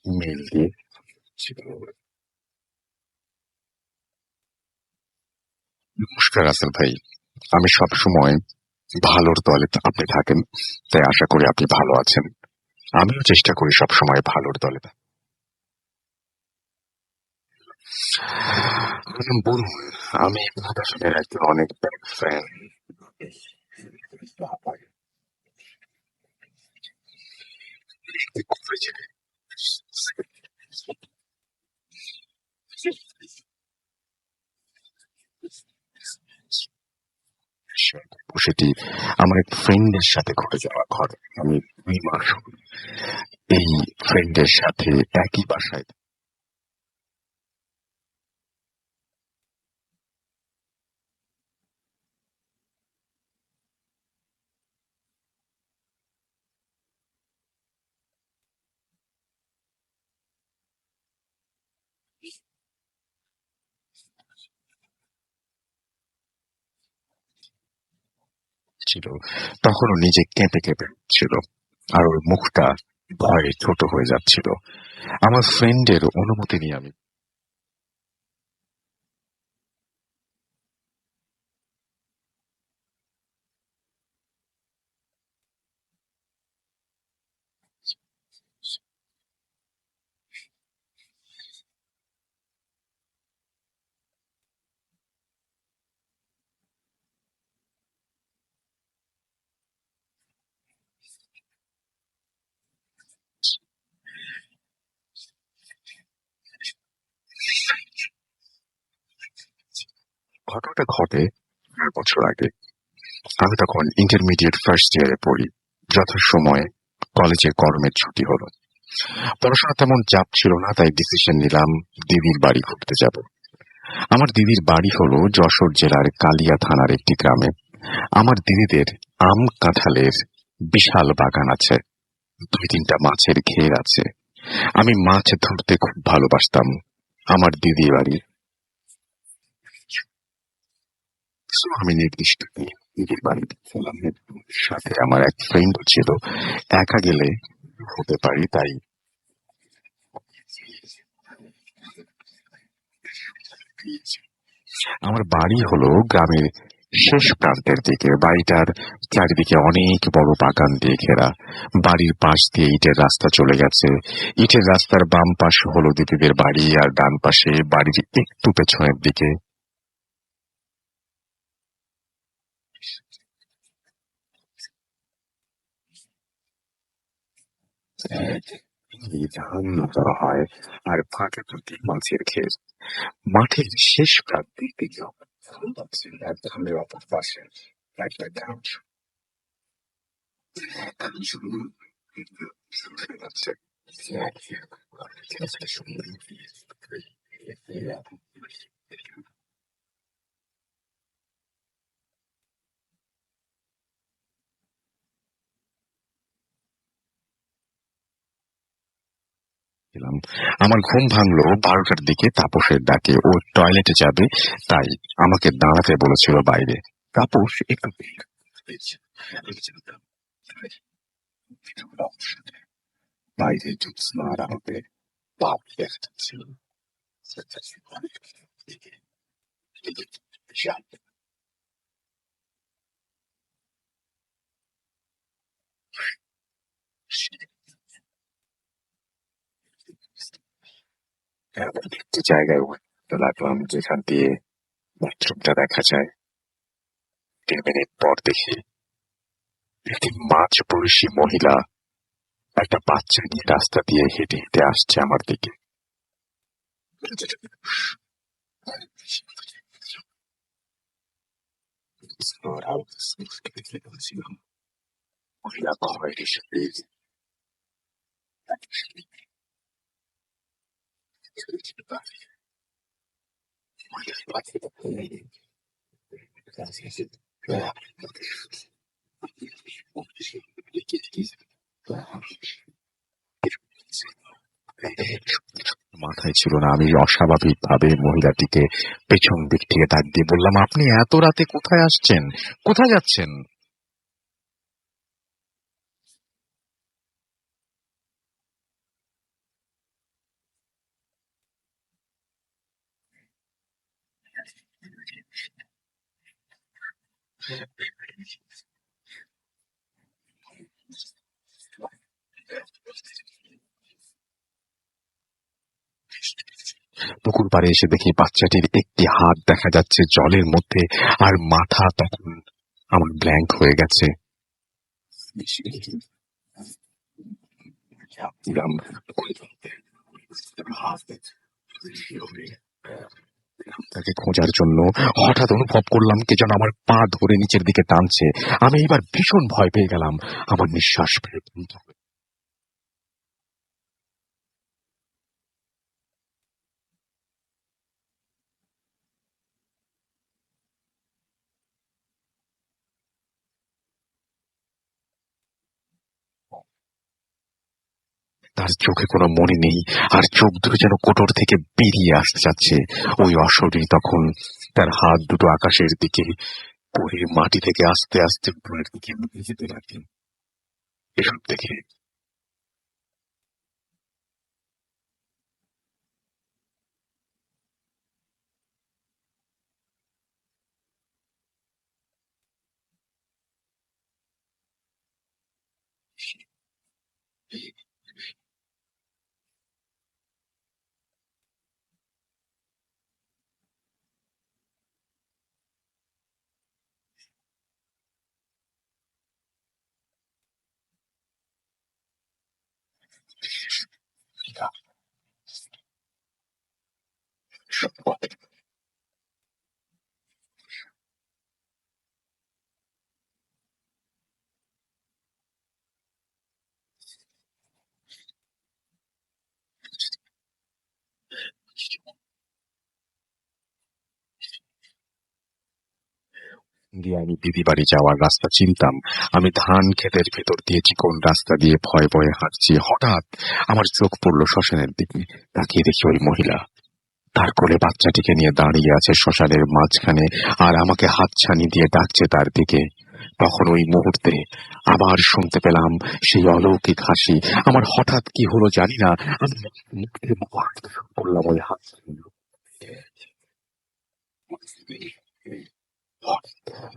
Mail দিয়ে ছিল। নমস্কার রাসেল ভাই। আমি সবসময় ভালোর দলে আপনি থাকেন, তাই আশা করি আপনি ভালো আছেন। আমিও চেষ্টা করি সবসময় ভালোর দলে বলুন, আমি প্রদর্শনের একজন অনেক ব্যাক ফ্যান। সেটি আমার এক ফ্রেন্ডের সাথে ঘটে যাওয়া ঘটনা। আমি 2 মাস এই ফ্রেন্ডের সাথে একই বাসায় ছিল। তখনও নিজে কেঁপে কেঁপে ছিল, আর ওর মুখটা ভয়ে ছোট হয়ে যাচ্ছিল। আমার ফ্রেন্ডের অনুমতি নিয়ে আমি ঘটনাটা ঘটে 4 বছর আগে। আমি তখন ইন্টারমিডিয়েট ফার্স্ট ইয়ারে পড়ি। যথাসময়ে কলেজের গরমের ছুটি হলো। পড়াশোনা তেমন চাপ ছিল না, তাই ডিসিশন নিলাম দিদির বাড়ি ঘুরতে যাব। আমার দিদির বাড়ি হলো যশোর জেলার কালিয়া থানার একটি গ্রামে। আমার দিদিদের আম কাঁঠালের বিশাল বাগান আছে, 2-3টা মাছের ঘের আছে। আমি মাছ ধরতে খুব ভালোবাসতাম। আমার দিদি বাড়ি আমি নির্দিষ্ট দিদির বাড়িতে ছিলাম। সাথে আমার এক ফ্রেন্ড ছিল। একা গেলে হতে পারি, তাই আমার বাড়ি হলো গ্রামের শেষ প্রান্তের দিকে। বাড়িটার চারিদিকে অনেক বড় বাগান দিয়ে ঘেরা। বাড়ির পাশ দিয়ে ইটের রাস্তা চলে গেছে। ইটের রাস্তার বাম পাশে হলো দিদিদের বাড়ি, আর ডান পাশে বাড়ির একটু পেছনের দিকে ধান করা হয়, আর ফাঁকে ফাঁকে মাছের ক্ষেত। মাঠের শেষ প্রান্তের দিকে ফুল আছে, আর ধানের অপর পাশে একটা গাছ আছে। ছিলাম। আমার ঘুম ভাঙলো 12টার দিকে তাপসের ডাকে। ও টয়লেটে যাবে, তাই আমাকে দাঁড়াতে বলেছিল বাইরে। তাপস একটু বের হয়েছে। আমি জানতাম তাই বাইরে জ্যোৎস্না আর আমাদের পাপ দেখা যাচ্ছিল। এমন একটি জায়গায় উঠতে লাগলাম যেখান দিয়ে বাথরুমটা দেখা যায়। 3 মিনিট পর দেখি একটি মাঝ বয়সী মহিলা একটা বাচ্চা নিয়ে রাস্তা দিয়ে হেঁটে হেঁটে আসছে আমার দিকে। মহিলা খয়েরি শাড়ির মাথায় ছিল না। আমি অস্বাভাবিকভাবে মহিলাটিকে পেছন দিক থেকে ডাক দিয়ে বললাম, আপনি এত রাতে কোথায় আসছেন? কোথায় যাচ্ছেন? পুকুর পাড়ে এসে দেখি বাচ্চাটির একটি হাত দেখা যাচ্ছে জলের মধ্যে, আর মাথা তখন আমার ব্ল্যাঙ্ক হয়ে গেছে। ভাবছিলাম, তাকে খোঁজার জন্য হঠাৎ অনুভব করলাম কে যেন আমার পা ধরে নিচের দিকে টানছে। আমি এবার ভীষণ ভয় পেয়ে গেলাম। আমার নিঃশ্বাস ফেলে বন্ধ হয়ে তার চোখে কোনো মনে নেই, আর চোখ দুটো যেন কোটর থেকে বেরিয়ে আসতে যাচ্ছে। ওই অশরীরী তখন তার হাত দুটো আকাশের দিকে করে মাটি থেকে আস্তে আস্তে উপরের দিকে উঠে যেতে লাগলেন। এসব দেখে দিয়ে আমি দিদি বাড়ি যাওয়ার রাস্তা চিনতাম। আমি ধান ক্ষেতের ভেতর দিয়ে চিকন রাস্তা দিয়ে ভয়ে ভয়ে হাঁটছি। হঠাৎ আমার চোখ পড়ল শ্মশানের দিকে। তাকিয়ে দেখি ওই মহিলা তার কোলে বাচ্চাটিকে নিয়ে দাঁড়িয়ে আছে শ্মশানের মাঝখানে, আর আমাকে হাতছানি দিয়ে ডাকছে তার দিকে। তখন ওই মুহূর্তে আবার শুনতে পেলাম সেই অলৌকিক হাসি। আমার হঠাৎ কি হলো জানি না, আমি মুখে মুখ করলাম ওই হাসি।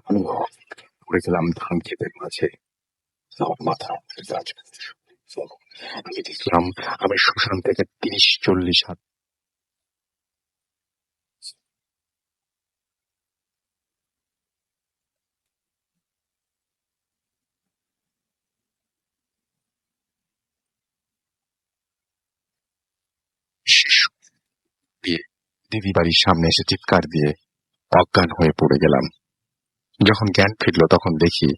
আমি পড়ে গেলাম ধান ক্ষেতের মাঝে। আমার মাথা আমি দেখলাম আমি শ্মশান থেকে ৩০-৪০ হাত দিয়ে দিদি বাড়ির সামনে এসে চিৎকার দিয়ে অজ্ঞান হয়ে পড়ে গেলাম। যখন জ্ঞান ফিরল তখন দেখি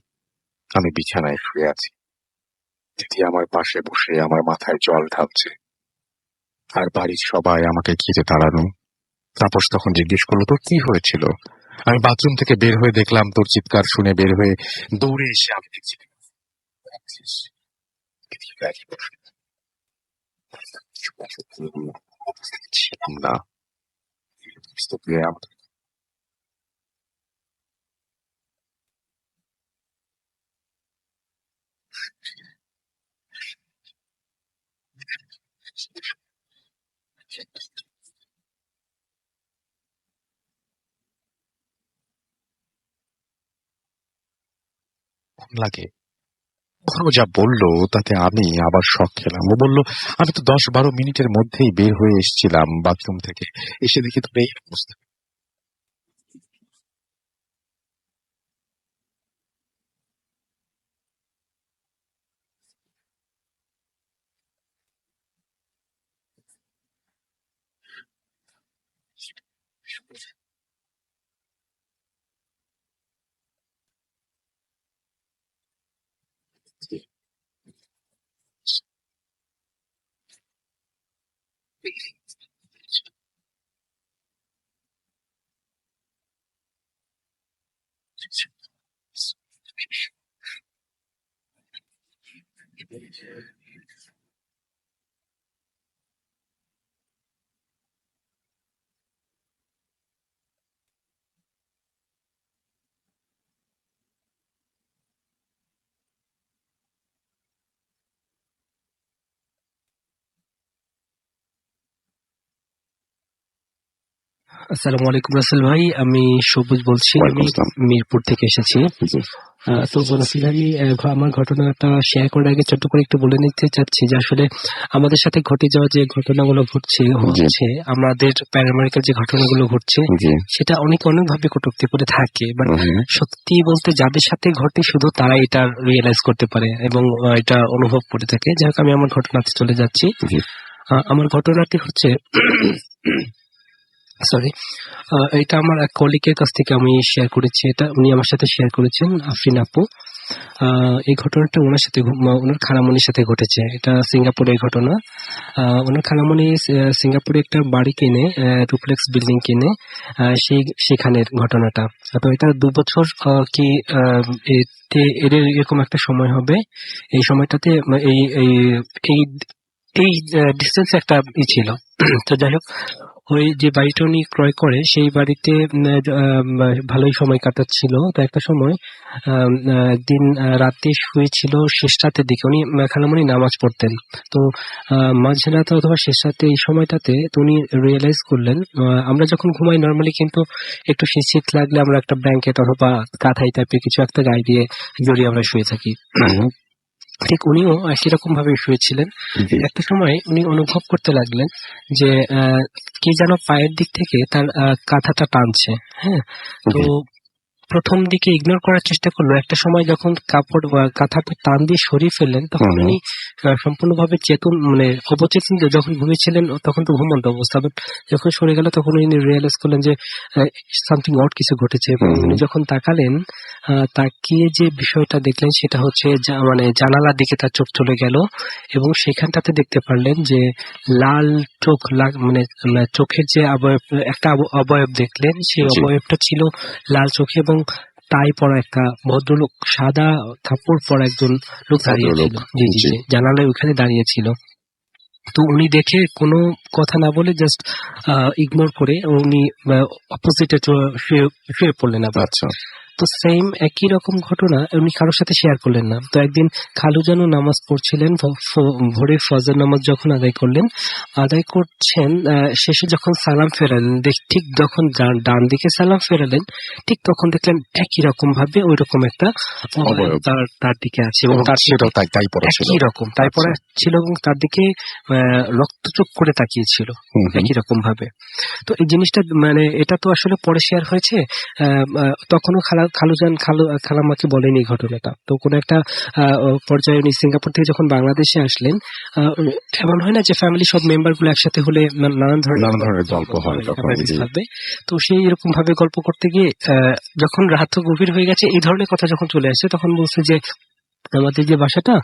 আমি বিছানায় শুয়ে আছি। দিদি আমার পাশে বসে আমার মাথায় জল ঢালছে, আর বাড়ির সবাই আমাকে ঘিরে দাঁড়ানো। তাপস তখন জিজ্ঞেস করলো, তোর কি হয়েছিল? আমি বাথরুম থেকে বের হয়ে দেখলাম তোর চিৎকার শুনে বের হয়ে দৌড়ে এসে আমি দেখছি তুই কাঁদছিস। এদিকে একই বসে অবস্থায় ছিলাম না। বুঝতে পেরে আমার কেমন লাগে। ও যা বললো তাতে আমি আবার শক খেলাম। ও বলল, আমি তো ১০-১২ মিনিটের মধ্যেই বের হয়ে এসেছিলাম বাথরুম থেকে। এসে দেখি তোর এই অবস্থা। আসসালামু আলাইকুম রাসেল ভাই, আমি সবুজ বলছি। ওয়ালাইকুম আমি আসসালাম। মিরপুর থেকে এসেছি। জি, তো রাসেল ভাই, আমার ঘটনাটা শেয়ার করার আগে ছোট্ট করে একটু বলে নিতে চাচ্ছি যে আসলে আমাদের সাথে ঘটে যাওয়া যে ঘটনাগুলো জি, হচ্ছে আমাদের প্যারামেডিক্যাল যে ঘটনাগুলো ঘটছে জি। সেটা অনেকভাবে কটূক্তি করে থাকে, বাট হুম, সত্যি বলতে যাদের সাথে ঘটে শুধু তারা এটা রিয়েলাইজ করতে পারে এবং এটা অনুভব করে থাকে। যাই হোক, আমি আমার ঘটনাতে চলে যাচ্ছি। জি, আমার ঘটনাটি হচ্ছে সরি, এটা আমার এক কলিগের কাছ থেকে আমি শেয়ার করেছি। এটা উনি আমার সাথে শেয়ার করেছেন, আফরিন আপু। এই ঘটনাটা ওনার সাথে ওনার খালামণির সাথে ঘটেছে। এটা সিঙ্গাপুরের ঘটনা। ওনার খালামণি সিঙ্গাপুরে একটা বাড়ি কিনে, ডুপ্লেক্স বিল্ডিং কিনে, সেখানের ঘটনাটা। তো এটা 2 বছর কি এদের এরকম একটা সময় হবে। এই সময়টাতে এই এই এই এই ডিস্টেন্স একটা ছিল। তো যাই হোক, ওই যে বাড়িটা উনি ক্রয় করে সেই বাড়িতে ভালোই সময় কাটাচ্ছিল। তো একটা সময় একদিন রাতে শুয়েছিল, শেষ রাতের দিকে উনি খালামণি নামাজ পড়তেন। তো মাঝরাতে অথবা শেষ রাতে এই সময়টাতে তো উনি রিয়েলাইজ করলেন, আমরা যখন ঘুমাই নর্মালি কিন্তু একটু শীত লাগলে আমরা একটা ব্ল্যাঙ্কেট অথবা কাঁথাই টাইপের কিছু একটা গায়ে দিয়ে জড়িয়ে আমরা শুয়ে থাকি। ঠিক উনিও একই রকম ভাবে শুয়েছিলেন। জি, একটা সময় উনি অনুভব করতে লাগলেন যে কে যেন পায়ের দিক থেকে তার কাঁথাটা টানছে। হ্যাঁ, তো জি, প্রথম দিকে ইগনোর করার চেষ্টা করলো। একটা সময় যখন কাপড় বা কাঁথাটা টান দিয়ে সরিয়ে ফেললেন তখন হুম, উনি সম্পূর্ণভাবে চেতন, মানে অবচেতন। যখন ঘুমিয়েছিলেন তখন তো ঘুমন্ত অবস্থা, বাট যখন সরে গেল তখন উনি রিয়েলাইজ করলেন যে সামথিং অড কিছু ঘটেছে। এবং হুম, উনি যখন তাকালেন, তাকিয়ে যে বিষয়টা দেখলেন সেটা হচ্ছে মানে জানালার দিকে তার চোখ চলে গেল এবং সেখানটাতে দেখতে পারলেন যে লাল চোখ, মানে চোখের যে অবয়ব, একটা অবয়ব দেখলেন, সেই জি, অবয়বটা ছিল লাল চোখে এবং টাই পরা একটা ভদ্রলোক, সাদা কাপড় পরা একজন লোক দাঁড়িয়ে ভদ্রলোক। ছিল। জি, জি, জি, জি, জানালায় ওখানে দাঁড়িয়ে ছিল। তো উনি দেখে কোনো কথা না বলে জাস্ট ইগনোর করে উনি অপোজিটে শুয়ে শুয়ে পড়লেন আবার। আচ্ছা। তো সেম একই রকম ঘটনা উনি কারোর সাথে শেয়ার করলেন না। তো একদিন খালু যেন নামাজ পড়ছিলেন, ভোরের ফজর নামাজ যখন আদায় করলেন, আদায় করছেন, শেষে যখন সালাম ফেরালেন, ঠিক যখন ডান দিকে সালাম ফেরালেন, ঠিক তখন দেখলেন একই রকম ভাবে ওই রকম একটা অবয়ব অবয়ব তার দিকে আছে এবং এবং তার সেটাও দিকে তাই পড়া ছিল। একই রকম তাই আচ্ছা। পড়া ছিল এবং তার দিকে রক্তচোখ করে তাকিয়েছিল হুম, হুম, একই রকম ভাবে। তো এই জিনিসটা মানে এটা তো আসলে পরে শেয়ার হয়েছে। তখনও খালাম্মাকে বলেনি এই ঘটনাটা। তো কোনো একটা পর্যায়ে উনি সিঙ্গাপুর থেকে যখন বাংলাদেশে আসলেন, আহ, এমন হয় না যে ফ্যামিলি সব মেম্বার গুলো একসাথে হলে নানান ধরনের নানা ধরনের গল্প হয় তখন। জি, থাকবে। তো সেই এরকম ভাবে গল্প করতে গিয়ে যখন রাত গভীর হয়ে গেছে, এই ধরনের কথা যখন চলে আসছে তখন বলছে যে আমাদের যে বাসাটা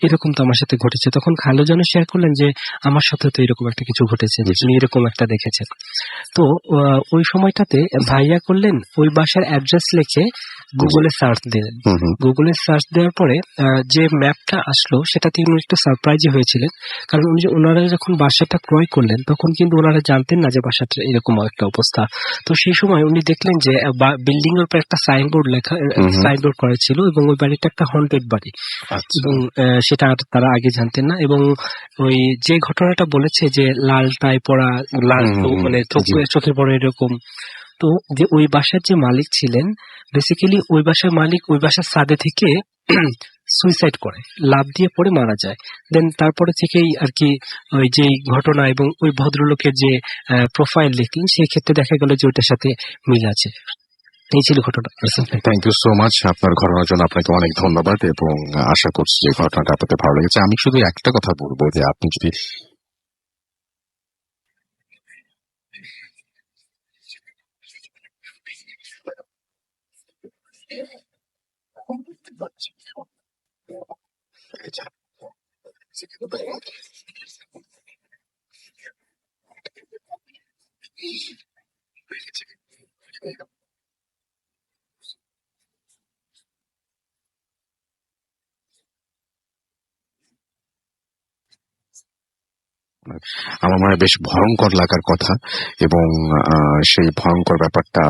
এরকম তো আমার সাথে ঘটেছে। তখন খালু যেন শেয়ার করলেন যে আমার সাথে তো এরকম একটা কিছু ঘটেছে, যে জি, উনি এরকম একটা দেখেছেন। তো ওই সময়টাতে ভাইয়া করলেন ওই বাসার অ্যাড্রেস লিখে জি। গুগলে সার্চ দিলেন। হুম, হুম, গুগলে সার্চ দেওয়ার পরে যে ম্যাপটা আসলো সেটাতে উনি একটু সারপ্রাইজই হয়েছিলেন। কারণ ওনারা যখন বাসাটা ক্রয় করলেন তখন কিন্তু ওনারা জানতেন না যে বাসাটা এরকম একটা অবস্থা। তো সেই সময় উনি দেখলেন যে বিল্ডিং এর উপর একটা সাইনবোর্ড লেখা, হুম, হুম। সাইনবোর্ড করা ছিল এবং ওই বাড়িটা একটা হন্টেড বাড়ি আচ্ছা। এবং সেটা তারা আগে জানতেন না। এবং ওই যে ঘটনাটা বলেছে যে লাল টাই পরা, লাল হুম, হুম, হুম। মানে জি, চোখে পড়ে এরকম। তো যে ওই বাসার যে মালিক ছিলেন, বেসিক্যালি ওই বাসার মালিক ওই বাসার ছাদে থেকে সুইসাইড করে, লাফ দিয়ে পড়ে মারা যায়। দেন তারপরে থেকেই আর কি ওই যে ঘটনা এবং ওই ভদ্রলোকের যে প্রোফাইল লিখলেন সেই ক্ষেত্রে দেখা গেল যে ওইটার সাথে মিল আছে। এই ছিল ঘটনা। Thank you so much. আপনার ঘটনার জন্য আপনাকে অনেক ধন্যবাদ এবং আশা করছি যে ঘটনাটা আপনাদের ভালো লেগেছে। আমি শুধু একটা কথা বলবো যে আপনি যদি আমার মনে হয় বেশ ভয়ঙ্কর লাগার কথা এবং সেই ভয়ঙ্কর ব্যাপারটা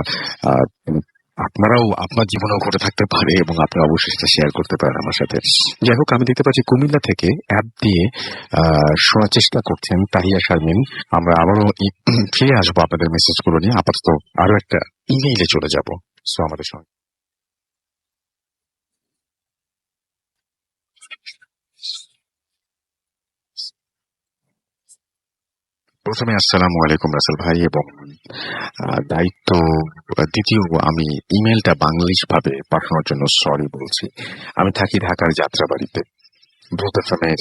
আহ, আপনারাও আপনার জীবনেও ঘটে থাকতে পারে এবং আপনি অবশ্যই সেটা শেয়ার করতে পারেন আমার সাথে। যাই হোক, আমি দেখতে পাচ্ছি কুমিল্লা থেকে অ্যাপ দিয়ে শোনার চেষ্টা করছেন তাহিয়া শারমিন। আমরা আবারও ফিরে আসবো আপনাদের মেসেজগুলো নিয়ে। আপাতত আরো একটা ইমেইলে চলে যাব। সো আমাদের সঙ্গে প্রথমে আসসালামু আলাইকুম রাসেল ভাই, এবং দায়িত্ব দ্বিতীয়, আমি ইমেলটা বাংলিশ ভাবে পাঠানোর জন্য সরি বলছি। আমি থাকি ঢাকার যাত্রাবাড়িতে। ভূত এফএমের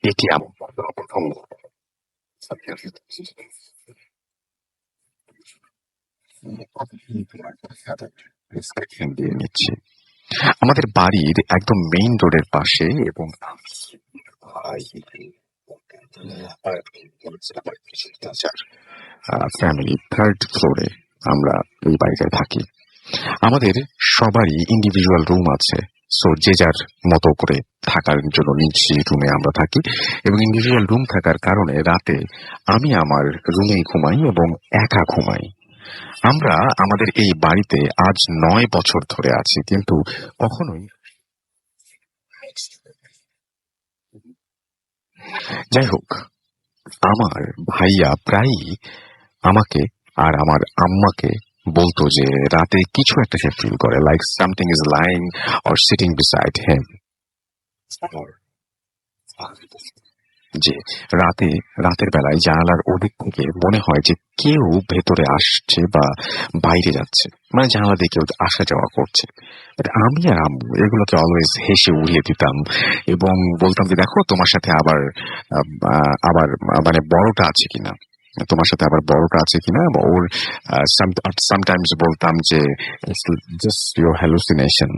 এটি আমার প্রথম description দিয়ে নিচ্ছি। আমাদের বাড়ির একদম মেইন রোডের পাশে, এবং ফ্যামিলি থার্ড ফ্লোরে আমরা এই বাড়িটায় থাকি। আমাদের সবারই ইন্ডিভিজুয়াল রুম আছে। সো যে যার মতো করে থাকার জন্য নিচে রুমে আমরা থাকি, এবং ইন্ডিভিজুয়াল রুম থাকার কারণে রাতে আমি আমার রুমেই ঘুমাই এবং একা ঘুমাই। আমরা আমাদের এই বাড়িতে আজ 9 বছর ধরে আছি, কিন্তু কখনোই, যাই হোক, আমার ভাইয়া প্রায়ই আমাকে আর আমার আম্মাকে বলতো যে রাতে কিছু একটা সে ফিল করে, like something is lying or sitting beside him. যে রাতের বেলায় জানালার ওদিক থেকে মনে হয় যে কেউ ভেতরে আসছে বা বাইরে যাচ্ছে, মানে জানালা দিয়ে কেউ আসা যাওয়া করছে। But আমি আর আম্মু এগুলোকে অলওয়েজ হেসে উড়িয়ে দিতাম এবং বলতাম যে দেখো তোমার সাথে আবার আবার মানে বড়টা আছে কিনা, তোমার সাথে আবার বড়টা আছে কিনা। বা ওর সামটাইমস বলতাম যে জাস্ট ইউর হ্যালুসিনেশন।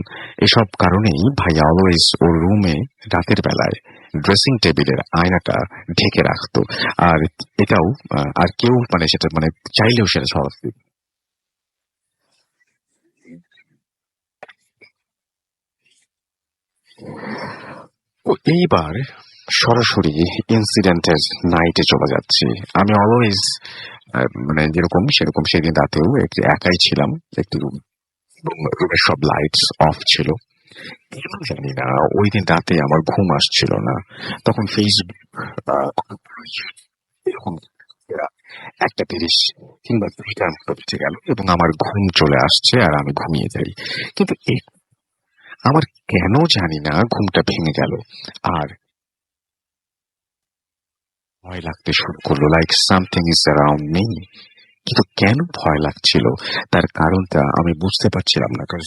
এসব কারণেই ভাইয়া অলওয়েজ ওর রুমে রাতের বেলায় ড্রেসিং টেবিলের আয়নাটা ঢেকে রাখতো। আর এটাও আর কেউ মানে সেটা মানে চাইলেও সেটা সরাসরি। তো এইবার সরাসরি ইনসিডেন্টের নাইটে চলে যাচ্ছি। আমি অলওয়েজ মানে যেরকম সেরকম সেদিন রাতেও একটু একাই ছিলাম একটি রুম, এবং রুমের সব লাইটস অফ ছিল। কেন জানি না ওই দিন রাতে আমার ঘুম আসছিল না। তখন ফেসবুক এরকম 1:30 কিংবা 2টার মতো বেঁচে গেল এবং আমার ঘুম চলে আসছে আর আমি ঘুমিয়ে যাই। কিন্তু আমার কেন জানি না ঘুমটা ভেঙে গেল আর ভয় লাগতে শুরু করলো, like something is around me. কিন্তু কেন ভয় লাগছিল তার কারণটা আমি বুঝতে পারছিলাম না, কারণ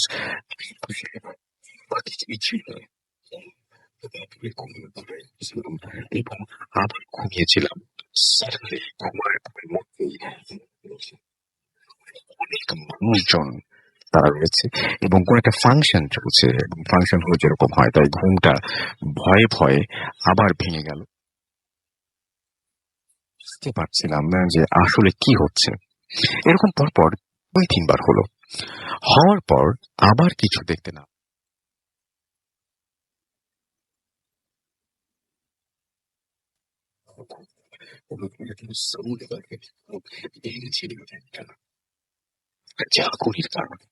এবং আবার ঘুমিয়েছিলাম। Suddenly ঘুমের মধ্যেই অনেক মানুষজন তারা রয়েছে এবং কোন একটা ফাংশন চলছে, এবং ফাংশন হলো যেরকম হয়, তাই ঘুমটা ভয়ে ভয়ে আবার ভেঙে গেল। বুঝতে পারছিলাম না যে আসলে কি হচ্ছে। এরকম পরপর 2-3 বার হলো। হওয়ার পর আবার কিছু দেখতে না ঝাঁকুনির কারণে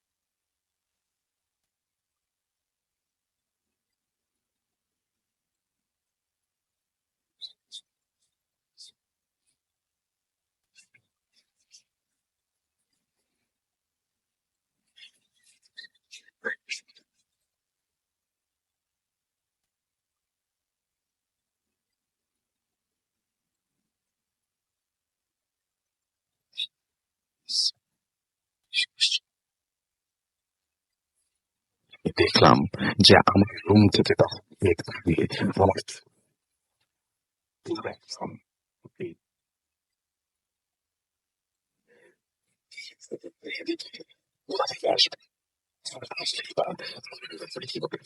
দেখলাম যে আমার রুম থেকে তখন বেদ দিয়ে আমার পুরো একদম কোথা থেকে আসবে, আসলেই বা কিভাবে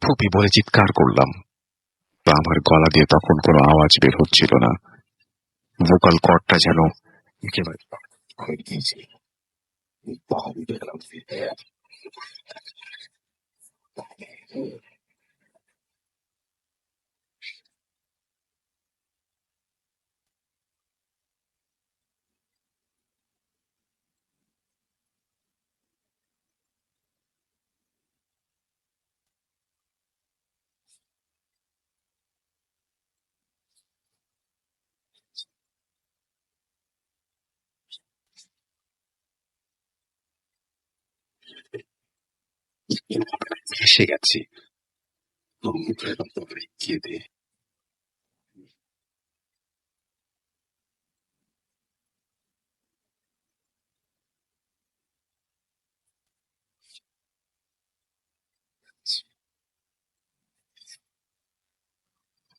ফুপি বলে চিৎকার করলাম। তো আমার গলা দিয়ে তখন কোনো আওয়াজ বের হচ্ছিল না। ভোকাল কর্ডটা যেন একেবারে হয়ে গিয়েছে। এসে গেছি। কেঁদে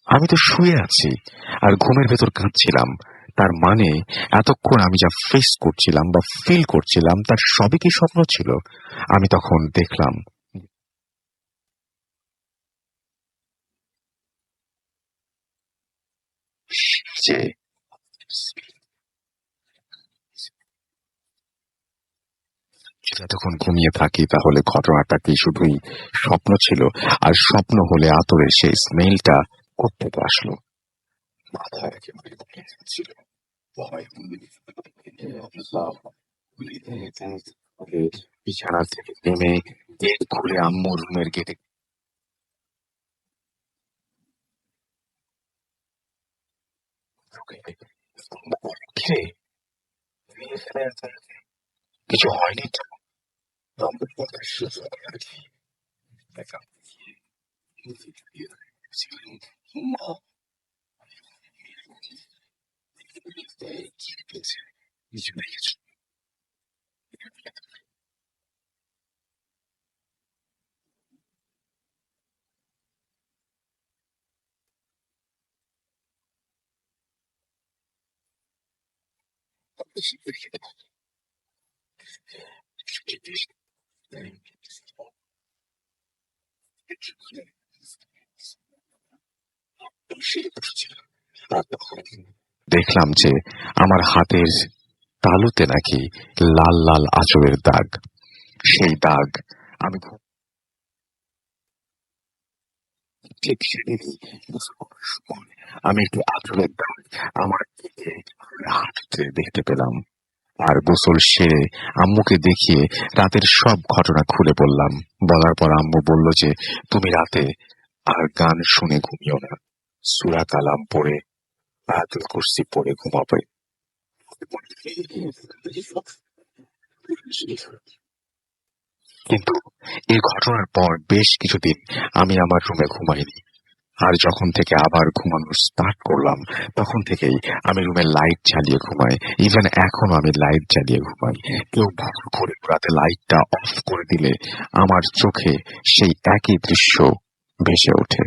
আমি তো শুয়ে আছি আর ঘুমের ভেতর কাঁদছিলাম। তার মানে এতক্ষণ আমি যা ফেস করছিলাম বা ফিল করছিলাম তার সবই কি স্বপ্ন ছিল? আমি তখন দেখলাম যে যদি এতক্ষণ ঘুমিয়ে থাকি তাহলে ঘটনাটা কি শুধুই স্বপ্ন ছিল? আর স্বপ্ন হলে আতরের সেই স্মেলটা কোত্থেকে আসলো? মাথা একেবারে ঘুরে যাচ্ছিল। ভয় বিছানা থেকে নেমে গেট খুলে আম্মুর রুমের গেটে ঢুকে কিরে কিছু হয়নি তো? আমার কথার সুযোগ রাখি দেখা মা কি পেয়েছে কিছু দেখেছ? দেখলাম যে আমার হাতের তালুতে নাকি লাল লাল আঁচড়ের দাগ। সেই দাগ আমি খুব ঠিক সেদিনই আমি একটু আঁচড়ের দাগ আমার দিকে হাঁটতে দেখতে পেলাম। আর গোসল সেরে আম্মুকে দেখিয়ে রাতের সব ঘটনা খুলে বললাম। বলার পর আম্মু বলল যে তুমি রাতে আর গান শুনে ঘুমিও না, সূরা কালাম পড়ে আয়াতুল কুরসি পড়ে ঘুমাবে। কিন্তু এই ঘটনার পর বেশ কিছুদিন আমি আমার রুমে ঘুমাইনি। আর যখন থেকে আবার ঘুমানো স্টার্ট করলাম তখন থেকেই আমি রুমে লাইট জ্বালিয়ে ঘুমাই। ইভেন এখনো আমি লাইট জ্বালিয়ে ঘুমাই। কেউ ভুল করে রাতে লাইটটা অফ করে দিলে আমার চোখে সেই একই দৃশ্য ভেসে ওঠে।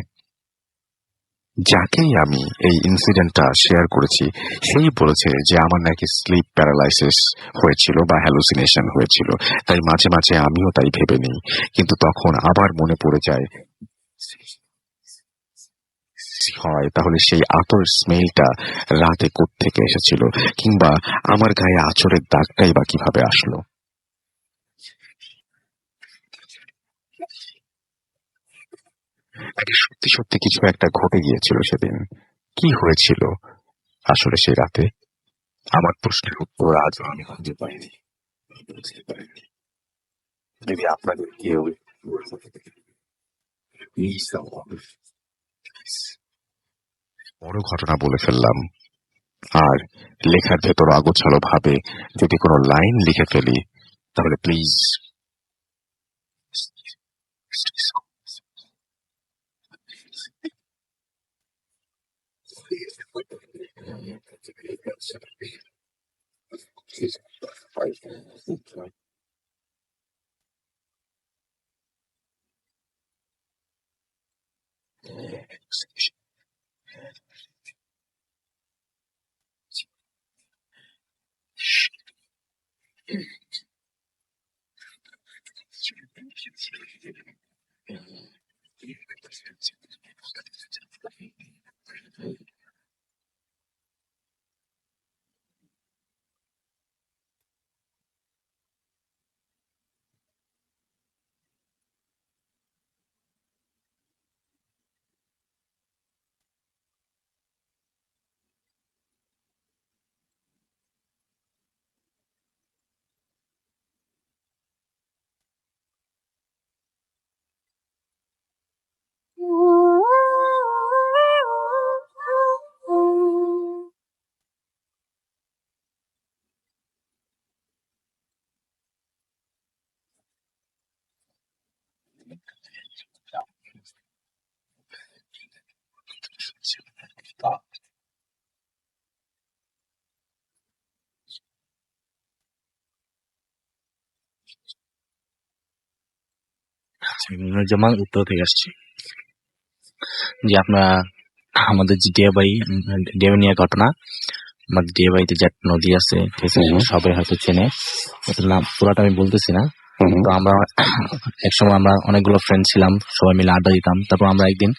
যাকেই আমি এই ইনসিডেন্টটা শেয়ার করেছি সেই বলেছে যে আমার নাকি স্লিপ প্যারালাইসিস হয়েছিল বা হ্যালুসিনেশন হয়েছিল। তাই মাঝে মাঝে আমিও তাই ভেবে নিই। কিন্তু তখন আবার মনে পড়ে যায় হয় তাহলে সেই আতর স্মেলটা রাতে কোত্থেকে এসেছিল, কিংবা আমার গায়ে আঁচড়ের দাগটাই বা কিভাবে আসলো। নাকি সত্যি সত্যি কিছু একটা ঘটে গিয়েছিল সেদিন? কি হয়েছিল আসলে সেই রাতে? আমার প্রশ্নের উত্তর আজও আমি খুঁজে পাইনি, বুঝতে পারিনি। যদি আপনাদের কেউ প্লিজ বড় ঘটনা বলে ফেললাম আর লেখার ভেতর আগোছালো ভাবে যদি কোনো লাইন লিখে ফেলি তাহলে প্লিজ জামান উত্তর থেকে আসছি। যে আপনারা আমাদের যে ডিয়াবাই নিয়ে ঘটনা, আমাদের ডিয়াবাইতে যে একটা নদী আছে, ঠিক আছে, সবাই হয়তো চেনে, ওটার নাম পুরাটা আমি বলতেছি না। তো আমরা একসময় আমরা অনেকগুলো ফ্রেন্ড ছিলাম, সবাই মিলে আড্ডা দিতাম। তারপর আমরা একদিন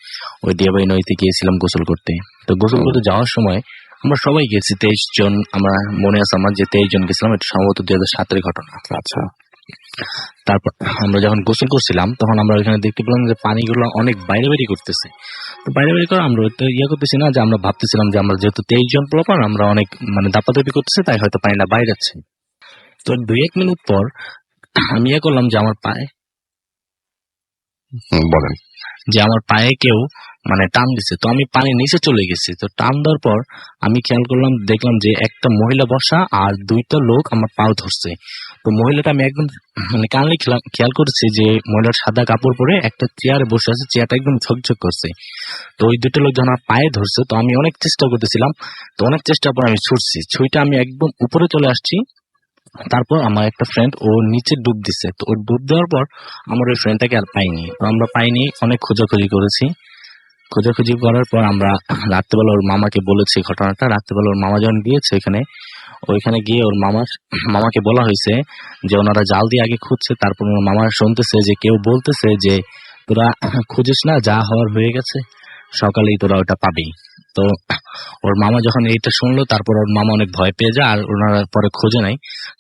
ওই ডিয়াবাই নদীতে গিয়েছিলাম গোসল করতে। তো গোসল করতে যাওয়ার সময় আমরা সবাই গেছি, 23 জন। আমরা মনে আছে আমার যে 23 জন গেছিলাম, এটা সম্ভবত 2007-এর ঘটনা। আচ্ছা। তারপর আমরা যখন গোসল করছিলাম তখন আমরা ওইখানে দেখতে পেলাম যে পানিগুলো অনেক বাইরে বাইরে করতেছে। তো বাইরে বাইরে করে আমরা করতেছি না, যে আমরা ভাবতেছিলাম যে আমরা যেহেতু 23 জন পোলাপান, আমরা অনেক দাপাদাপি করতেছে, তাই হয়তো পানিটা বাইরে যাচ্ছে। তো 2-1 মিনিট পর আমি করলাম যে আমার পায়ে বলেন যে আমার পায়ে কেউ টান দিছে। তো আমি পানির নিচে চলে গেছি। তো টান দেওয়ার পর আমি খেয়াল করলাম, দেখলাম যে একটা মহিলা বসা আর 2টা লোক আমার পাও ধরছে। তো মহিলাটা আমি একদম কানলে খেয়াল করেছি যে মহিলার সাদা কাপড় পরে একটা চেয়ারে বসে আছে, চেয়ারটা একদম ঝকঝক করছে। তো ওই 2টা লোক যখন আমার পায়ে ধরছে, তো আমি অনেক চেষ্টা করতেছিলাম। তো অনেক চেষ্টার পর আমি ছুঁইটা আমি একদম উপরে চলে আসছি। তারপর আমার একটা ফ্রেন্ড ও নিচে ডুব দিছে। তো ওর ডুব দেওয়ার পর আমার ওই ফ্রেন্ডটাকে আর পাইনি। তো আমরা পাইনি, অনেক খোঁজাখুঁজি করেছি। খোঁজাখুঁজি করার পর আমরা রাত্রেবেলা ওর মামাকে বলেছি ঘটনাটা। রাত্রেবেলা ওর মামা যখন গিয়েছে ওইখানে গিয়ে ওর মামাকে বলা হয়েছে যে ওনারা জাল দিয়ে আগে খুঁজছে। তারপর ওর মামা শুনতেছে যে কেউ বলতেছে যে তোরা খুঁজিস না, যা হওয়ার হয়ে গেছে, সকালেই তোরা ওটা পাবি। তো ওর মামা যখন এইটা শুনলো, তারপর ওর মামা অনেক ভয় পেয়ে যায়, আর ওনারা পরে খোঁজে নাই।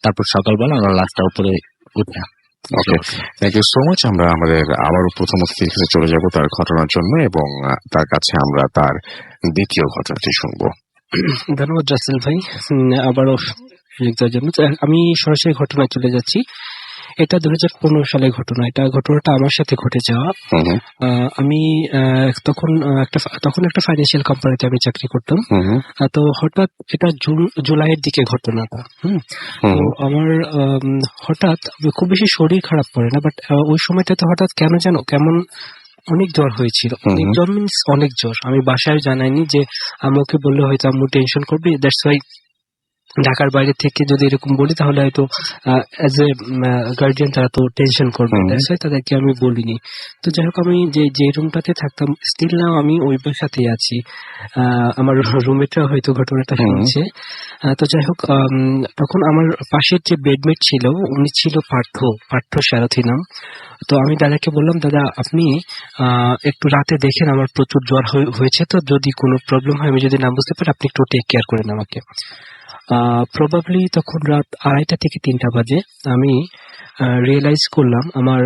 তারপর সকালবেলা ওনারা লাশটা উপরে উঠে। ওকে, থ্যাংক ইউ সো মাচ। আমরা আমাদের আবারও প্রথম অতিথির কাছে চলে যাব তার ঘটনার জন্য, এবং তার কাছে আমরা তার দ্বিতীয় ঘটনাটি শুনবো। ধন্যবাদ রাসেল ভাই আবারও দেওয়ার জন্য। আমি সরাসরি ঘটনায় চলে যাচ্ছি। এটা 2015 সালের ঘটনা। ঘটনাটা আমার সাথে ঘটে যাওয়া। আমি তখন একটা ফাইন্যান্সিয়াল কোম্পানিতে আমি চাকরি করতাম। তো হঠাৎ এটা জুলাইয়ের দিকে ঘটনাটা। তো আমার হঠাৎ খুব বেশি শরীর খারাপ করে না, বাট ওই সময়টাতে হঠাৎ কেমন অনেক জ্বর হয়েছিল। অনেক জ্বর মিনস অনেক জ্বর। আমি বাসায় জানাইনি, যে আম্মুকে বললে হয়তো আম্মু টেনশন করবে। দ্যাটস ওয়াই ঢাকার বাইরে থেকে যদি এরকম বলি তাহলে হয়তো অ্যাজ এ গার্ডিয়ান তারা তো টেনশন করবে, তাদেরকে আমি বলিনি। তো যাই হোক, আমি যে রুমটাতে থাকতাম, স্টিল নাও আমি ওই বাসাতেই আছি। আমার রুমমেটরা হয়তো ঘটনাটা শুনছে। তো যাই হোক, তখন আমার পাশের যে বেডমেট ছিল, উনি ছিল পার্থ সারথী নাম। তো আমি দাদাকে বললাম, দাদা আপনি একটু রাতে দেখেন, আমার প্রচুর জ্বর হয়েছে, তো যদি কোনো প্রবলেম হয়, আমি যদি না বুঝতে পারি, আপনি একটু টেক কেয়ার করেন আমাকে। প্রবাবলি তখন রাত 2:30 থেকে 3টা বাজে। আমি রিয়েলাইজ করলাম আমার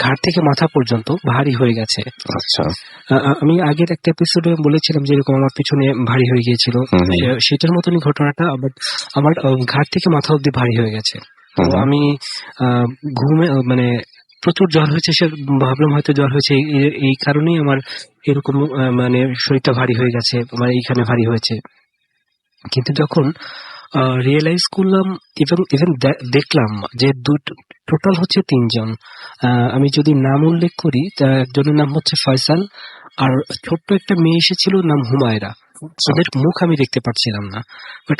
ঘাড় থেকে মাথা পর্যন্ত ভারী হয়ে গেছে। আচ্ছা, আমি আগের একটা এপিসোডে বলেছিলাম যে এরকম আমার পিছনে ভারী হয়ে গিয়েছিল, সেটার মতনই ঘটনাটা। আমার ঘাড় থেকে মাথা অব্দি ভারী হয়ে গেছে। তো আমি ঘুমে প্রচুর জ্বর হয়েছে, সে ভাবলাম হয়তো জ্বর হয়েছে এই কারণেই আমার এরকম শরীরটা ভারী হয়ে গেছে, এইখানে ভারী হয়েছে। কিন্তু যখন রিয়েলাইজ করলাম, ইভেন দেখলাম যে টোটাল হচ্ছে 3 জন। আমি যদি নাম উল্লেখ করি, একজনের নাম হচ্ছে ফয়সাল, আর ছোট্ট একটা মেয়ে এসেছিল, নাম হুমায়রা। ওদের মুখ আমি দেখতে পাচ্ছিলাম না, বাট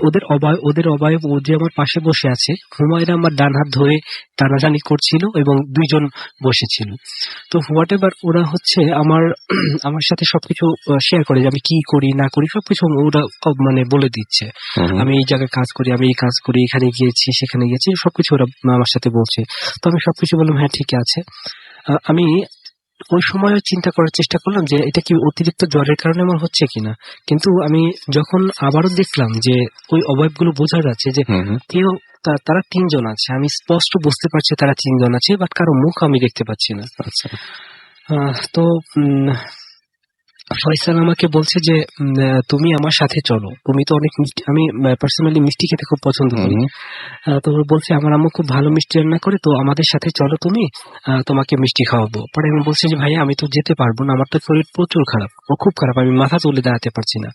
ওদের অবয়ব, ও যে আমার পাশে বসে আছে, হুমায়রা আমার ডান হাত ধরে টানাটানি করছিল এবং 2 জন বসেছিল। তো হোয়াট এভার, ওরা হচ্ছে আমার সাথে সবকিছু শেয়ার করে, যে আমি কি করি না করি সবকিছু ওরা বলে দিচ্ছে। আমি এই জায়গায় কাজ করি, আমি এই কাজ করি, এখানে গিয়েছি, সেখানে গিয়েছি, সবকিছু ওরা আমার সাথে বলছে। তো আমি সবকিছু বললাম, হ্যাঁ ঠিক আছে। আমি ওই সময় চিন্তা করার চেষ্টা করলাম যে এটা কি অতিরিক্ত জ্বরের কারণে আমার হচ্ছে কিনা। কিন্তু আমি যখন আবারও দেখলাম যে ওই অবয়বগুলো বোঝা যাচ্ছে যে তারা 3 জন আছে, আমি স্পষ্ট বুঝতে পারছি তারা 3 জন আছে, বাট কারো মুখ আমি দেখতে পাচ্ছি না। তো ফয়সাল আমাকে বলছে যে তুমি আমার সাথে চলো, তুমি তো অনেক মিষ্টি, আমি পার্সোনালি মিষ্টি খেতে খুব পছন্দ করি। তো বলছে আমার আম্মু খুব ভালো মিষ্টি রান্না করে, তো আমাদের সাথে চলো, তুমি তোমাকে মিষ্টি খাওয়াবো। পরে আমি বলছি যে ভাইয়া আমি তো যেতে পারবো না, আমার তো শরীর প্রচুর খারাপ, ও খুব খারাপ, আমি মাথা তুলে দাঁড়াতে পারছি না।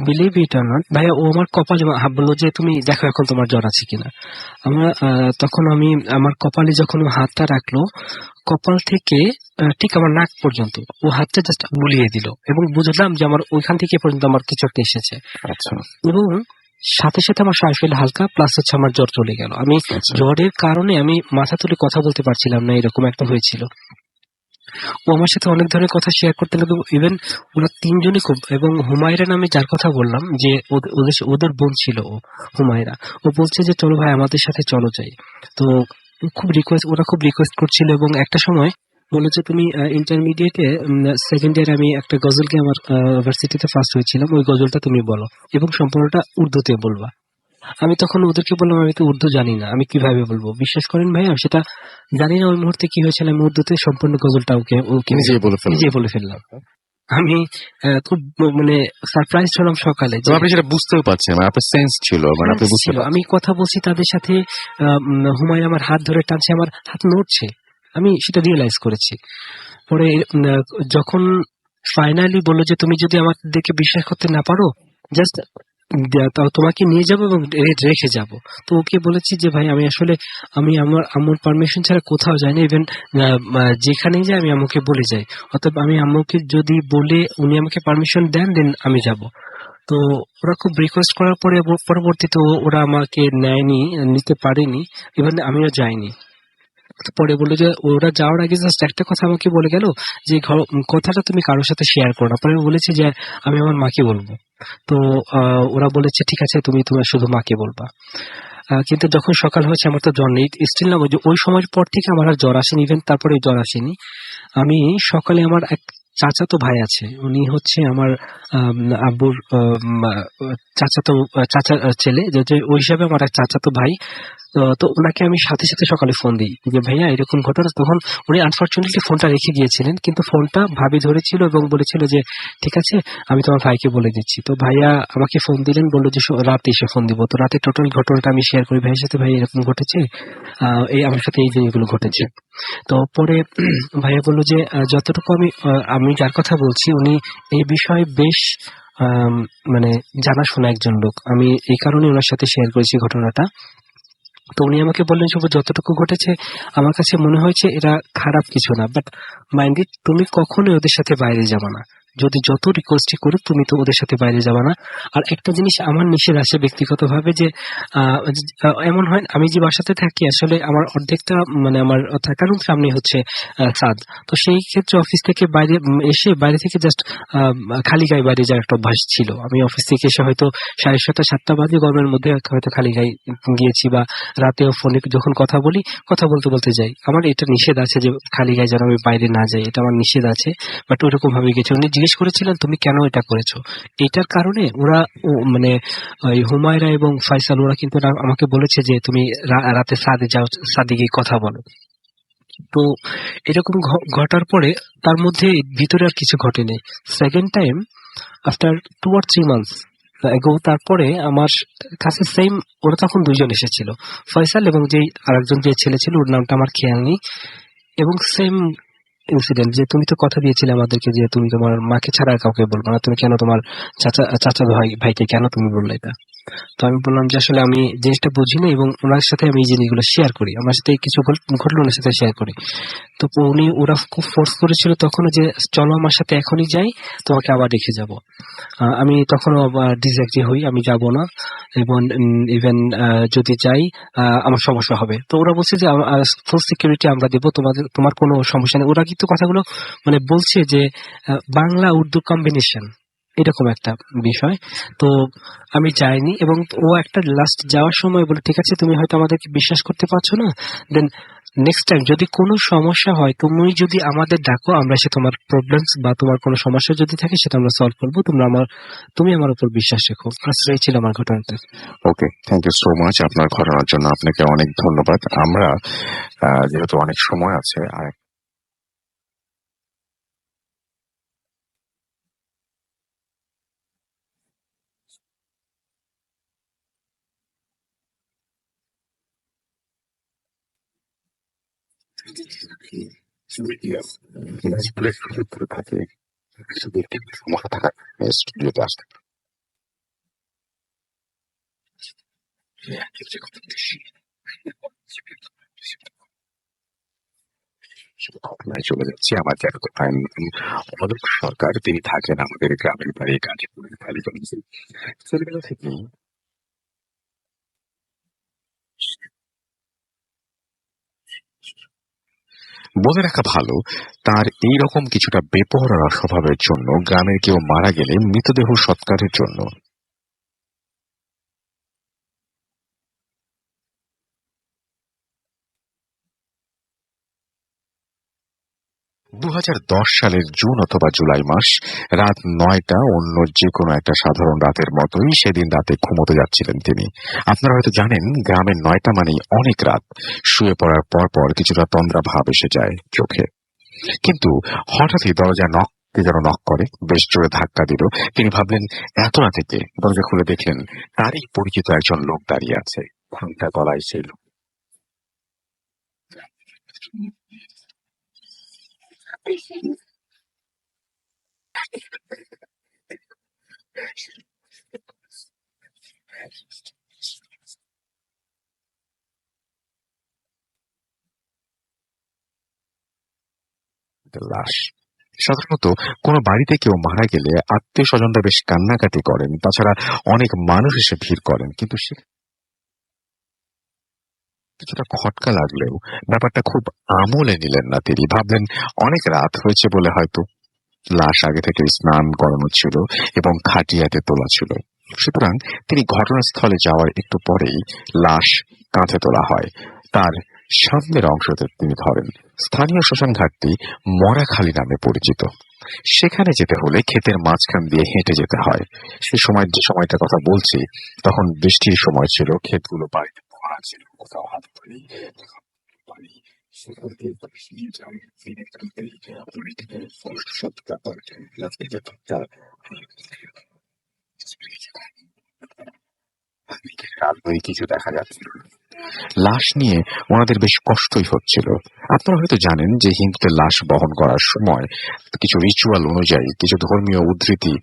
বিলিভ ইট অর নট ভাইয়া, ও আমার কপালে বললো যে তুমি দেখো এখন তোমার জ্বর আছে কিনা। তখন আমি আমার কপালে যখন ও হাতটা রাখলো, কপাল থেকে ঠিক আমার নাক পর্যন্ত ও হাতটা জাস্ট বুলিয়ে দিল, এবং বুঝলাম যে আমার ওইখান থেকে পর্যন্ত আমার কিছু একটা এসেছে। এবং সাথে সাথে আমার শরীর হালকা, প্লাস হচ্ছে আমার জ্বর চলে গেল। আমি আচ্ছা। জ্বরের কারণে আমি মাথা তুলে কথা বলতে পারছিলাম না, এরকম একটা হয়েছিল। ও আমার সাথে অনেক ধরনের কথা শেয়ার করতে লাগলো, ইভেন ওরা তিনজনই খুব, এবং হুমায়রা নামে যার কথা বললাম যে ওদের ওদের বোন ছিল ও, হুমায়রা, ও বলছে যে চলো ভাই আমাদের সাথে চলো যাই। তো ওরা খুব রিকোয়েস্ট করছিল, এবং একটা সময় বলে যে তুমি ইন্টারমিডিয়েটে সেকেন্ড ইয়ারে আমি একটা গজলকে আমার ভার্সিটিতে ফার্স্ট হয়েছিলাম, ওই গজলটা তুমি বলো এবং সম্পূর্ণটা উর্দুতে বলবা। আমি তখন ওদেরকে বললাম আমি তো উর্দু জানি না, আমি কিভাবে বলবো? বিশ্বাস করেন ভাই, আমি সেটা জানি না ওই মুহূর্তে কি হয়েছিল, আমি উর্দুতে সম্পূর্ণ গজলটা ওকে নিজেই বলে ফেললেন। নিজে বলে ফেললাম। আমি খুব মানে সারপ্রাইজ হলাম সকালে তো আপনি সেটা বুঝতেও পারছেন, মানে আপনার সেন্স ছিল, মানে আপনি বুঝতে ছিল। আমি কথা বলছি তাদের সাথে, হুমায়রা আমার হাত ধরে টানছে, আমার হাত নড়ছে, আমি সেটা রিয়েলাইজ করেছি। পরে যখন ফাইনালি বললো যে তুমি যদি আমাদেরকে বিশ্বাস করতে না পারো, জাস্ট তোমাকে নিয়ে যাবো এবং রেখে যাব। তো ওকে বলেছি যে ভাই আমি আসলে আমার আম্মুর পারমিশন ছাড়া কোথাও যাই না, ইভেন যেখানেই যাই আমি আম্মুকে বলে যাই, অতএব আমি আম্মুকে যদি বলে উনি আমাকে পারমিশন দেন দেন আমি যাব। তো ওরা খুব রিকোয়েস্ট করার পরে পরবর্তীতে ওরা আমাকে নিতে পারেনি, ইভেন আমিও যাইনি। তো পরে বললো যে ওরা যাওয়ার আগে জাস্ট একটা কথা আমাকে বলে গেল যে কথাটা তুমি কারোর সাথে শেয়ার করো না। পরে আমি বলেছি যে আমি আমার মাকে বলবো। তো ওরা বলেছে ঠিক আছে তুমি তোমার শুধু মাকে বলবা। কিন্তু যখন সকাল হয়েছে আমার তো জ্বর নেই স্টিল না, ওই সময়ের পর থেকে আমার আর জ্বর আসেনি, ইভেন তারপরে জ্বর আসেনি। আমি সকালে আমার এক চাচাতো ভাই আছে, উনি হচ্ছে আমার আব্বুর চাচা ছেলে, যে ওই হিসাবে আমার এক চাচাতো ভাই। তো ওনাকে আমি সাথে সাথে সকালে ফোন দিই যে ভাইয়া এরকম ঘটনা। তখন উনি আনফরচুনেটলি ফোনটা রেখে গিয়েছিলেন, কিন্তু ফোনটা ভাবি ধরেছিল এবং বলেছিল যে ঠিক আছে আমি তোমার ভাইকে বলে দিচ্ছি। তো ভাইয়া আমাকে ফোন দিলেন, বললো যে রাতে এসে ফোন দিব। তো রাতে টোটাল ঘটনাটা আমি শেয়ার করি ভাইয়ের সাথে, ভাই এরকম ঘটেছে, এই আমার সাথে এই জিনিসগুলো ঘটেছে। তো পরে ভাইয়া বললো যে যতটুকু আমি যার কথা বলছি উনি এই বিষয়ে বেশ মানে জানাশোনা একজন লোক, আমি এই কারণে ওনার সাথে শেয়ার করেছি ঘটনাটা। তো উনি আমাকে বললেন শুভ যতটুকু ঘটেছে আমার কাছে মনে হয়েছে এরা খারাপ কিছু না, বাট মাইন্ড ইট তুমি কখনোই ওদের সাথে বাইরে যাবে না, যদি যত রিকোয়েস্টই করুক তুমি তো ওদের সাথে বাইরে যাবে না। আর একটা জিনিস আমার নিষেধ আছে ব্যক্তিগতভাবে যে এমন হয় আমি যে বাসাতে থাকি আসলে আমার অর্ধেকটা মানে আমার থাকার সামনে হচ্ছে ছাদ। তো সেই ক্ষেত্রে অফিস থেকে বাইরে এসে বাইরে থেকে জাস্ট খালি গায়ে বাইরে যাওয়ার একটা অভ্যাস ছিল। আমি অফিস থেকে এসে হয়তো 6:30 7টা বাজে গরমের মধ্যে হয়তো খালি গায়ে গিয়েছি, বা রাতেও ফোনে যখন কথা বলি কথা বলতে বলতে যাই। আমার এটা নিষেধ আছে যে খালি গায়ে যেন আমি বাইরে না যাই, এটা আমার নিষেধ আছে। বাট ওরকম ভাবে গেছে। উনি জিজ্ঞেস করেছিলেন তুমি কেন এটা করেছো, এটার কারণে ওরা মানে ওই হুমায়রা এবং ফয়সাল ওরা কিন্তু আমাকে বলেছে যে তুমি রাতে ছাদে যাও, ছাদে গিয়ে কথা বলো। তো এরকম ঘটার পরে তার মধ্যে ভিতরে আর কিছু ঘটেনি। Second time after 2 or 3 months এগো তারপরে আমার কাছে সেম, ওরা তখন দুইজন এসেছিল, ফয়সাল এবং যে আরেকজন যে ছেলে ছিল ওর নামটা আমার খেয়াল নেই, এবং সেম ইনসিডেন্ট যে তুমি তো কথা দিয়েছিলে আমাদেরকে যে তুমি তোমার মাকে ছাড়া আর কাউকে বলবো না, তুমি কেন তোমার চাচা ভাইকে কেন তুমি বললে এটা? তো আমি বললাম যে আসলে আমি জিনিসটা বুঝি না, এবং ওনার সাথে আমি এই জিনিসগুলো শেয়ার করি, আমার সাথে কিছু ঘটলো ওনার সাথে শেয়ার করি। তো ওরা খুব ফোর্স করেছিল তখন যে চলো আমার সাথে এখনই যাই, তোমাকে আবার রেখে যাব। আমি তখনও ডিসঅ্যাগ্রি হই, আমি যাব না, এবং ইভেন যদি যাই আমার সমস্যা হবে। তো ওরা বলছে যে ফুল সিকিউরিটি আমরা দেবো, তোমার কোনো সমস্যা নেই। ওরা কিন্তু কথাগুলো মানে বলছে যে বাংলা উর্দু কম্বিনেশন এরকম একটা বিষয়। তো আমি যাইনি, এবং ও একটা লাস্ট যাওয়ার সময় বলে ঠিক আছে তুমি হয়তো আমাদেরকে বিশ্বাস করতে পারছো না, দেন নেক্সট টাইম যদি কোনো সমস্যা হয় তুমি যদি আমাদের ডাকো, আমরা এসে তোমার প্রবলেমস বা তোমার কোনো সমস্যা যদি থাকে সেটা আমরা সলভ করবো, তুমি আমার উপর বিশ্বাস রেখো। এই ছিল আমার ঘটনাটা। ওকে, থ্যাংক ইউ সো মাচ আপনার ঘটনার জন্য, আপনাকে অনেক ধন্যবাদ। আমরা যেহেতু অনেক সময় আছে আর থাকে সমস্যা থাকার স্টুডিওতে আসতে ঘটনায় চলে যাচ্ছি। আমার যেহেতু অলোক সরকার, তিনি থাকেন আমাদের গ্রামের বাড়ি গাজীপুরের কালীগঞ্জে। ছেলেবেলা থেকেই বলে রাখা ভালো, তার এই রকম কিছুটা বেপরোয়া স্বভাবের জন্য গ্রামের কেউ মারা গেলে মৃতদেহ সৎকারের জন্য 2010 সালের জুন অথবা জুলাই মাস, রাত 9টা, অন্য যে কোনো একটা সাধারণ রাতের মতোই সেদিন রাতে ঘুমোতে যাচ্ছিলেন তিনি। আপনারা হয়তো জানেন, গ্রামের 9টা মানেই অনেক রাত। শুয়ে পড়ার পর পর কিছুটা তন্দ্রা ভাব এসে যায় চোখে। কিন্তু হঠাৎই দরজা কে যেন নক করে, বেশ জোরে ধাক্কা দিল। তিনি ভাবলেন এত রাতে কে? দরজা খুলে দেখলেন তারই পরিচিত একজন লোক দাঁড়িয়ে আছে। ভাঙা গলায় সেই লোক লাশ। সাধারণত কোনো বাড়িতে কেউ মারা গেলে আত্মীয় স্বজনরা বেশ কান্নাকাটি করেন, তাছাড়া অনেক মানুষ এসে ভিড় করেন। কিন্তু সে কিছুটা খটকা লাগলেও ব্যাপারটা খুব আমলে নিলেন না তিনি। ভাবলেন অনেক রাত হয়েছে বলে হয়তো লাশ আগে থেকে স্নান করানো ছিল এবং খাটিয়াতে তোলা ছিল। সুতরাং তিনি ঘটনাস্থলে যাওয়ার একটু পরেই লাশ কাঁধে তোলা হয়। তার সামনের অংশতে তিনি ধরেন। স্থানীয় শ্মশানঘাটটি মরাখালী নামে পরিচিত। সেখানে যেতে হলে ক্ষেতের মাঝখান দিয়ে হেঁটে যেতে হয়। সে সময়, যে সময়টার কথা বলছি, তখন বৃষ্টির সময় ছিল। ক্ষেতগুলো পানিতে ভরা ছিল, কোথাও হাত পানি, কোথাও পানি। সেখান দিয়ে পাশ নিয়ে যাওয়া ফিরে টানতে অনেক কষ্ট ব্যাপার। রাতের ব্যাপারটা আলোয় কিছু দেখা যাচ্ছিল না। লাশ নিয়ে ওনাদের বেশ কষ্টই হচ্ছিল। আপনারা হয়তো জানেন যে হিন্দুদের লাশ বহন করার সময় কিছু রিচুয়াল অনুযায়ী কিছু ধর্মীয় উদ্ধৃতি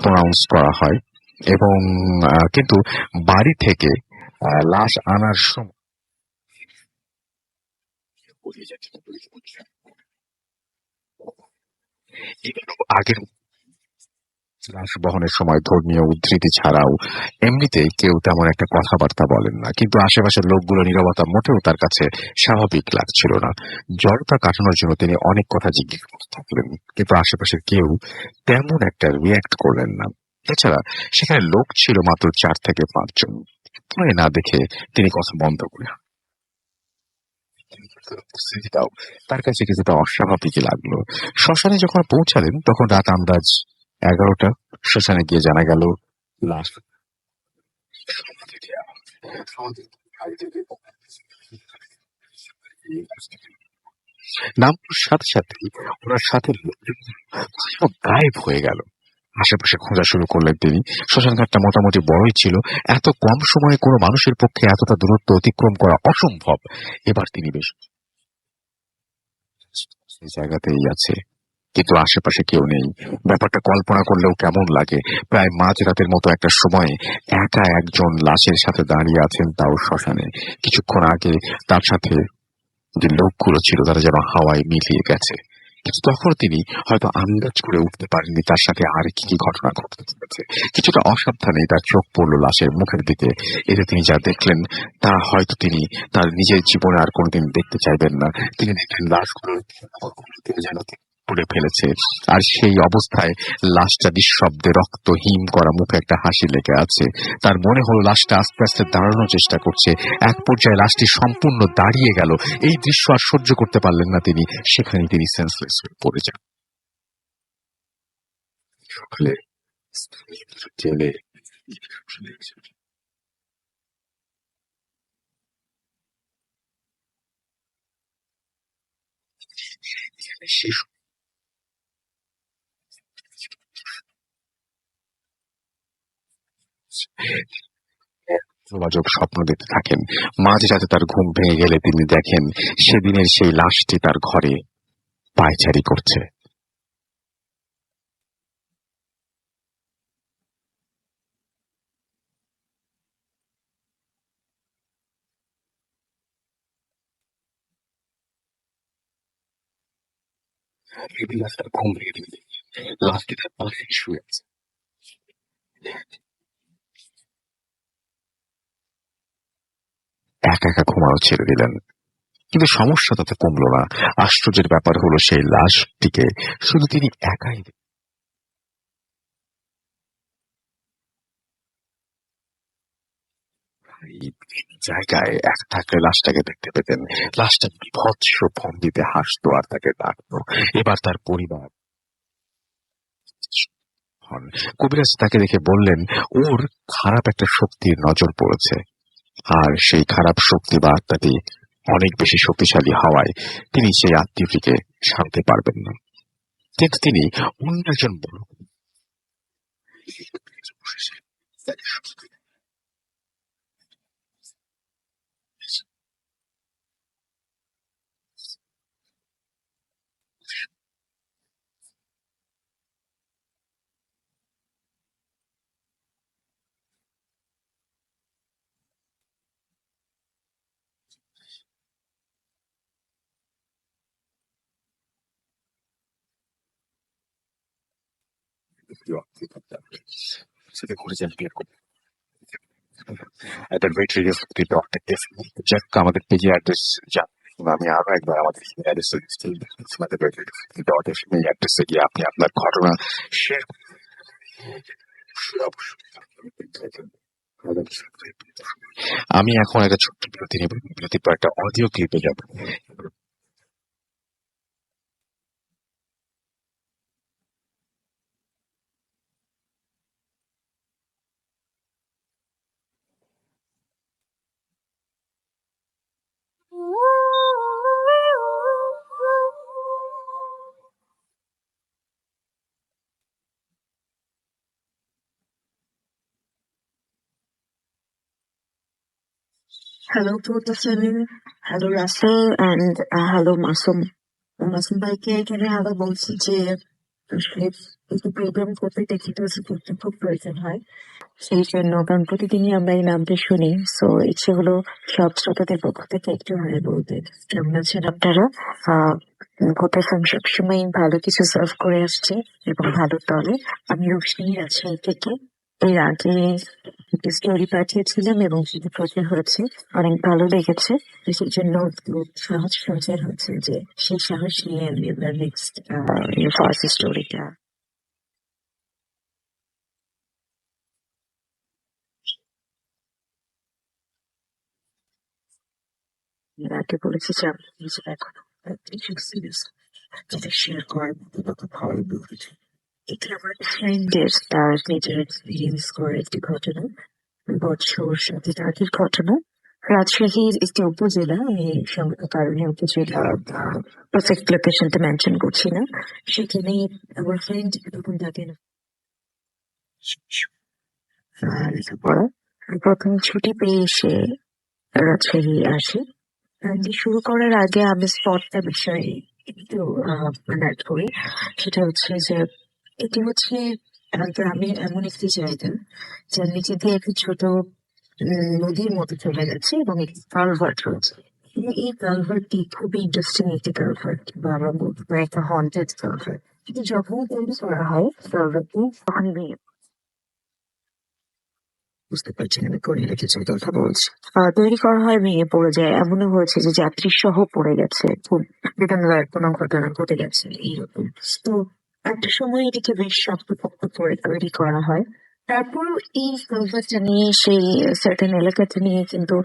প্রনাউন্স করা হয়, এবং কিন্তু বাড়ি থেকে লাশ আনার সময় আগের লাশ বহনের সময় ধর্মীয় উদ্ধৃতি ছাড়াও এমনিতে কেউ তেমন একটা কথাবার্তা বলেন না। কিন্তু আশেপাশের লোকগুলো নীরবতা মোটেও তার কাছে স্বাভাবিক লাগছিল না। জড়তা কাটানোর জন্য তিনি অনেক কথা জিজ্ঞেস করতে থাকলেন, কিন্তু আশেপাশের কেউ তেমন একটা রিয়্যাক্ট করলেন না। এছাড়া সেখানে লোক ছিল মাত্র 4 থেকে 5 জন। পরে না দেখে তিনি কথা বন্ধ করে উপস্থিতিটাও তার কাছে কিছুটা অস্বাভাবিকই লাগলো। শ্মশানে যখন পৌঁছালেন তখন রাত আন্দাজ 11টা। শ্মশানে গিয়ে জানা গেল লাশ সমাধি দেয়া হচ্ছে। সমাধির ধারে থেকে নামানোর সাথে সাথেই ওনার সাথে লোকজন সব গায়েব হয়ে গেল। আশেপাশে খোঁজা শুরু করলেন তিনি। শ্মশানঘাটটা মোটামুটি বড়ই ছিল। এত কম সময়ে কোনো মানুষের পক্ষে এতটা দূরত্ব অতিক্রম করা অসম্ভব। এবার তিনি বেশ সেই জায়গাতেই আছে, কিন্তু আশেপাশে কেউ নেই। ব্যাপারটা কল্পনা করলেও কেমন লাগে। প্রায় মাঝরাতের মতো একটা সময়ে একা একজন লাশের সাথে দাঁড়িয়ে আছেন, তাও শ্মশানে। কিছুক্ষণ আগে তার সাথে যে লোকগুলো ছিল তারা যেন হাওয়ায় মিলিয়ে গেছে। কিন্তু তখন তিনি হয়তো আন্দাজ করে উঠতে পারেননি তার সাথে আর কি কি ঘটনা ঘটতে চলেছে। কিছুটা অসাবধানে তার চোখ পড়ল লাশের মুখের দিকে। এতে তিনি যা দেখলেন তা হয়তো তিনি তার নিজের জীবনে আর কোনোদিন দেখতে চাইবেন না। তিনি দেখলেন লাশগুলো যেন পুড়ে ফেলেছে, আর সেই অবস্থায় লাশটা নিঃশব্দে রক্ত হিম করা মুখে একটা হাসি লেগে আছে। তার মনে হলো লাশটা আস্তে আস্তে দাঁড়ানোর চেষ্টা করছে। এক পর্যায়ে লাশটি সম্পূর্ণ দাঁড়িয়ে গেল। এই দৃশ্য আর সহ্য করতে পারলেন না তিনি। সেখানেই তিনি সেন্সলেস হয়ে পড়ে যান। সকালে স্থানীয় কিছু জেলে শিশু যোগাযোগ স্বপ্ন দেখতে থাকেন। মাঝরাতে তার ঘুম ভেঙে গেলে তিনি দেখেন সেদিনের সেই লাশটি তার ঘরে পায়চারি করছে। লাশটার ঘুম ভেঙে দিল, লাশটি তার পাশে শুয়ে আছে। একা একা ঘুমানো ছেড়ে দিলেন। কিন্তু সমস্যা তাতে কমল না। আশ্চর্যের ব্যাপার হলো সেই লাশটিকে শুধু তিনি একাই এই জায়গায় একা থাকলে লাশটাকে দেখতে পেতেন। লাশটা বিভৎস ভঙ্গিতে হাসতো আর তাকে ডাকতো। এবার তার পরিবার হন। কবিরাজ তাকে দেখে বললেন, ওর খারাপ একটা শক্তির নজর পড়েছে, আর সেই খারাপ শক্তি বা আত্মাটি অনেক বেশি শক্তিশালী হওয়ায় তিনি সেই আত্মীয়টিকে সারতে পারবেন না। কিন্তু তিনি অন্য একজন বড় সাথে ঘুরে যান বিয়ে করতে। At the rate of the doctor, if যাক আমাদের পেজে অ্যাড্রেস যান, আমি আরো একবার আমাদের অ্যাড্রেস আমাদের ডট এফ অ্যাড্রেসে গিয়ে আপনি আপনার ঘটনা শেয়ার আমি এখন একটা ছোট্ট বিরতি নেব। বিরতির পর একটা অডিও ক্লিপে যাব। Hello to the channel. Hello Russell and hello Masum. Masum ভাইকে এখানে আবার বলছি যে আসলে একটু প্রোগ্রাম করতে টেকনিক্যাল সাপোর্টটা খুব প্রয়োজন হয়, সেই জন্য কারণ প্রতিদিনই আমরা এই নামটা শুনি। সো ইচ্ছে হলো সব শ্রোতাদের পক্ষ থেকে একটু হাই বলতে। কেমন আছেন আপনারা? ভোটাফোন সবসময় ভালো কিছু সার্ভ করে আসছে এবং ভালো তলে। আমি রোশনি রাজশাহী থেকে এর আগে একটি স্টোরি পাঠিয়েছিলাম এবং সেটা প্রচার হয়েছে, অনেক ভালো লেগেছে। তো সেই জন্য একটু সাহস সঞ্চার হচ্ছে যে সেই সাহস নিয়ে আমি এবার নেক্সট ফার্স্ট স্টোরিটা আগে বলেছি যে আমি নিজে এখনো কিছু সিরিয়াস যেটা শেয়ার করার মতো তত ভালো বলেছে। এটা আমার ফ্রেন্ডের তার নিজের এক্সপিরিয়েন্স করে একটি ঘটনা, বছর সাথে আগের ঘটনা। রাজশাহীর একটি উপজেলা, আমি সংগত কারণে উপজেলা পারফেক্ট লোকেশনটা মেনশন করছি না, সেখানে আমার ফ্রেন্ড তখন থাকেন লেখাপড়া। প্রথম ছুটি পেয়ে এসে রাজশাহী আসে। কাহিনী শুরু করার আগে আমি স্পটটা বিষয়ে একটু অ্যাড করি। সেটা হচ্ছে যে এটি হচ্ছে গ্রামের এমন একটি জায়গা যার নিচে দিয়ে একটি ছোট নদীর মতো চলে গেছে এবং একটি কালভার্ট রয়েছে। এবং এই কালভার্টটি খুবই ইন্টারেস্টিং একটি কালভার্ট, বা আমরা বলতে পারি একটা হন্টেড কালভার্ট। কিন্তু যখন তৈরি করা হয় কালভার্টটি তখন ভেঙে বুঝতে পারছেন আমি করে রেখেছি কথা বলছি। তৈরি করা হয় ভেঙে পড়ে যায়, এমনও হয়েছে যে যাত্রী সহ পড়ে গেছে, খুব বেদনাদায়ক কোনো ঘটনা ঘটে গেছে এইরকম। তো একটা সময় এটিকে বেশ শক্তপোক্ত করে তৈরি করা হয়। তারপরও এই কালভার্টটা নিয়ে সেই সার্টেন এলাকাটা নিয়ে কিন্তু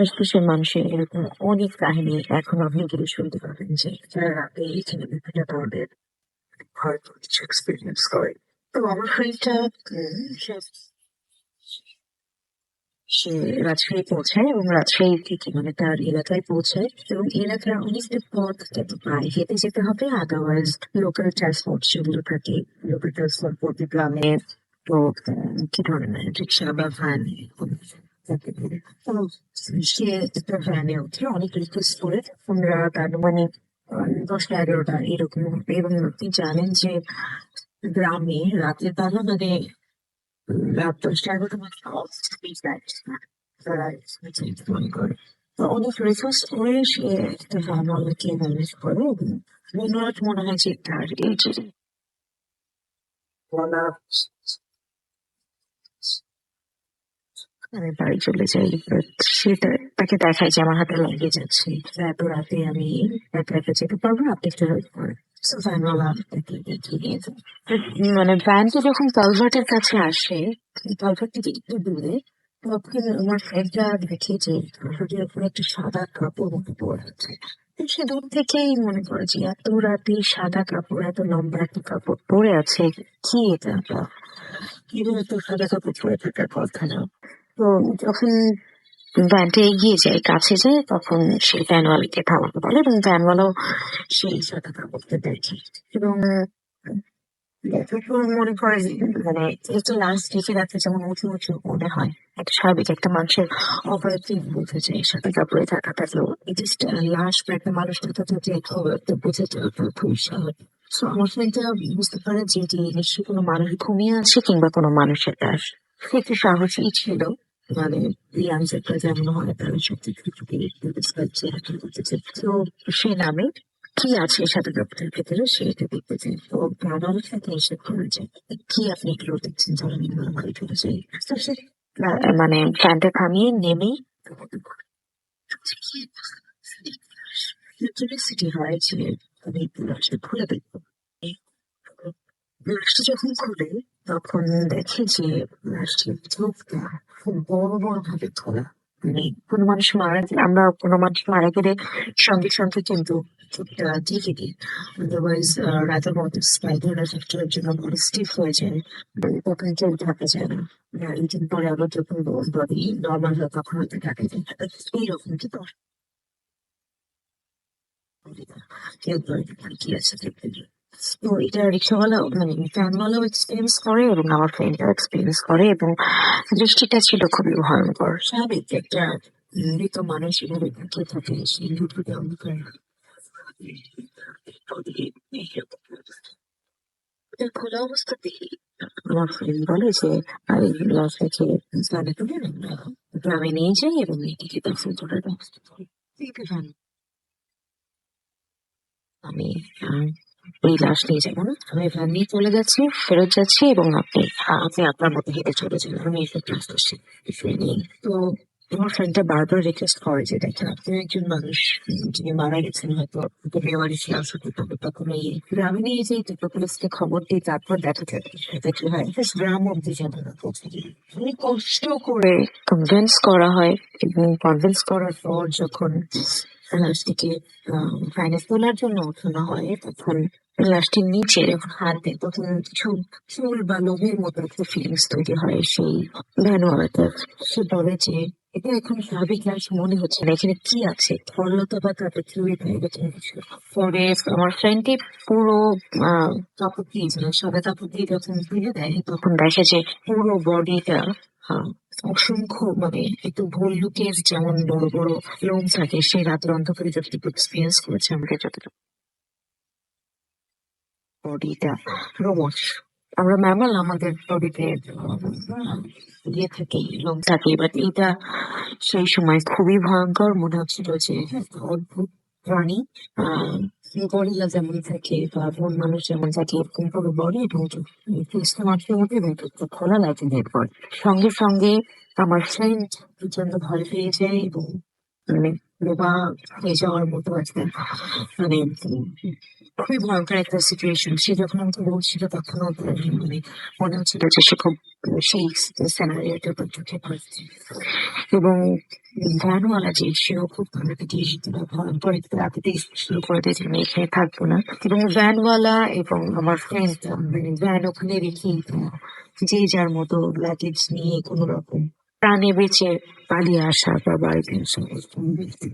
আশপাশের মানুষের এরকম অনেক কাহিনী এখন আপনি গেলে শুনতে পাবেন যে যারা রাতে এখানে বিভিন্ন ধরনের হয়তো কিছু এক্সপিরিয়েন্স করে। তো আমার ফ্রেন্ডটা সে রাজশাহী পৌঁছায় এবং রাজশাহী থেকে মানে তার এলাকায় পৌঁছায় এবং এলাকার অনেকটা পথ তাকে পায়ে হেঁটে যেতে হবে, আদারওয়াইজ লোকাল ট্রান্সপোর্ট যেগুলো থাকে, লোকাল ট্রান্সপোর্ট বলতে গ্রামে তো কি ধরনের রিক্সা বা ভ্যান থাকে। তো সে একটা ভ্যানে উঠে অনেক রিকোয়েস্ট করে রাত আনুমানিক 10টা-11টা এরকম হবে। এবং আপনি জানেন যে গ্রামে রাতের বেলা মানে রাত 10টা-11টা মানে অলমোস্ট মিডনাইট মনে করে। তো অনেক রিকোয়েস্ট করে সে একটা ভ্যান ওয়ালাকে ম্যানেজ করে এবং মনোরাত মনে হয় যে তার এই যে ওয়ালা আমি বাড়ি চলে যাই। বাট সেটা তাকে দেখায় যে আমার হাতে লাগেজ আছে, এত রাতে আমি একা একা যেতে পারবো না, আপনি একটু হেল্প করেন। So, ভ্যানওয়ালা তাকে দেখিয়ে নিয়ে যায়। মানে ভ্যানটা যখন কালভার্টের কাছে আসে, কালভার্ট থেকে একটু দূরে, তখন আমার ফ্রেন্ডরা দেখে যে কালভার্টের উপরে একটা সাদা কাপড় মতো পড়ে আছে। তো সে দূর থেকেই মনে করে যে এত রাতে সাদা কাপড়, এত লম্বা একটা কাপড় পরে আছে, কি এটা? কিভাবে তো সাদা কাপড় পরে থাকার কথা না। তো যখন ভ্যানটা এগিয়ে যায়, কাছে যায়, তখন সে ভ্যানওয়ালাকে থামাতে বলে এবং ভ্যানওয়ালাও সেই সাদা কাপড়টা দেখে এবং দেখার পর মনে করে যে মানে একটা লাশ দেখে রাখতে যেমন উঁচু উঁচু মনে হয়, একটা স্বাভাবিক একটা মানুষের অপারেটিভ বোঝা যায় সাদা কাপড়ে থাকা থাকলেও জাস্ট লাশ বা একটা মানুষ থাকা থাকলে একটা বোঝা যায় খুবই স্বাভাবিক। So, আমার ফ্রেন্ডটা বুঝতে পারে যে এটি নিশ্চয়ই কোনো মানুষ ঘুমিয়ে আছে কিংবা কোনো মানুষের লাশ। সে একটু সাহসী ছিল, মানে ইয়াংজারটা যেমন হয় তারা সব কিছু তো সে নামে কি আছে সাথে কাপড়ের ভেতরে সেটা দেখতে চাই। তো বাবার সাথে এসে করে যায় কি আপনি এগুলো দেখছেন, চলেন এগুলো বাড়ি চলে যাই। তো সে মানে ফ্যানটা থামিয়ে নেমেই কিউরিয়াসিটি হয় যে আমি লাশটা খুলে দেখবো। লাশটা যখন খুলে তখন দেখে যে লাশটির চোখটা খুব বড় বড় ভাবে খোলা। মানে কোনো মানুষ মারা গেলে, আমরা কোনো মানুষ মারা গেলে সঙ্গে সঙ্গে কিন্তু চোখটা ঢেকে দিই, আদারওয়াইজ রাতের মধ্যে স্পাইডার এফেক্টের জন্য বডি স্টিফ হয়ে যায়, তখন কেউ ঢাকা যায় না। একদিন পরে আবার যখন বডি নর্মাল হয় তখন হয়তো ঢাকা যায়। এইরকম কিন্তু কেউ ধরে কি আছে দেখতে দিই। তো এটা রিক্সাওয়ালা মানে ভ্যানওয়ালাও এক্সপিরিয়েন্স করে এবং আমার ফ্রেন্ডও এক্সপিরিয়েন্স করে এবং দৃষ্টিটা ছিল খুবই ভয়ঙ্কর। স্বাভাবিক একটা মৃত মানুষ এভাবে তাকিয়ে থাকে সেই দুপুরে অন্ধকার। এটা খোলা অবস্থাতেই আমার ফ্রেন্ড বলে যে এই লাশটাকে স্নানে তুলে আমরা গ্রামে নিয়ে যাই এবং এটিকে দাফন করার ব্যবস্থা করি। ঠিক আছে, আমি ওই লাশ নিয়ে যাবো না, আমি ভ্যান নিয়ে চলে যাচ্ছি, ফেরত যাচ্ছি এবং আপনি আপনার মতো হেঁটে চলে যান, আমি এসে ক্লাস করছি নিয়ে। তো আমার ফ্রেন্ডটা বারবার রিকোয়েস্ট করে যে দেখেন আপনি একজন মানুষ, যিনি মারা গেছেন, হয়তো বিয়ে বাড়ি ক্লাস হতে পারে, তখন এই গ্রামে নিয়ে যাই, তো পুলিশকে খবর দিই, তারপর দেখা যাবে সেটা কি হয়। Just গ্রাম অব্দি যাবে না, পৌঁছে দিই। অনেক কষ্ট করে কনভিন্স করা হয় এবং কনভিন্স করার পর যখন লাশটিকে ফাইন্যান্স তোলার জন্য ওঠানো হয়, তখন লাশটির নিচে যখন হাত দেয় তখন কিছু চুল বা লোমের মতো একটা ফিলিংস তৈরি হয় সেই ভ্যানওয়ালাটার। সে বলে যে এটা এখন স্বাভাবিক লাশ মনে হচ্ছে না, এখানে কি আছে, তরলতা বা তাতে ফ্লুইড হয়ে গেছে কিছু। পরে আমার ফ্রেন্ডটি পুরো কাপড় দিয়ে সাদা কাপড় দিয়ে যখন ধুয়ে দেয় তখন দেখে যে পুরো বডিটা অসংখ্য মানে একটু ভল্লুকের যেমন বড় বড় লোম থাকে, সেই রাতের অন্ধকারে যতটুকু এক্সপিরিয়েন্স করেছে আমাকে, যতটুকু বডিটা রোমশ। আমরা ম্যামাল, আমাদের বডিতে ইয়ে থাকে, লোম থাকে, বাট এটা সেই সময় খুবই ভয়ঙ্কর মনে হচ্ছিল যে একটা অদ্ভুত প্রাণী। গরিলা যেমন থাকে বা বন মানুষ যেমন থাকে এরকম পুরো বডি এবং মানুষের মধ্যে এবং চোখটা খোলা লাগে এরপর সঙ্গে সঙ্গে আমার ফ্রেন্ড প্রচন্ড ভয় পেয়ে যায় এবং মানে বোবা হয়ে যাওয়ার মতো আছে। মানে খুবই ভয়ঙ্কর একটা সিচুয়েশন। সে যখন আমাকে বলছিল তখন মানে মনে হচ্ছিল যে সে খুব সেই সিনারিওটার উপর চোখে পড়ছে এবং ভ্যানওয়ালা যে সেও খুব আমাকে ভয়ঙ্কর একটু রাতে শুরু করে দিয়েছে আমি এখানে থাকবো না এবং ভ্যানওয়ালা এবং আমার ফ্রেন্ড মানে ভ্যান ওখানে রেখে যে যার মতো লাগেজ নিয়ে কোনো রকম প্রাণে বেঁচে পালিয়ে আসা বা বাড়িতে আসা এরকম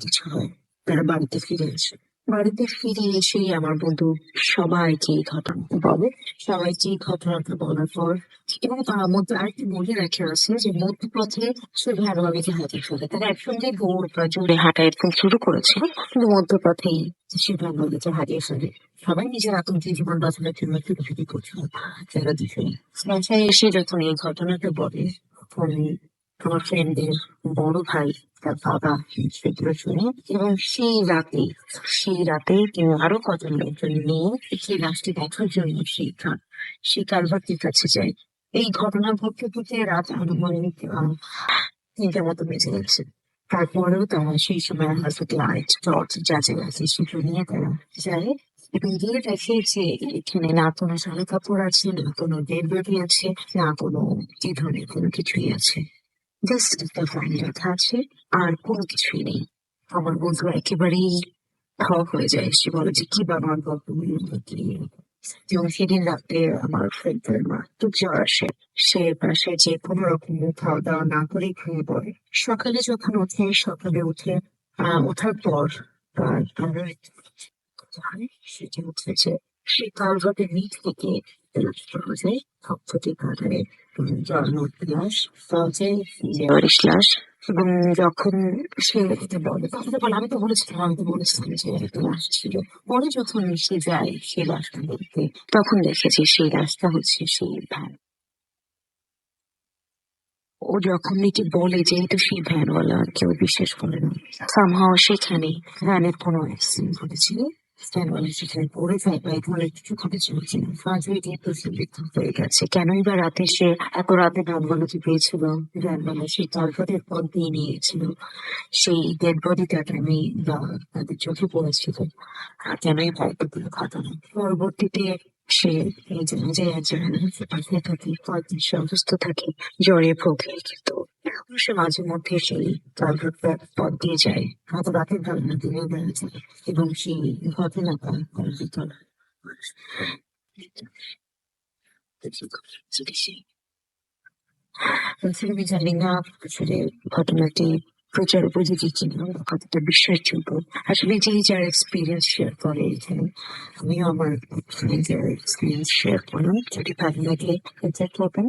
কিছু হয়, তারা বাড়িতে ফিরে আসে। বাড়িতে ফিরে এসেই আমার বন্ধু সবাইকে এই ঘটনাটা বলে, সবাইকে এই ঘটনাটা বলার পর এবং তার মধ্যে আরেকটি বলে রাখা আছে যে মধ্যপথে সে ভ্যানওয়ালাকে হারিয়ে ফেলে, তারা একসঙ্গে দৌড় বা জোরে হাঁটা এরকম শুরু করেছে, কিন্তু মধ্যপথেই সে ভ্যানওয়ালাকে হারিয়ে ফেলে। সবাই নিজের আতঙ্কে জীবন বাঁচানোর জন্য ছুটোছুটি করছিল তারা দুজনে। বাসায় এসে যখন এই ঘটনাটা বলে তখন আমার ফ্রেন্ডের বড় ভাই তার বাবা সেগুলো শুনে এবং সেই রাতে তিনি আরো কজন লোকজন নিয়ে সেই লাশটি দেখার জন্য সেই কালভার্টের কাছে যায়। এই ঘটনা ঘটতে ঘটতে রাত আনুমানিক 3টার মতো বেজে গেছে। তারপরেও তারা সেই সময় হয়তো লাইট টর্চ যা যা আছে সেগুলো নিয়ে তারা যায় এবং গিয়ে দেখে যে এখানে না কোনো জামা কাপড় আছে, না কোনো ডেড বডি আছে, না কোনো এই ধরনের কোনো কিছুই আছে। জাস্ট একটা ফাইল রাখা আছে, আর কোনো কিছুই নেই। আমার বন্ধু একেবারেই হয়ে যায়। সে বলে যে কি আমার গল্পগুলো কি। এবং সেদিন রাতে আমার ফ্রেন্ডের মারাত্মক জ্বর আসে। সে বাসায় যে কোনো রকম খাওয়া দাওয়া না করে ঘুমিয়ে পড়ে। সকালে যখন ওঠে, সকালে উঠে ওঠার পর তার আরো একটা কথা হয়, সেটি হচ্ছে যে সে কালভার্টের নিচ থেকে লাশ পাওয়া যায়, থকথকে কাঁধে জড়ানো লাশ পাওয়া যায়, লেবারিশ লাশ। এবং যখন সে এটা বলে, কথাটা বলে, আমি তো বলেছিলাম যে একটা লাশ ছিল। পরে যখন সে যায় সেই লাশটা দেখতে, তখন দেখেছি সেই লাশটা হচ্ছে সেই ভ্যান। ও যখন এটি বলে যে এটা সেই ভ্যানওয়ালা, কেউ বিশ্বাস করে না। সামহাও সেখানে ভ্যানের কোনো অ্যাক্সিডেন্ট ঘটেছিল। ভ্যানওয়ালা সেখানে পড়ে যায় বা এই ধরনের কিছু ঘটেছিল কিনা, ফাজুই দিয়ে প্রশ্নবিদ্ধ হয়ে গেছে। কেনই বা রাতে সে এত রাতে ভ্যানওয়ালাকে পেয়েছিল? ভ্যানওয়ালা সেই টার্গেটের পথ দিয়ে নিয়ে গেছিল। সেই ডেড বডিটা কেনই বা তাদের চোখে পড়েছিল? কেনই বা এতগুলো ঘটনা? পরবর্তীতে সে এই জানাজায় পাশে থাকে, কয়েকদিন সে অসুস্থ থাকে, জ্বরে ভোগে, কিন্তু এখনো সে মাঝে মধ্যে সেই টার্গেট পথ দিয়ে যায়। হয়তো রাতের ঘটনা দিনের বেলা যায় এবং সেই ঘটনাটা আমি জানি না আসলে ঘটনাটি প্রচার উপযোগী কিনা বা কতটা বিশ্বাসযোগ্য। আসলে যে যার এক্সপিরিয়েন্স শেয়ার করে এখানে, আমিও আমার ফ্রেন্ডের এক্সপিরিয়েন্স শেয়ার করলাম। যদি ভালো লাগে কন্ট্যাক্ট করবেন।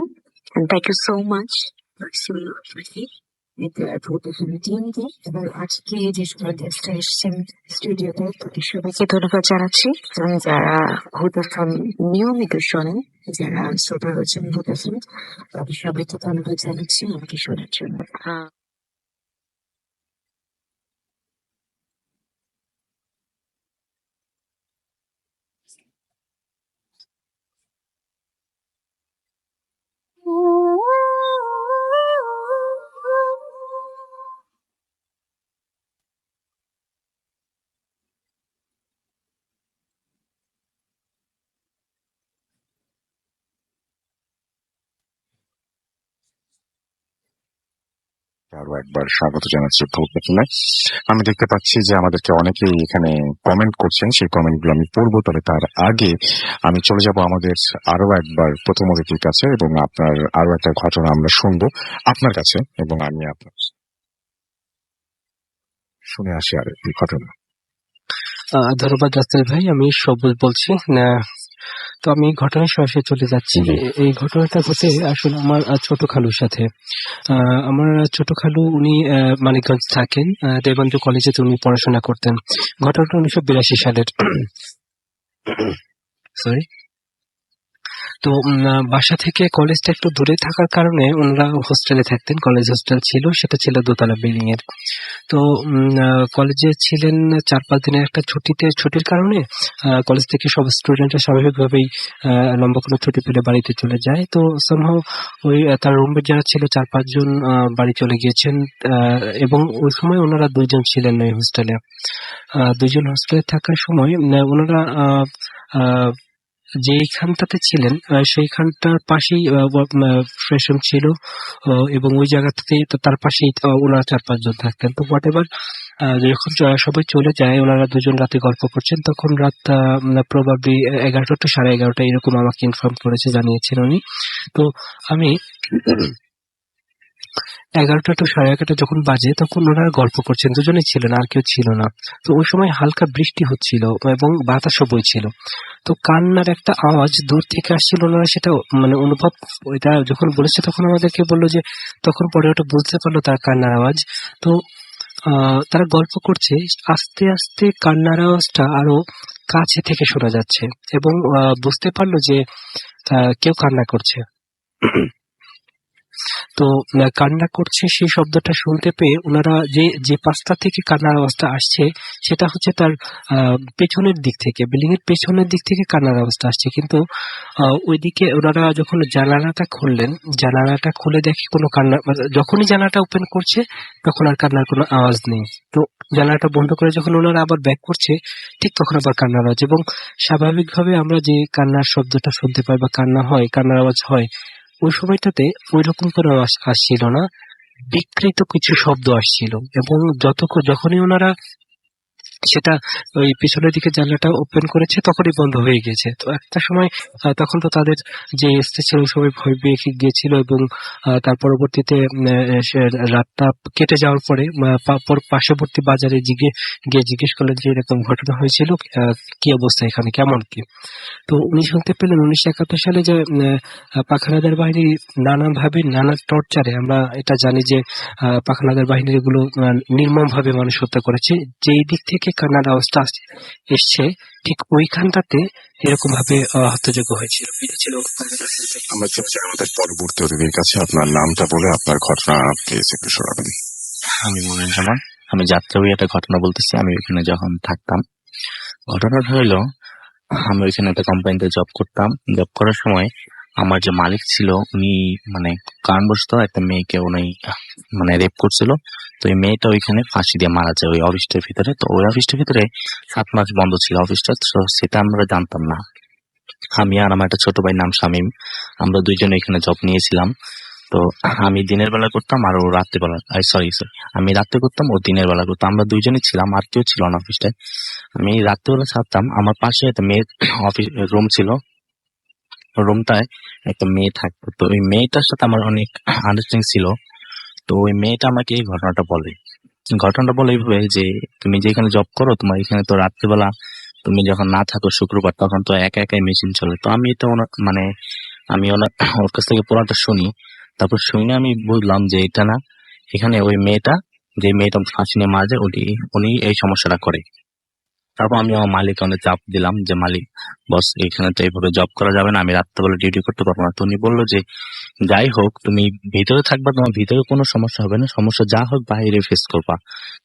And thank you so much for টিমকে এবং আজকে যে সময় গেস্টরা এসেছেন স্টুডিওতে, তাদের সবাইকে ধন্যবাদ জানাচ্ছি। এবং যারা ভূতাফান নিয়মিত শোনেন, যারা শ্রোতা রয়েছেন ভূতাফান, তাদের সবাইকে ধন্যবাদ জানাচ্ছি আমাকে শোনার জন্য। আরো একবার স্বাগত জানাচ্ছি ভূতপাখি। আমি দেখতে পাচ্ছি যে আমাদেরকে অনেকেই এখানে কমেন্ট করছেন, সেই কমেন্ট গুলো আমি পড়বো। তবে তার আগে আমি চলে যাব আমাদের আরো একবার প্রথম অতিথির কাছে এবং আপনার আরো একটা ঘটনা আমরা শুনবো আপনার কাছে, এবং আমি আপনার শুনে আসি আর এই ঘটনা। ধন্যবাদ রাস্তার ভাই, আমি সবুজ বলছি না। তো আমি ঘটনায় সরাসরি চলে যাচ্ছি। এই ঘটনাটা ঘটে আসলে আমার ছোট খালুর সাথে। আমার ছোট খালু উনি মানিকগঞ্জ থাকেন, দেববন্ধু কলেজে উনি পড়াশোনা করতেন। ঘটনাটা 1982 সালের। সরি। তো বাসা থেকে কলেজটা একটু দূরে থাকার কারণে ওনারা হোস্টেলে থাকতেন। কলেজ হোস্টেল ছিল, সেটা ছিল দোতলা বিল্ডিং এর। তো কলেজে ছিলেন 4-5 দিনের একটা ছুটির কারণে কলেজ থেকে সব স্টুডেন্টরা স্বাভাবিকভাবেই লম্বা কোনো ছুটি পেলে বাড়িতে চলে যায়। তো সামহাও ওই তার রুমমেট যারা ছিল 4-5 জন বাড়ি চলে গিয়েছেন। এবং ওই সময় ওনারা 2 জন ছিলেন ওই হোস্টেলে। 2 জন হোস্টেলে থাকার সময় ওনারা যেইখানটাতে ছিলেন সেইখানটার পাশেই ফ্রেশ রুম ছিল, এবং ওই জায়গাটাতে তার পাশেই ওনারা 4-5 জন থাকতেন। তো হোয়াট এভার, যখন সবাই চলে যায়, ওনারা 2 জন রাতে গল্প করছেন। তখন রাত প্রবাবলি 11টা to 11:30 এরকম আমাকে ইনফর্ম করেছে, জানিয়েছেন উনি। তো আমি 11টা to 11:30 যখন বাজে, তখন ওনারা গল্প করছেন, 2 জনেই ছিলেন, আর কেউ ছিল না। তো ওই সময় হালকা বৃষ্টি হচ্ছিল এবং বাতাসও বইছিল। তো কান্নার একটা আওয়াজ দূর থেকে আসছিল, ওনারা সেটা অনুভব, এটা যখন বলেছে তখন আমাদেরকে বললো যে তখন পরে ওটা বুঝতে পারলো তার কান্নার আওয়াজ। তো তারা গল্প করছে, আস্তে আস্তে কান্নার আওয়াজটা আরো কাছে থেকে শোনা যাচ্ছে এবং বুঝতে পারলো যে কেউ কান্না করছে। তো কান্না করছে সেই শব্দটা শুনতে পেয়ে ওনারা যে পাশটা থেকে কান্নার আওয়াজটা আসছে সেটা হচ্ছে তার পেছনের দিক থেকে, বিল্ডিং এর পেছনের দিক থেকে কান্নার আওয়াজটা আসছে। কিন্তু ওইদিকে ওনারা যখন জানালাটা খুললেন, জানালাটা খুলে দেখে কোনো কান্না, যখনই জানালাটা ওপেন করছে তখন আর কান্নার কোনো আওয়াজ নেই। তো জানালাটা বন্ধ করে যখন ওনারা আবার ব্যাক করছে ঠিক তখন আবার কান্নার আওয়াজ। এবং স্বাভাবিকভাবে আমরা যে কান্নার শব্দটা শুনতে পাই বা কান্না হয়, কান্নার আওয়াজ হয়, ওই সময়টাতে ওই রকম করে আওয়াজ আসছিল না, বিকৃত কিছু শব্দ আসছিল। এবং যখনই ওনারা সেটা ওই পিছনের দিকে জানলাটা ওপেন করেছে তখনই বন্ধ হয়ে গেছে। তো একটা সময় তখন তো তাদের যে স্টেজ ছিল সবাই ভয় পেয়ে গিয়েছিল। এবং তার পরবর্তীতে সে রাতটা কেটে যাওয়ার পরে পার্শ্ববর্তী বাজারে গিয়ে জিজ্ঞেস করলেন যে এরকম ঘটনা হয়েছিল, কি অবস্থা এখানে, কেমন কি। তো উনি শুনতে পেলেন 1971 সালে যে পাখানাদার বাহিনী নানাভাবে নানা টর্চারে, আমরা এটা জানি যে পাখানাদার বাহিনীর এগুলো নির্মম ভাবে মানুষ হত্যা করেছে, যেই দিক থেকে কান্নার আওয়াজটা এসছে ঠিক ওইখানটাতে এরকম ভাবে হত্যাযোগ্য হয়েছিল। এটা ছিল আমরা চলে যাই আমাদের পরবর্তী অতিথির কাছে। আপনার নামটা বলে আপনার ঘটনা প্লিজ একটু শোনাবেন। আমি মনিরুজ্জামান, আমি যাত্রাবাড়ি একটা ঘটনা বলতেছি। আমি ওইখানে যখন থাকতাম, ঘটনাটা হইলো আমি ওইখানে একটা কোম্পানিতে জব করতাম। জব করার সময় আমার যে মালিক ছিল উনি মানে কারণবশত একটা মেয়েকে উনি মানে রেপ করছিল। তো ওই মেয়েটা ওইখানে ফাঁসি দিয়ে মারা যায় ওই অফিসটার ভিতরে। তো ওই অফিসটার ভিতরে 7 মাস বন্ধ ছিল অফিসটা, তো সেটা আমরা জানতাম না। আমি আর আমার একটা ছোট ভাই নাম শামীম, আমরা দুইজন এখানে জব নিয়েছিলাম। তো আমি দিনের বেলা করতাম আর ও রাত্রে বেলা, সরি আমি রাত্রে করতাম, ও দিনের বেলা করতাম। আমরা দুইজনই ছিলাম, আর কেউ ছিল না অফিসটায়। আমি রাত্রেবেলা ছাড়তাম, আমার পাশে একটা মেয়ের অফিস রুম ছিল, রুমটায় একটা মেয়ে থাকতো। তো ওই মেয়েটার সাথে আমার অনেক আন্ডারস্ট্যান্ডিং ছিল। তো ওই মেয়েটা আমাকে এই ঘটনাটা বলে এইভাবে যে তুমি যেখানে জব করো, তোমার এখানে তো রাত্রিবেলা তুমি যখন না থাকো শুক্রবার, তখন তো একা একাই মেশিন চলে। তো আমি এটা আমি ওর কাছ থেকে পুরোটা শুনি। তারপর শুনে আমি বুঝলাম যে এটা না, এখানে ওই মেয়েটা, যে মেয়েটা ফাঁসি নিয়ে মারা যায়, উনি এই সমস্যাটা করে। তারপর আমি আমার মালিককে অনেক চাপ দিলাম যে মালিক বস, এখানে তো এইভাবে জব করা যাবে না, আমি রাত্রেবেলা ডিউটি করতে পারবো না। তো উনি বললো যে যাই হোক তুমি ভিতরে থাকবা, তোমার ভিতরে কোনো সমস্যা হবে না, সমস্যা যা হোক বাইরে ফেস করবা,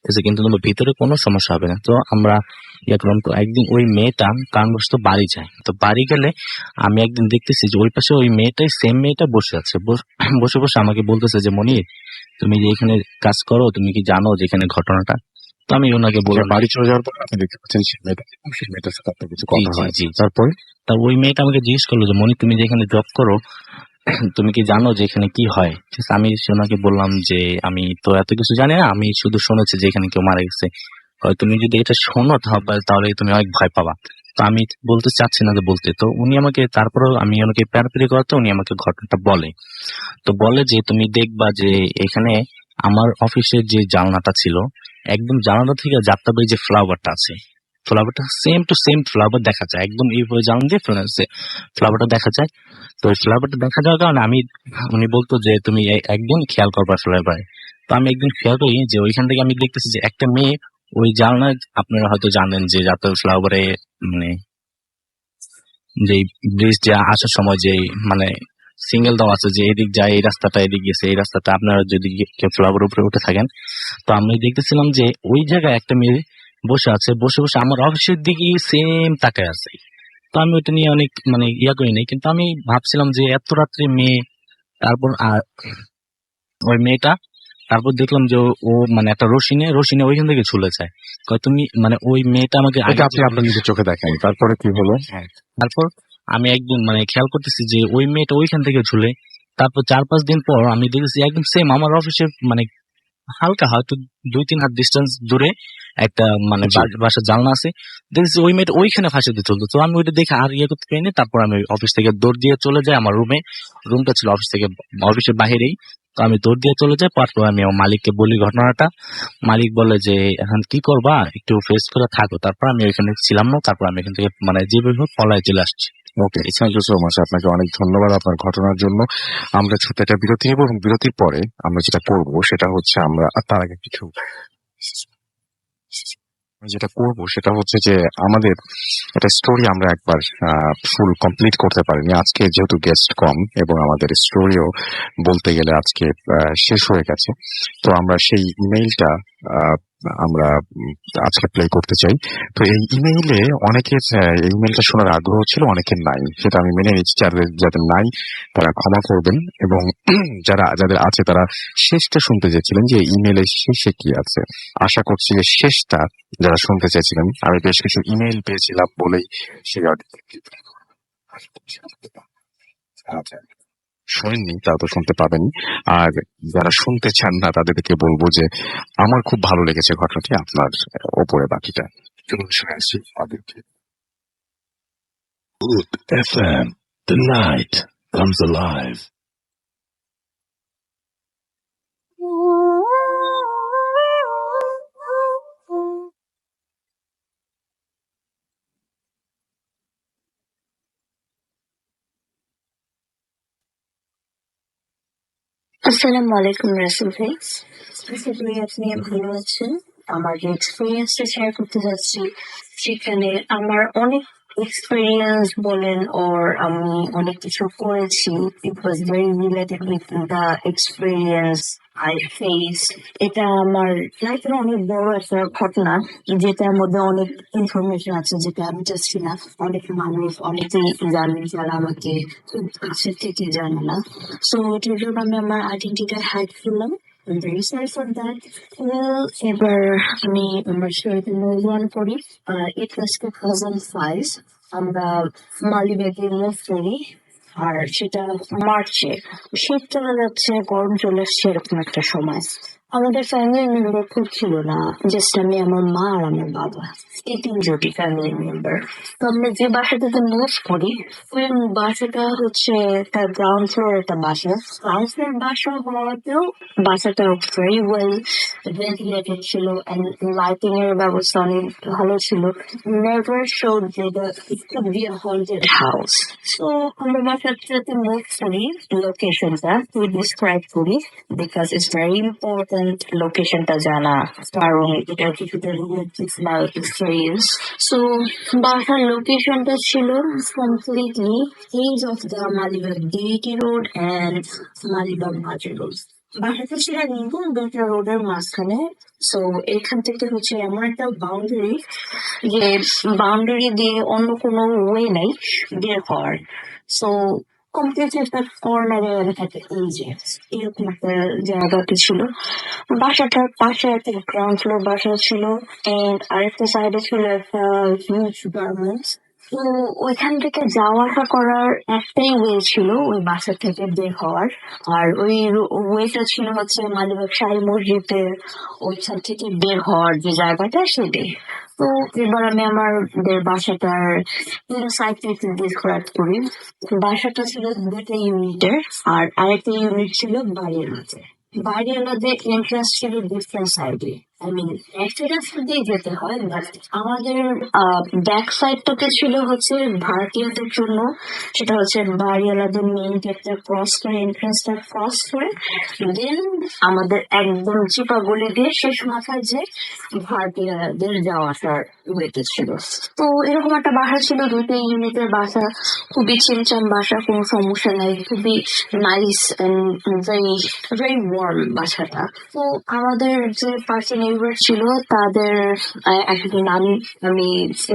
ঠিক আছে, কিন্তু তোমার ভিতরে কোনো সমস্যা হবে না। তো আমরা ইয়ে করলাম। তো একদিন ওই মেয়েটা কারণবশত বাড়ি যায়। তো বাড়ি গেলে আমি একদিন দেখতেছি যে ওই পাশে ওই মেয়েটাই, সেম মেয়েটা বসে আছে। বসে বসে আমাকে বলতেছে যে মনির, তুমি যে এখানে কাজ করো, তুমি কি জানো যে এখানে ঘটনাটা? তো আমি ওনাকে বললাম বাড়ি চলে যাওয়ার পর আপনি দেখতে পাচ্ছেন সেই মেয়েটার সাথে আপনার কিছু কথা হয়। জি। তারপরে তা ওই মেয়েটা আমাকে জিজ্ঞেস করলো যে মনি, তুমি যে এখানে জব করো, তুমি কি জানো যে এখানে কি হয়? ঠিক আছে, আমি ওনাকে বললাম যে আমি তো এত কিছু জানি না, আমি শুধু শুনেছি যে এখানে কেউ মারা গেছে। তুমি যদি এটা শোনো তাহলে তুমি অনেক ভয় পাবা। তো আমি বলতে চাচ্ছি না যে বলতে। তো উনি আমাকে, তারপরেও আমি ওনাকে প্যারাপ্যারি করাতে উনি আমাকে ঘটনাটা বলে। তো বলে যে তুমি দেখবা যে এখানে আমার অফিসের যে জানলাটা ছিল, একদম জানলা থেকে যাত্রাবাড়ি যে ফ্লাওয়ারটা আছে, ফ্লাওয়ারটা সেম টু সেম ফ্লাওয়ার দেখা যায়, একদম এইভাবে জানলা দিয়ে ফ্লাওয়ারটা দেখা যায়। তো ওই ফ্লাওয়ারটা দেখা যাওয়ার কারণে উনি বলতো যে তুমি একদিন খেয়াল করবা ফ্লাওয়ারে। তো আমি একদিন খেয়াল করি যে ওইখান থেকে আমি দেখতেছি যে একটা মেয়ে ওই জানলায়, আপনারা হয়তো জানেন যে যাত্রা ফ্লাওয়ারে মানে যে ব্রিজ যে আসার সময় যে মানে সিঙ্গেল দেওয়া আছে, যে এদিক যায়, এই রাস্তাটা এদিক গেছে, এই রাস্তাটা আপনারা যদি কেউ ফ্লাওয়ার উপরে উঠে থাকেন। তো আমি দেখতেছিলাম যে ওই জায়গায় একটা মেয়ে বসে আছে, বসে বসে আমার অফিসের দিকে সেম তাকায় আছে। তো আমি ওইটা নিয়ে অনেক মানে করি নাই, কিন্তু আমি ভাবছিলাম যে এত রাত্রে মেয়ে। তারপর ওই মেয়েটা, তারপর দেখলাম যে ও মানে একটা রশিনে ওইখান থেকে ঝুলে যায়। তুমি মানে ওই মেয়েটা আমাকে এটা আপনি আপনার নিজের চোখে দেখেন, তারপরে কি হলো? তারপর আমি একদিন মানে খেয়াল করতেছি যে ওই মেয়েটা ওইখান থেকে ঝুলে। তারপর 4-5 দিন পর আমি দেখেছি একদম সেম আমার অফিসে মানে হালকা হয়তো 2-3 হাত ডিস্টেন্স দূরে একটা মানে বাসার জানলা আছে, দেখেছি ওই মেয়েটা ওইখানে ফাঁসিতে চলতো। তো আমি ওইটা দেখে আর করতে পারিনি। তারপর আমি অফিস থেকে দৌড় দিয়ে চলে যাই আমার রুমটা ছিল অফিসের বাহিরেই। তো আমি দৌড় দিয়ে চলে যাই। তারপর আমি আমার মালিককে বলি ঘটনাটা। মালিক বলে যে এখন কি করবা, একটু ফেস করে থাকো। তারপর আমি ওইখানে ছিলাম না, তারপর আমি এখান থেকে মানে যেভাবে হোক পলায় চলে আসছি। ওকে, থ্যাংক ইউ সো মাচ, আপনাকে অনেক ধন্যবাদ আপনার ঘটনার জন্য। আমরা ছোট একটা বিরতি নেব এবং বিরতির পরে আমরা যেটা করব সেটা হচ্ছে আমরা তার আগে কিছু আমি যেটা করব সেটা হচ্ছে যে আমাদের একটা স্টোরি আমরা একবার ফুল কমপ্লিট করতে পারিনি আজকে, যেহেতু গেস্ট কম এবং আমাদের স্টোরিও বলতে গেলে আজকে শেষ হয়ে গেছে। তো আমরা সেই ইমেইলটা আমরা আজকে প্লে করতে চাই। তো এই ইমেইলে অনেকের এই ইমেইলটা শোনার আগ্রহ ছিল, অনেকের নাই, সেটা আমি মেনে নিচ্ছি। যাদের নাই তারা ক্ষমা করবেন, এবং যাদের আছে তারা শেষটা শুনতে চেয়েছিলেন যে ইমেইলের শেষে কি আছে। আশা করছি যে শেষটা যারা শুনতে চাইছিলেন, আমি বেশ কিছু ইমেইল পেয়েছিলাম বলেই সেই আচ্ছা, শোনেননি তারা তো শুনতে পাবেন। আর যারা শুনতে চান না তাদেরকে বলবো যে আমার খুব ভালো লেগেছে ঘটনাটি, আপনার ওপরে বাকিটা চলুন শুনে আসছি তাদেরকে। Hood FM. The night comes alive. আসসালামু আলাইকুম রাসেল ভাই। আশা করি আপনি ভালো আছেন। আমার যে এক্সপিরিয়েন্সটা শেয়ার করতে যাচ্ছি, সেখানে আমার অনেক এক্সপিরিয়েন্স বলেন ওর আমি অনেক কিছু করেছি। It was very related with the experience I face. এটা আমার লাইফের অনেক বড় একটা ঘটনা, যেটার মধ্যে অনেক ইনফরমেশন আছে যেটা আমি জাস্ট না, অনেক মানুষ অনেকেই জানেন যারা আমাকে খুব কাছে থেকে জানে না। সো এটার জন্য আমি আমার আইডেন্টিটা হাইড করলাম। I'm very sorry for that. Well, এবার আমি আমার স্টোরিতে মুভ অন করি। It was 2005. আমরা মালিবাগে মুভ করি, আর সেটা মার্চে। শীত চলে যাচ্ছে, গরম চলে আসছে, এরকম একটা সময়। আমাদের ফ্যামিলি মেম্বার খুব ছিল না, জাস্ট আমি, আমার মা আর আমার বাবা, এই তিনজনই ফ্যামিলি মেম্বার। তো আমরা যে বাসাটাতে মুভ করি, ওই বাসাটা হচ্ছে একটা গ্রাউন্ড ফ্লোর একটা বাসা। গ্রাউন্ড ফ্লোর বাসা হওয়াতেও বাসাটা ভেরি ওয়েল ভেন্টিলেটেড ছিল, লাইটিং এর ব্যবস্থা অনেক ভালো ছিল। নেভার শোড যে it could be a haunted house. So আমরা বাসাটাতে মুভ করি, লোকেশনটা তুই ডিসক্রাইব করি, বিকজ ইটস ভেরি ইম্পর্টেন্ট লোকেশনটা জানা, কারণ এটা কিছুটা রিলেটিভ মাই এক্সপিরিয়েন্স। সো বাসার লোকেশনটা ছিল completely edge of the Malibagh DIT road and Malibagh মাঝি রোড। বাসাটা ছিল নিগুন দুইটা রোডের মাঝখানে। সো এখান থেকে হচ্ছে এমন একটা বাউন্ডারি, যে বাউন্ডারি দিয়ে অন্য কোনো ওয়ে নাই বের হওয়ার। সো কমপ্লিটলি একটা কর্নারে থাকে, এই যে এরকম একটা জায়গাতে ছিল। বাসাটার পাশে একটা গ্রাউন্ড ফ্লোর বাসা ছিল, এন্ড আরেকটা সাইডে ছিল একটা হিউজ গার্মেন্টস। তো ওইখান থেকে যাওয়া আসা করার একটাই ওয়ে ছিল ওই বাসা থেকে বের হওয়ার, আর ওই ওয়েটা ছিল হচ্ছে মালিবাগ শাহী মসজিদের ওইখান থেকে বের হওয়ার যে জায়গাটা, সেটাই। তো এবার আমি আমাদের বাসাটার ইনসাইড থেকে ডিসক্রাইব করি। বাসাটা ছিল দুটা ইউনিটের, আর আরেকটা ইউনিট ছিল বাড়ির মাঝে। বাড়ির মধ্যে এন্ট্রান্স ছিল ডিফারেন্ট সাইডে, আই মিন একটা দিয়ে যেতে হয়, বাট আমাদের ব্যাক সাইডটাতে ছিল হচ্ছে ভাড়াটিয়াদের জন্য। সেটা হচ্ছে বাড়িওয়ালাদের মেইন গেটটা ক্রস করে, এন্ট্রান্সটা ক্রস করে, দেন আমাদের একদম চিপা গলি দিয়ে শেষ মাথায় যে ভাড়াটিয়াদের যাওয়া আসার ওয়েতে ছিল। তো এরকম একটা বাসা ছিল, দুটো ইউনিটের বাসা, খুবই চিমচাম বাসা, কোনো সমস্যা নাই, খুবই nice and very very warm বাসাটা। তো আমাদের যে পাশে নেইবার ছিল তাদের একটা নাম আমি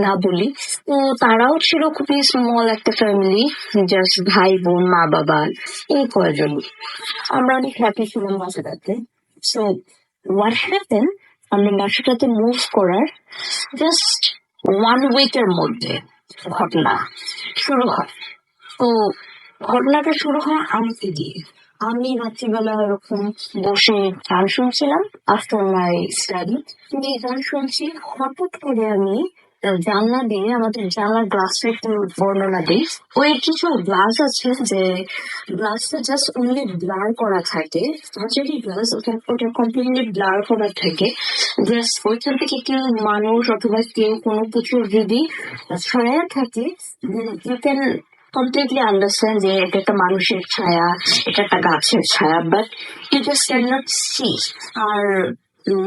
না বলি। তো তারাও ছিল খুবই স্মল একটা ফ্যামিলি, জাস্ট ভাই বোন মা বাবা এই কয়জন। আমরা অনেক হ্যাপি ছিলাম বাসাটাতে। সো হোয়াট হ্যাপেন, আমরা বাসাটাতে মুভ করার জাস্ট 1 উইকের মধ্যে ঘটনা শুরু হয়। তো ঘটনাটা শুরু হয় আমাকে দিয়ে। আমি রাত্রিবেলা এরকম বসে গান শুনছিলাম, আফটার মাই স্টাডি আমি গান শুনছি। হঠাৎ করে আমি জানলা দিয়ে, আমাদের জানলার গ্লাসটা একটু বর্ণনা দিই। ওই কিছু গ্লাস আছে যে গ্লাসটা জাস্ট অনলি ব্লার করা থাকে, ট্রাজেডি গ্লাস, ওটা কমপ্লিটলি ব্লার করা থাকে। জাস্ট ওইখান থেকে কেউ মানুষ অথবা কেউ কোনো কিছু যদি ছড়ায় থাকে, ইউ ক্যান completely understand যে এটা একটা মানুষের ছায়া, এটা একটা গাছের ছায়া, but you just can not see. আর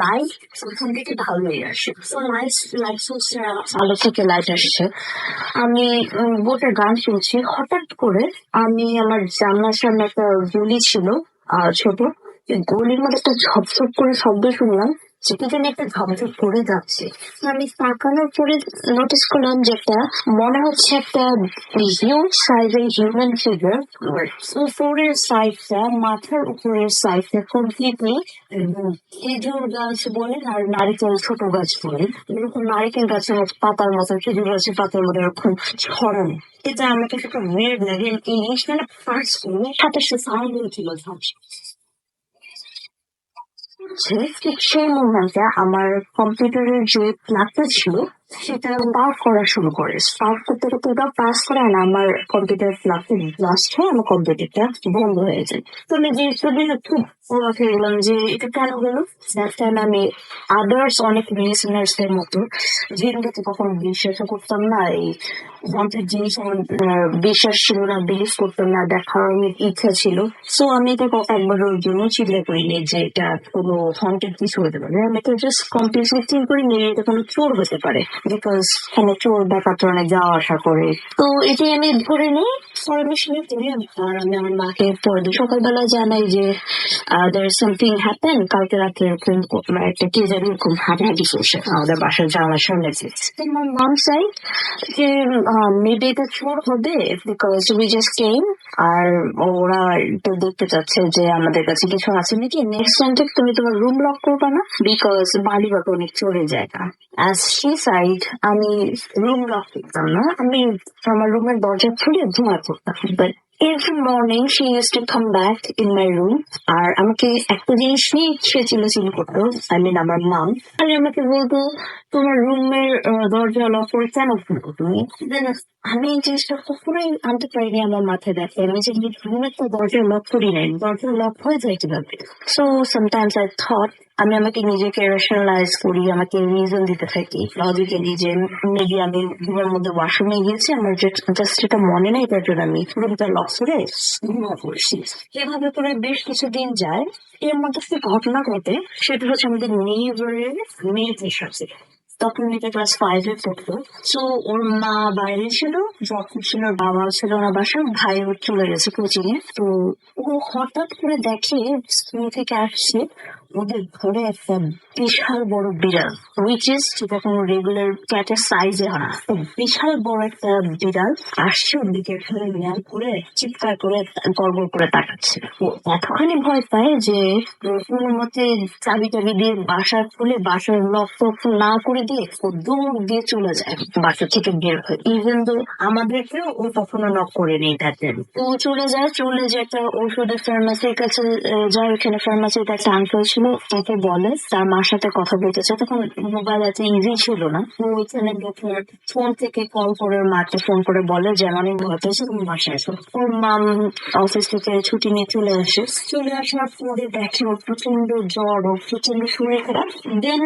লাইট ওখান থেকে ভালোই আসে। তো লাইট সোর্সের আলো থেকে লাইট আসছে। আমি বোটের গান শুনছি, হঠাৎ করে আমি আমার জানলার সামনে একটা গলি ছিল ছোট, এই গলির মধ্যে একটা ঝপঝপ করে শব্দ শুনলাম, যে কি জানি একটা ঝপঝপ করে যাচ্ছে। তো আমি তাকানোর পরে নোটিস করলাম যে একটা, মনে হচ্ছে একটা হিউজ সাইজের হিউম্যান ফিগার, উপরের সাইডটা, মাথার উপরের সাইডটা কমপ্লিটলি খেজুর গাছ বলেন আর নারিকেল ছোট গাছ বলেন, এরকম নারিকেল গাছের পাতার মতো, খেজুর গাছের পাতার মতো এরকম ছড়ানো। এটা আমার কাছে খুব weird লাগে। এই জিনিসটা না ফার্স্ট সাথে সাথে সাউন্ড হয়েছিল ঝাপসা। ঠিক সেই মুহূর্তে আমার কম্পিউটারের যে প্লাগটা ছিল সেটা স্পার্ক করা শুরু করে, স্পার্ক করতে করতে ওটা পাস করে না আমার কম্পিউটার প্লাগটা ব্লাস্ট হয়ে আমার কম্পিউটারটা বন্ধ হয়ে যায়। তো আমি জিনিসটা দেখে খুব অবাক হয়ে গেলাম যে এটা কেন হলো। দ্যাট টাইম আমি আদার্স অনেক লিসেনার্স এর মতো যেগুলোতে কখনো বিশ্বাস করতাম না, এই হন্টেড জিনিস আমার বিশ্বাস ছিল না, বিলিভ করতাম না, দেখার অনেক ইচ্ছা ছিল। সো আমি এটা একবার ওর জন্য চিন্তা করিনি যে এটা কোনো হন্টেড কিছু হতে পারে। আমি এটা জাস্ট কমপ্লিটলি চিন্তা করিনি এটা কোনো চোর হতে পারে, বিকজ এখানে চোর ডাকাত অনেক যাওয়া আসা করে। তো এটাই আমি ধরে নিই ফরমেশনের করি। আর আমি আমার মাকে পরের দিন সকালবেলা জানাই যে there is something happen, কালকে রাতে এরকম একটা কে জানি এরকম হাঁটাহাঁটি করছে আমাদের বাসার জানালার সামনে দিয়ে। আমার মম চাই যে মেবি এটা চোর হবে, বিকজ উই জাস্ট কেম, আর ওরা একটু দেখতে চাচ্ছে যে আমাদের কাছে কিছু আছে নাকি। নেক্সট টাইম থেকে তুমি তোমার রুম লক করবা না, বিকজ মালিবাগ অনেক চোরে জায়গা। অ্যাজ শি সাইড, আমি রুম লক করতাম না, আমি আমার রুমের দরজা খুলে ঘুমা করতাম। But every morning she used to come back in my room, আর আমাকে একটা জিনিস নিয়ে সে চিল্লাচিল্লি করতো, আই মিন আমার মম। আর আমাকে বলতো তোমার রুমের দরজা লক করে কেন খুলবো তুমি। Then আমি এই জিনিসটা কখনোই আনতে পারিনি আমার মাথায়। দেখে আমি যে রুমের তো দরজা লক করি নাই, দরজা লক হয়ে যায় কিভাবে। সো সামটাইমস আই থট, আমি আমাকে নিজেকে রেশনালাইজ করি, আমাকে রিজন দিতে থাকি লজিক্যালি যে মেবি আমি রুমের মধ্যে ওয়াশরুমে গিয়েছি, আমার জাস্ট এটা মনে নেই, তার জন্য আমি রুমটা লক করে ঘুমা পড়ছি। এভাবে করে বেশ কিছুদিন যায়। এর মধ্যে একটা ঘটনা ঘটে, সেটা হচ্ছে আমাদের নেইবারের মেয়েদের সাথে। তখন মেয়েটা ক্লাস 5 এ পড়তো। সো ওর মা বাইরে ছিল, যখন ছিল ওর বাবা ছিল না বাসায়, ভাই ওর চলে গেছে কোচিং এ। তো ও হঠাৎ করে দেখে স্কুল থেকে আসছে ওদের ঘরে একটা বিশাল বড় বিড়াল, উইচ ইজ যেটা কোনো রেগুলার ক্যাটের সাইজে হয় না, তো বিশাল বড় একটা বিড়াল আসছে ওর দিকে, এখানে ম্যাল করে চিৎকার করে গড়গড় করে তাকাচ্ছে। ও এতখানি ভয় পায় যে কোনো মতে চাবি টাবি দিয়ে বাসা খুলে, বাসার লক টক না করে দিয়ে ও দৌড় দিয়ে চলে যায় বাসা থেকে বের হয়ে। ইভেন তো আমাদেরকে ও কখনো নক করে নেই তাদের। ও চলে যায়, চলে যে একটা ঔষধের ফার্মাসির কাছে যায়, ওখানে ফার্মাসির একটা আঙ্কেল ছিল, তাকে বলে তার মার সাথে কথা বলতে চায়। তখন মোবাইল এত ইজি ছিল না, তো ওইখানে ফোন থেকে কল করে ওর মাকে ফোন করে বলে যে আমি ভয় পেয়েছি, তুমি বাসায় আসো। ওর মাম অফিস থেকে ছুটি নিয়ে চলে আসে। চলে আসার পরে দেখে ওর প্রচন্ড জ্বর, ওর প্রচন্ড শরীর খারাপ। দেন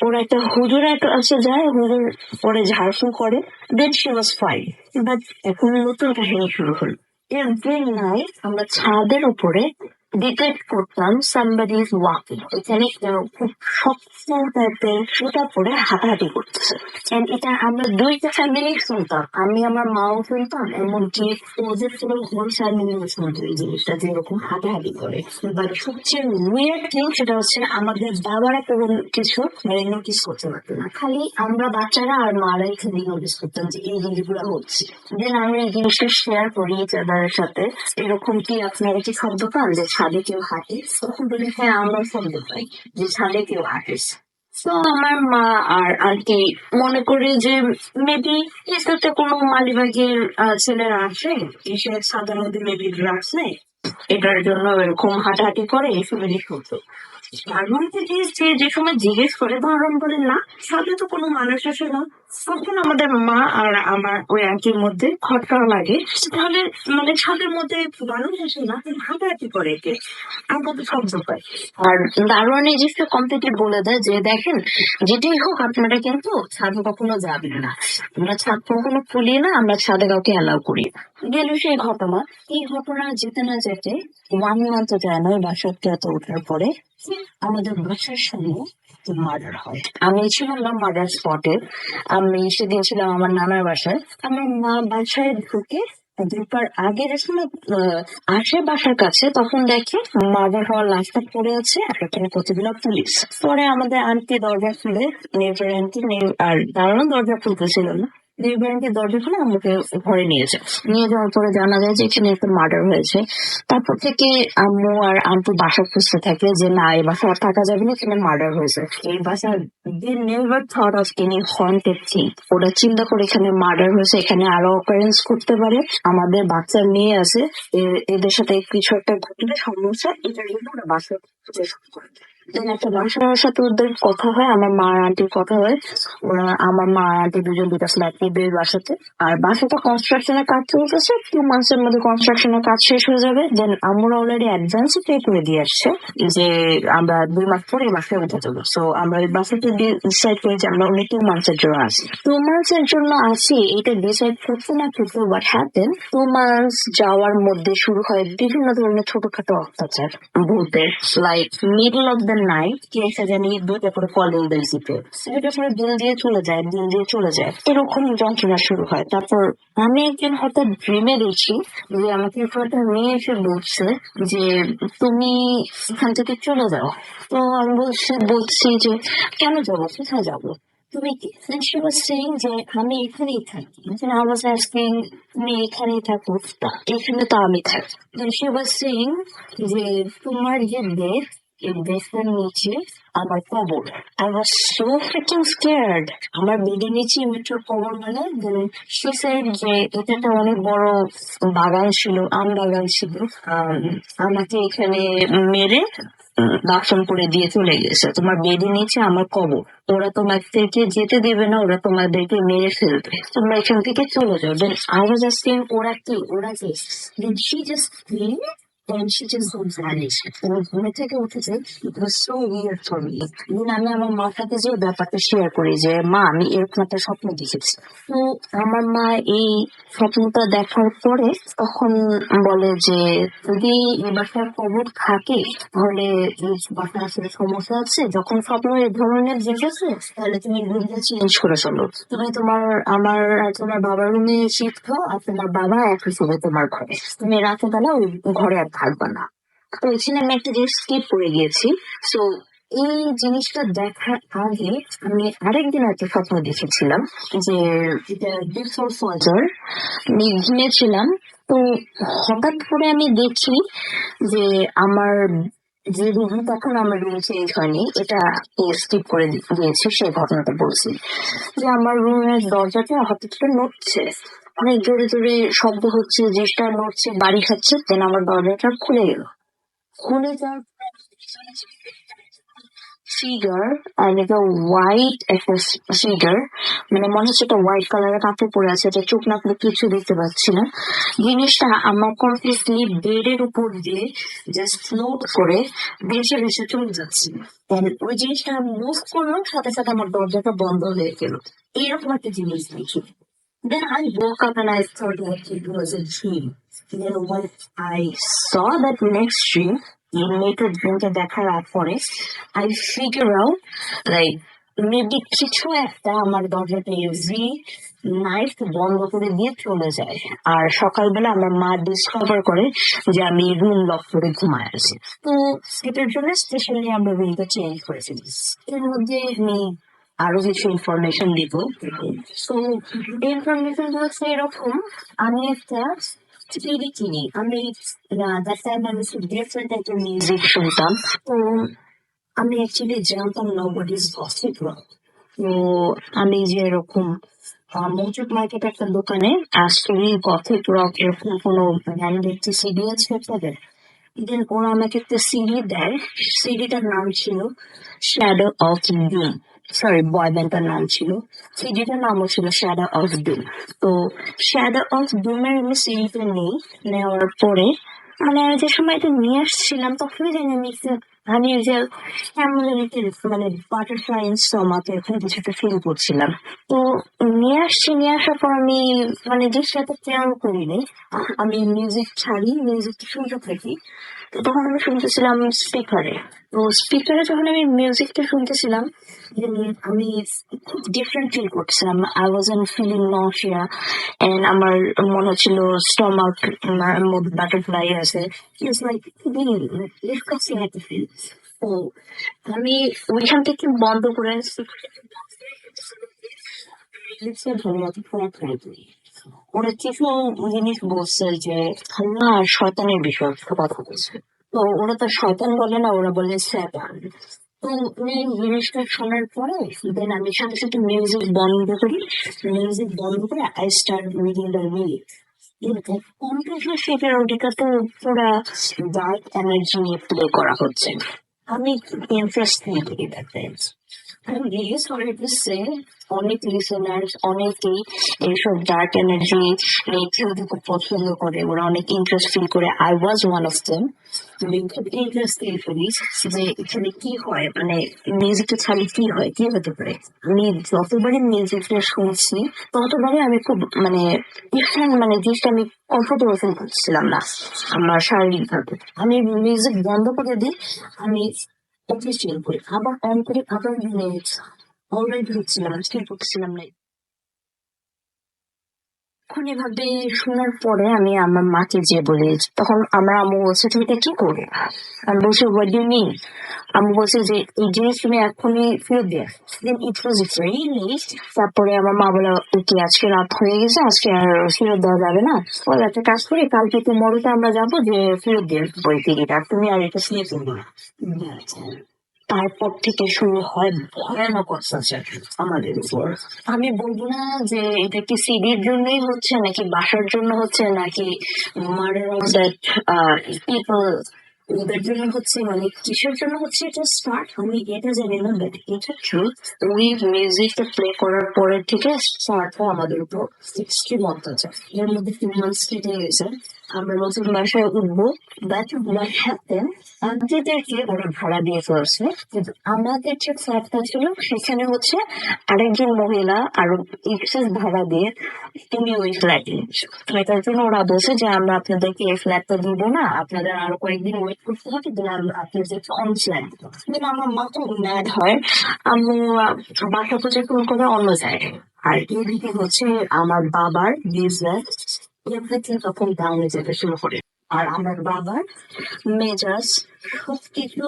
ওর একটা হুজুর কাছে যায়, হুজুর পরে ঝাড়ফুঁক করে। Then she was fine. But এখন নতুন কাহিনী শুরু হলো। এভরি নাইট আমরা ছাদের উপরে ডিটেক্ট করতাম সামবডি ইজ ওয়াকিং। এখানে খুব শক্ত টাইপের সুতা পরে হাঁটাহাঁটি করতেছে। And এটা আমরা দুইটা ফ্যামিলি শুনতাম, আমি আমার মাও শুনতাম, এমনকি ওদের পুরো হোল ফ্যামিলি শুনতো এই জিনিসটা, যে এরকম হাঁটাহাঁটি করে। বাট সবচেয়ে উইয়ার্ড থিং সেটা হচ্ছে আমাদের বাবারা কোনো কিছু নোটিস করতে পারতো না, খালি আমরা বাচ্চারা আর মারাই খালি নোটিস করতাম যে এই জিনিসগুলো হচ্ছে। দেন আমরা এই জিনিসটা শেয়ার করি তাদের সাথে, এরকম কি আপনারা কি শব্দ পান যে ছাদে কেউ হাঁটে? তখন বলি হ্যাঁ আমরা শব্দ পাই যে ছাদে কেউ হাঁটে। তো আমার মা আর আন্টি মনে করে যে মেবি এটাতে কোনো মালিবাগের ছেলেরা আসে, এসে ছাদের মধ্যে মেবি ড্রাগস নেই, এটার জন্য এরকম হাঁটাহাঁটি করে, এই ফ্যামিলি শুনতো। তারপরে যে সময় জিজ্ঞেস করে, ধরুন বলে না ছাদে তো কোনো মানুষ আসে না, তখন আমাদের মা আর আমার ওই আন্টির মধ্যে খটকা লাগে, তাহলে মানে ছাদের মধ্যে মানুষ আসে না, হাঁটাহাঁটি করে কে, আমরা তো শব্দ পাই। আর দারোয়ান এই জিনিসটা কমপ্লিটলি বলে দেয় যে দেখেন যেটাই হোক আপনারা কিন্তু ছাদে কখনো যাবেন না, আমরা ছাদ কখনো খুলি না, আমরা ছাদে কাউকে অ্যালাউ করি না। গেল সেই ঘটনা। এই ঘটনা যেতে না যেতে 1 মান্থ যায় না, ওই বাসাতে ওঠার পরে আমাদের বাসার সামনে মার্ডার হয়। আমি ছিলাম না মার্ডার স্পটে। আমি সেদিন ছিলাম আমার নানার বাসায়। আমার মা বাসায় ঢুকে ঢোকার আগে যখন আসে বাসার কাছে, তখন দেখে মার্ডার হওয়ার লাশটা পড়ে আছে আর এখানে কতগুলো পুলিশ। পরে আমাদের আন্টি দরজা খুলে, নেইবার আন্টি আর দাঁড়ানো দরজা খুলতেছিল না, নেইবার আন্টি দরজা খুলে আমাকে ঘরে নিয়েছে। নিয়ে যাওয়ার পরে জানা যায় যে এখানে একটা মার্ডার হয়েছে। তারপর থেকে আম্মু আর আন্টি বাসা খুঁজতে থাকে যে না, এই বাসা আর থাকা যাবে না, এখানে মার্ডার হয়েছে। এই বাসা they never thought of any haunted thing. ওরা চিন্তা করে এখানে মার্ডার হয়েছে, এখানে আরো অকারেন্স করতে পারে, আমাদের বাচ্চা মেয়ে আছে, এদের সাথে কিছু একটা ঘটলে সমস্যা, এটার জন্য ওরা বাসা খুঁজে শুরু করে। Then একটা বাসার সাথে ওদের কথা হয়, আমার মা আর আন্টির কথা হয়। ওরা, আমার মা আর আন্টি দুজন দুটা ফ্ল্যাট নিবে ওই বাসাতে। আর বাসাটা কনস্ট্রাকশনের কাজ চলতেছে, 2 months এর মধ্যে কনস্ট্রাকশনের কাজ শেষ হয়ে যাবে। দেন আমরা অলরেডি অ্যাডভান্স পে করে দিয়ে আসছে যে আমরা 2 মাস পরে এই বাসায় উঠে যাবো। সো আমরা এই বাসাতে ডিসাইড করি যে আমরা only 2 months এর জন্য আসি। 2 months এর জন্য আসি, এটা ডিসাইড করতে না করতে হোয়াট হ্যাপেন, 2 months যাওয়ার মধ্যে শুরু হয় বিভিন্ন ধরনের ছোটখাটো অত্যাচার ভূতের। Like middle of the night কে এসে জানি দুইটা করে কলিং বেল দিতে, সেটা পরে দিল দিয়ে চলে যায়, দিল দিয়ে চলে যায়, এরকম যন্ত্রণা শুরু হয়। তারপর আমি একদিন হঠাৎ ড্রিমে দেখি যে আমাকে একটা মেয়ে এসে বলছে যে তুমি এখান থেকে চলে যাও। তো আমি বলছি যে কেন যাবো, কোথায় যাবো, তুমি কি? Then she was saying যে আমি এখানেই থাকি। Then I was asking তুমি এখানেই থাকো, এখানে তো আমি থাকি। Then she was saying যে তোমার যে বেড, এই বেডটার নিচে আমার কবর। I was so freaking scared. আমার বেডের নিচে মেট্রোর কবর মানে? Then she said যে এটা একটা অনেক বড় বাগান ছিল, আম বাগান ছিল। আমাকে এখানে মেরে দাফন করে দিয়ে চলে গেছে। তোমার বেডের নিচে আমার কবর, ওরা তোমাদেরকে যেতে দেবে না, ওরা তোমাদেরকে মেরে ফেলবে, তোমরা এখান থেকে চলে যাও। Then I was asking ওরা কি, ওরা কি? Then she just screamed and she just vanished. আমি ঘুমে থেকে উঠেছে, it was so weird for me. Then আমি আমার মার সাথে যে ব্যাপারটা শেয়ার করি যে মা আমি এরকম একটা স্বপ্ন দেখেছি। তো আমার মা এই স্বপ্নটা দেখার পরে তখন বলে যে যদি এই বাসার কবর থাকে তাহলে এই বাসার আসলে সমস্যা আছে। যখন স্বপ্ন এই ধরনের দেখেছে তাহলে তুমি রুমটা চেঞ্জ করে চলো, তুমি তোমার আমার আর তোমার বাবার রুমে শিফট হও, আর তোমার বাবা একই শুবে তোমার ঘরে, তুমি রাতে বেলা ওই ঘরে আর থাকবা না। তো এখানে আমি একটা জিনিস স্কিপ করে গিয়েছি। সো এই জিনিসটা দেখার আগে আমি আরেকদিন একটা স্বপ্ন দেখেছিলাম যে এটা বিফোর ফজর, আমি ঘুমিয়েছিলাম। তো হঠাৎ করে আমি দেখি যে আমার যে রুম, তখন আমার রুম চেঞ্জ হয়নি, এটা স্কিপ করে দিয়েছি, সেই ঘটনাটা বলছি। যে আমার রুমের দরজাটা হঠাৎ করে নড়ছে, অনেক জোরে জোরে শব্দ হচ্ছে, জিনিসটা নড়ছে, বাড়ি খাচ্ছে। দেন আমার দরজাটা খুলে গেল। খুলে যাওয়ার ফিগার, আর এটা হোয়াইট একটা ফিগার, মানে মনে হচ্ছে একটা হোয়াইট কালারের কাপড় পরে আছে, এটা চোখ না করে কিছু দেখতে পাচ্ছি না। জিনিসটা আমার কমপ্লিটলি বেডের উপর দিয়ে জাস্ট ফ্লোট করে ভেসে ভেসে চলে যাচ্ছে। And ওই জিনিসটা মুভ করলাম, সাথে সাথে আমার দরজাটা বন্ধ হয়ে গেল। এইরকম একটা জিনিস দেখি। Then I woke up and I thought like it was a dream. Then when I saw that next dream, মেয়েটার ড্রিমটা দেখার পরে I figure out like maybe কিছু একটা আমার দরজাটা এভরি নাইট বন্ধ করে দিয়ে চলে যায়। আর সকালবেলা আমার মা ডিসকভার করে যে আমি রুম লক করে ঘুমায় আছি। তো এটার জন্য স্পেশালি আমরা রুমটা চেঞ্জ করেছি। এর মধ্যে আমি আরো কিছু ইনফরমেশন দিব। তো ইনফরমেশন হচ্ছে এরকম, আমি একটা সিডি কিনি। আমি দ্যাট টাইম আমি ডিফারেন্ট টাইপের মিউজিক শুনতাম। তো আমি অ্যাকচুয়ালি জানতাম না হোয়াট ইজ গসিপ রক। তো আমি যে এরকম মজুদ মার্কেট একটা দোকানে আসলে গথিক রক এরকম কোনো ব্যান্ড একটি সিডি আছে আপনাদের। দেন ওরা আমাকে একটা সিডি দেয়, সিডিটার নাম ছিল শ্যাডো অফ ডুম, সরি বয় ব্যান্ডটার নাম ছিল, সিডিটার নামও ছিল শ্যাডো অফ ডুম। তো শ্যাডো অফ ডুমের আমি সিডিটা নিই, নেওয়ার পরে মানে আমি যে সময় এটা নিয়ে আসছিলাম তখনই জানি আমি আমি যে কেমন মানে বাটারফ্লাই ইন স্টমাক এরকম কিছু একটা ফিল করছিলাম। তো নিয়ে আসার পর আমি মানে যে সাথে কেয়ার করিনি, আমি মিউজিক ছাড়ি, মিউজিক শুনতে থাকি। তো তখন আমি শুনতেছিলাম স্পিকারে। তো স্পিকারে যখন আমি মিউজিকটা শুনতেছিলাম, then আমি খুব ডিফারেন্ট ফিল করতেছিলাম। I was feeling nausea and আমার মনে হচ্ছিল স্টমাক মধ্যে বাটারফ্লাই আছে। ইটস লাইক খুবই ডিসকাস্টিং একটা ফিল। তো আমি ওইখান থেকে বন্ধ করে লিপসে ভালো মতো ফোন করি। ওরা কিছু জিনিস বলছে যে আল্লাহ আর শয়তানের বিষয়ে একটা কথা বলছে। তো ওরা তো শয়তান বলে না, ওরা বলে শয়তান। তো এই জিনিসটা শোনার পরে দেন আমি সাথে সাথে মিউজিক বন্ধ করে I start reading the lyrics. Completely সেটার ওদিকে তো পুরা ডার্ক এনার্জি নিয়ে প্লে করা হচ্ছে। আমি ইন্টারেস্ট নিয়ে করি ব্যাপারে। I'm really sorry to say, অনেক লিসেনার্স অনেকেই এইসব ডার্ক এনার্জি নিয়ে খুব পছন্দ করে, ওরা অনেক ইন্টারেস্ট ফিল করে। I was one of them. আমি খুব ইন্টারেস্ট ফিল করি যে এখানে কি হয়, মানে মিউজিকটা ছাড়লে কি হয়, কি হতে পারে। আমি যতবারই মিউজিকটা শুনছি ততবারই আমি খুব মানে ডিফারেন্ট, মানে জিনিসটা আমি কমফোর্টেবল ফিল করছিলাম না আমার শারীরিক ভাবে। আমি মিউজিক বন্ধ করে দিই, আমি অফিস চিল করি, আবার অন করে আবার অলরেডি হচ্ছিলাম, স্টিল করতেছিলাম না। এখন এভাবে শোনার পরে আমি আমার মাকে যে বলি, তখন আমার আম্মু বলছে তুমি এটা কি করবে। আমি বলছি হোয়াট ডু মিন। আম্মু বলছে যে এই জিনিস তুমি এখনই ফেরত দিয়ে। দেন ইট ওয়াজ ভেরি লেট। তারপরে আমার মা বলে ওকে আজকে রাত হয়ে গেছে, আজকে আর ফেরত দেওয়া যাবে না। বলে একটা কাজ করি, কালকে টুমরোতে আমরা যাবো, যে ফেরত দিয়ে আসবো এই টিকিট, আর তুমি আর এটা স্লিপ করবো না। তারপর থেকে শুরু হয় ভয়ানক অত্যাচার আমাদের উপর। আমি বলবো না যে এটা কি সিডির জন্যই হচ্ছে নাকি বাসার জন্য হচ্ছে নাকি মার্ডার অফ দ্যাট পিপল ওদের জন্য হচ্ছে, মানে কিসের জন্য হচ্ছে এটা স্টার্ট আমি এটা জানি না, বাট এটা ট্রুথ। ওই মিউজিকটা প্লে করার পরের থেকে স্টার্ট হয় আমাদের উপর এক্সট্রিম অত্যাচার। এর মধ্যে 2 months কেটে গেছে, আমরা নতুন বাসায় উঠবো। দ্যাট হোয়াট হ্যাপেন, আমাদেরকে ওরা ভাড়া দিয়ে ফেলছে, কিন্তু আমাদের যে ফ্ল্যাটটা ছিল সেখানে হচ্ছে আরেকজন মহিলা আরো এক্সেস ভাড়া দিয়ে তুমি ওই ফ্ল্যাটে নিচ্ছ। তো এটার জন্য ওরা বলছে যে আমরা আপনাদেরকে এই ফ্ল্যাটটা দিব না, আপনাদের আরো কয়েকদিন ওয়েট করতে হবে, দেন আমরা আপনাদেরকে অন ফ্ল্যাট দিব। দেন আমার মা তো ম্যাড হয়, আম্মু বাসা খুঁজে ফোন করে অন্য জায়গায়। আর এদিকে হচ্ছে আমার বাবার বিজনেস এভরিথিং তখন ডাউনে যেতে শুরু করে। আর আমার বাবার মেজাজ সবকিছু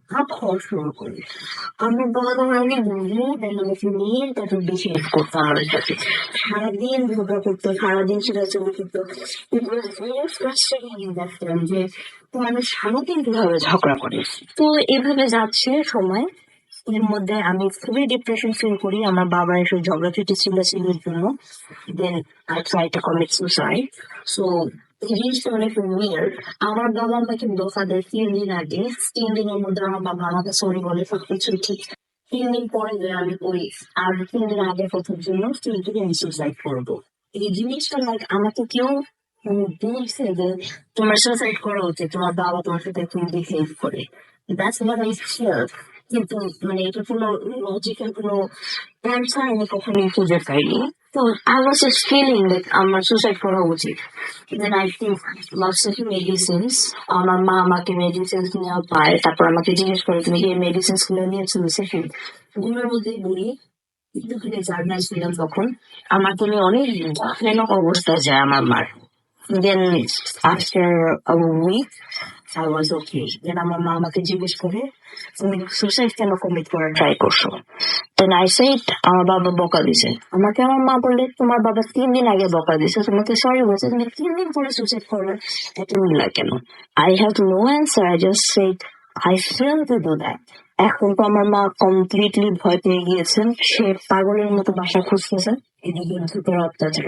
আপ হওয়া শুরু করে। আমার বাবা তখন অনেক রুড এন্ড আমাকে নিয়ে তারপর বেশি হেল্প করতো আমাদের সাথে। সারাদিন ঝগড়া করতো, সারাদিন ছেড়াছড়ি করতো। It was very frustrating in that time যে মানুষ সারাদিন কিভাবে ঝগড়া করে। তো এভাবে যাচ্ছে সময়। এর মধ্যে আমি খুবই ডিপ্রেশন ফিল করি, আমার বাবার এসব ঝগড়া ছিলের জন্য। Then I try to commit suicide. So জিনিসটা অনেক উইয়ার্ড। আমার বাবা আমাকে ধোকা দেয় 3 দিন আগে। 3 দিনের মধ্যে আমার বাবা আমাকে সরি বলে সবকিছু ঠিক। 3 দিন পরে যে আমি ওই আর 3 দিন আগের কথার জন্য স্টিল থেকে আমি সুসাইড করবো। এই জিনিসটা লাইক আমাকে কেউ বলছে যে তোমার সুসাইড করা উচিত, তোমার বাবা তোমার সাথে খুব বিহেভ করে। That's what I feel. কিন্তু মানে এটা কোনো লজিক্যাল কোনো অ্যান্সার আমি কখনোই খুঁজে পাইনি। তো I was just feeling like আমার সুসাইড করা উচিত। Then I take lots of medicines. আমার মা আমাকে মেডিসিনস নেওয়া পায়, তারপর আমাকে জিজ্ঞেস করে তুমি কি মেডিসিনস গুলো নিয়েছো সেশন গুলোর মধ্যে বলি একটু করে জার্নাল ছিলাম তখন। আমাকে নিয়ে অনেক ভয়ানক অবস্থায় যায় আমার মার। Then after a week I was okay. Then আমার মা আমাকে জিজ্ঞেস করে তুমি সুসাইড কেন কমিট করার ট্রাই করছো। দেন আই সেড আমার বাবা বকা দিছে আমাকে। আমার মা বললে তোমার বাবা 3 দিন আগে বকা দিছে, তোমাকে সরি বলছে, তুমি 3 দিন পরে সুসাইড করার এত মিলা কেন। I have no answer, I just said I fail to do that. এখন তো আমার মা কমপ্লিটলি ভয় পেয়ে গিয়েছেন, সে পাগলের মতো বাসা খুঁজতেছে, এদিকে ভূতের অত্যাচার।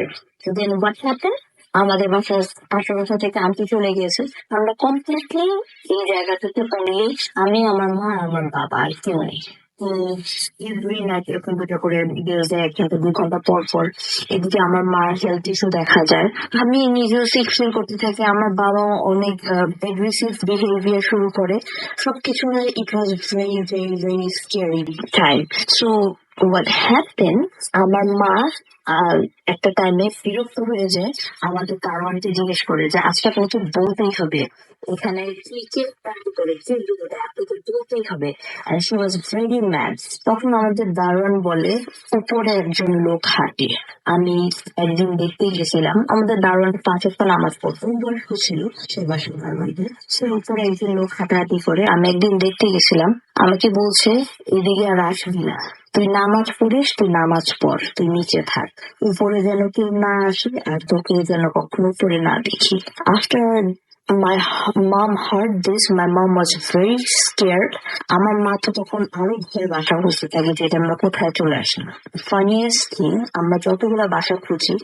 দেন হোয়াট হ্যাপেন, আমাদের বাসার আশেপাশে থেকে আন্টি চলে গিয়েছে। আমরা কমপ্লিটলি এই জায়গাটাতে পড়িয়ে আমি, আমার মা আর আমার বাবা, আর কেউ নেই। এভরি নাইট এরকম দুটো করে বিলস দেয় 1 ঘন্টা 2 ঘন্টা পর পর। এদিকে আমার মার হেলথ ইস্যু দেখা যায়, আমি নিজেও সিক ফিল করতে থাকি, আমার বাবা অনেক এগ্রেসিভ বিহেভিয়ার শুরু করে। সবকিছু it was very very very scary time. So what happen, আমার মা একটা টাইমে বিরক্ত হয়ে যায়, আমাদের কারণটি জিজ্ঞেস করে যে আজকে আপনাকে বলতেই হবে এখানে কি কে প্রার্থী করে কে বিরোধী, আপনাকে বলতেই হবে। আর শি ওয়াজ ভেরি ম্যাড। তখন আমাদের দারোয়ান বলে উপরে একজন লোক হাঁটে। আমি একদিন দেখতে গেছিলাম, আমাদের দারোয়ান 5 ওয়াক্ত নামাজ পড়তো, বয়স্ক ছিল সে বাসার দারোয়ানটা। সে উপরে একজন লোক হাঁটাহাঁটি করে, আমি একদিন দেখতে গেছিলাম, আমাকে বলছে এদিকে আর আসবি না, তুই নামাজ পড়িস, তুই নামাজ পড়, তুই নিচে থাক, উপরে যেন কেউ না আসে আর তোকে যেন কখনো উপরে না দেখি। After my mom heard this, my mom was very scared. আমার মা তো তখন আরো ভয় বাসা খুঁজতে থাকে যে এটা আমরা কোথায় চলে আসি। ফানিয়েস্ট থিং, আমরা যতগুলা বাসা খুঁজি,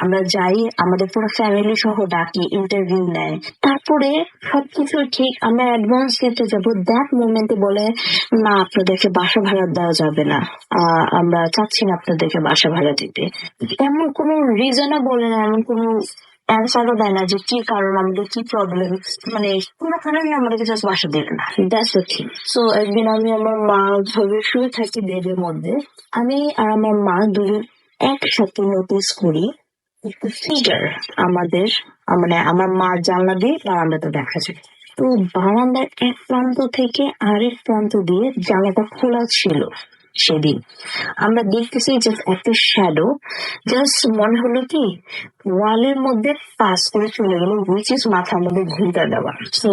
আমরা যাই, আমাদের পুরো ফ্যামিলি সহ ডাকি, ইন্টারভিউ নেয়, তারপরে সবকিছু ঠিক, আমরা অ্যাডভান্স দিতে যাবো, দ্যাট মোমেন্টে বলে না আপনাদেরকে বাসা ভাড়া দেওয়া যাবে না, আমরা চাচ্ছি না আপনাদেরকে বাসা ভাড়া দিতে। এমন কোনো রিজনও বলে না, এমন কোনো অ্যান্সারও দেয় না যে কি কারণ, আমাদের কি প্রবলেম, মানে কোনো কারণে আমাদেরকে জাস্ট বাসা দেবে না। That's the thing. সো একদিন আমি আমার মা ভাবে শুয়ে থাকি বেডের মধ্যে, আমি আর আমার মা দুজন একসাথে নোটিস করি একটা ফিগার আমাদের, মানে আমার মার জানলা দিয়ে বারান্দাটা দেখা যায়। তো বারান্দার এক প্রান্ত থেকে আরেক প্রান্ত দিয়ে জানলাটা খোলা ছিল। সেদিন আমরা দেখতেছি যে একটা শ্যাডো জাস্ট মনে হলো কি ওয়ালের মধ্যে পাস করে চলে গেল, উইচ ইজ মাথার মধ্যে ঘুমটা দেওয়া। তো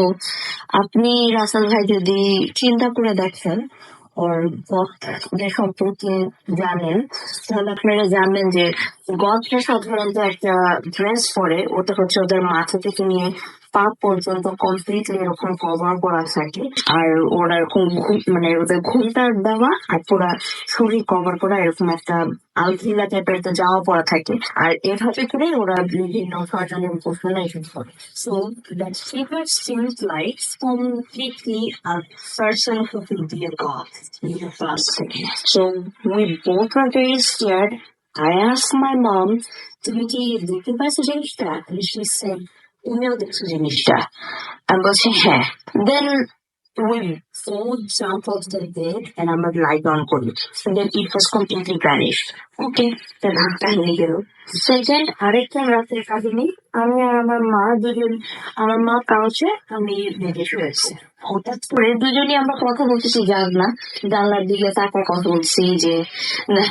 আপনি রাসেল ভাই যদি চিন্তা করে দেখেন ওর গথদের সম্পর্কে জানেন, তাহলে আপনারা জানবেন যে গথরা সাধারণত একটা ড্রেস পরে, ওটা হচ্ছে ওদের মাথা থেকে নিয়ে পা পর্যন্ত কমপ্লিটলি এরকম কভার করা থাকে, আর ওরা এরকম মানে ওদের ঘুমটা দেওয়া আর পুরা শরীর কভার করা, এরকম একটা আলখিলা টাইপের একটা জামা পরা থাকে, আর এভাবে করে ওরা বিভিন্ন সরঞ্জাম উপস্থাপন করে। So that figure seems like completely a person who could be a god in the first second. So we both were very scared. I asked my mom, তুমি কি দেখতে পাচ্ছ জিনিসটা? And she said, তুমিও দেখছো জিনিসটা? আমি বলছি হ্যাঁ। Then we both jumped off the bed and আমরা লাইট অন করি। And then it was completely vanished. Okay, then কাহিনী গেল। সেকেন্ড আরেকটা রাতের কাহিনী, আমি আর আমার মা দুজন, আমার মা কাউচে, আমি বেডে শুয়েছি। হঠাৎ করে দুজনই আমরা কথা বলতেছি, জানলার দিকে তাকায় কথা বলছি যে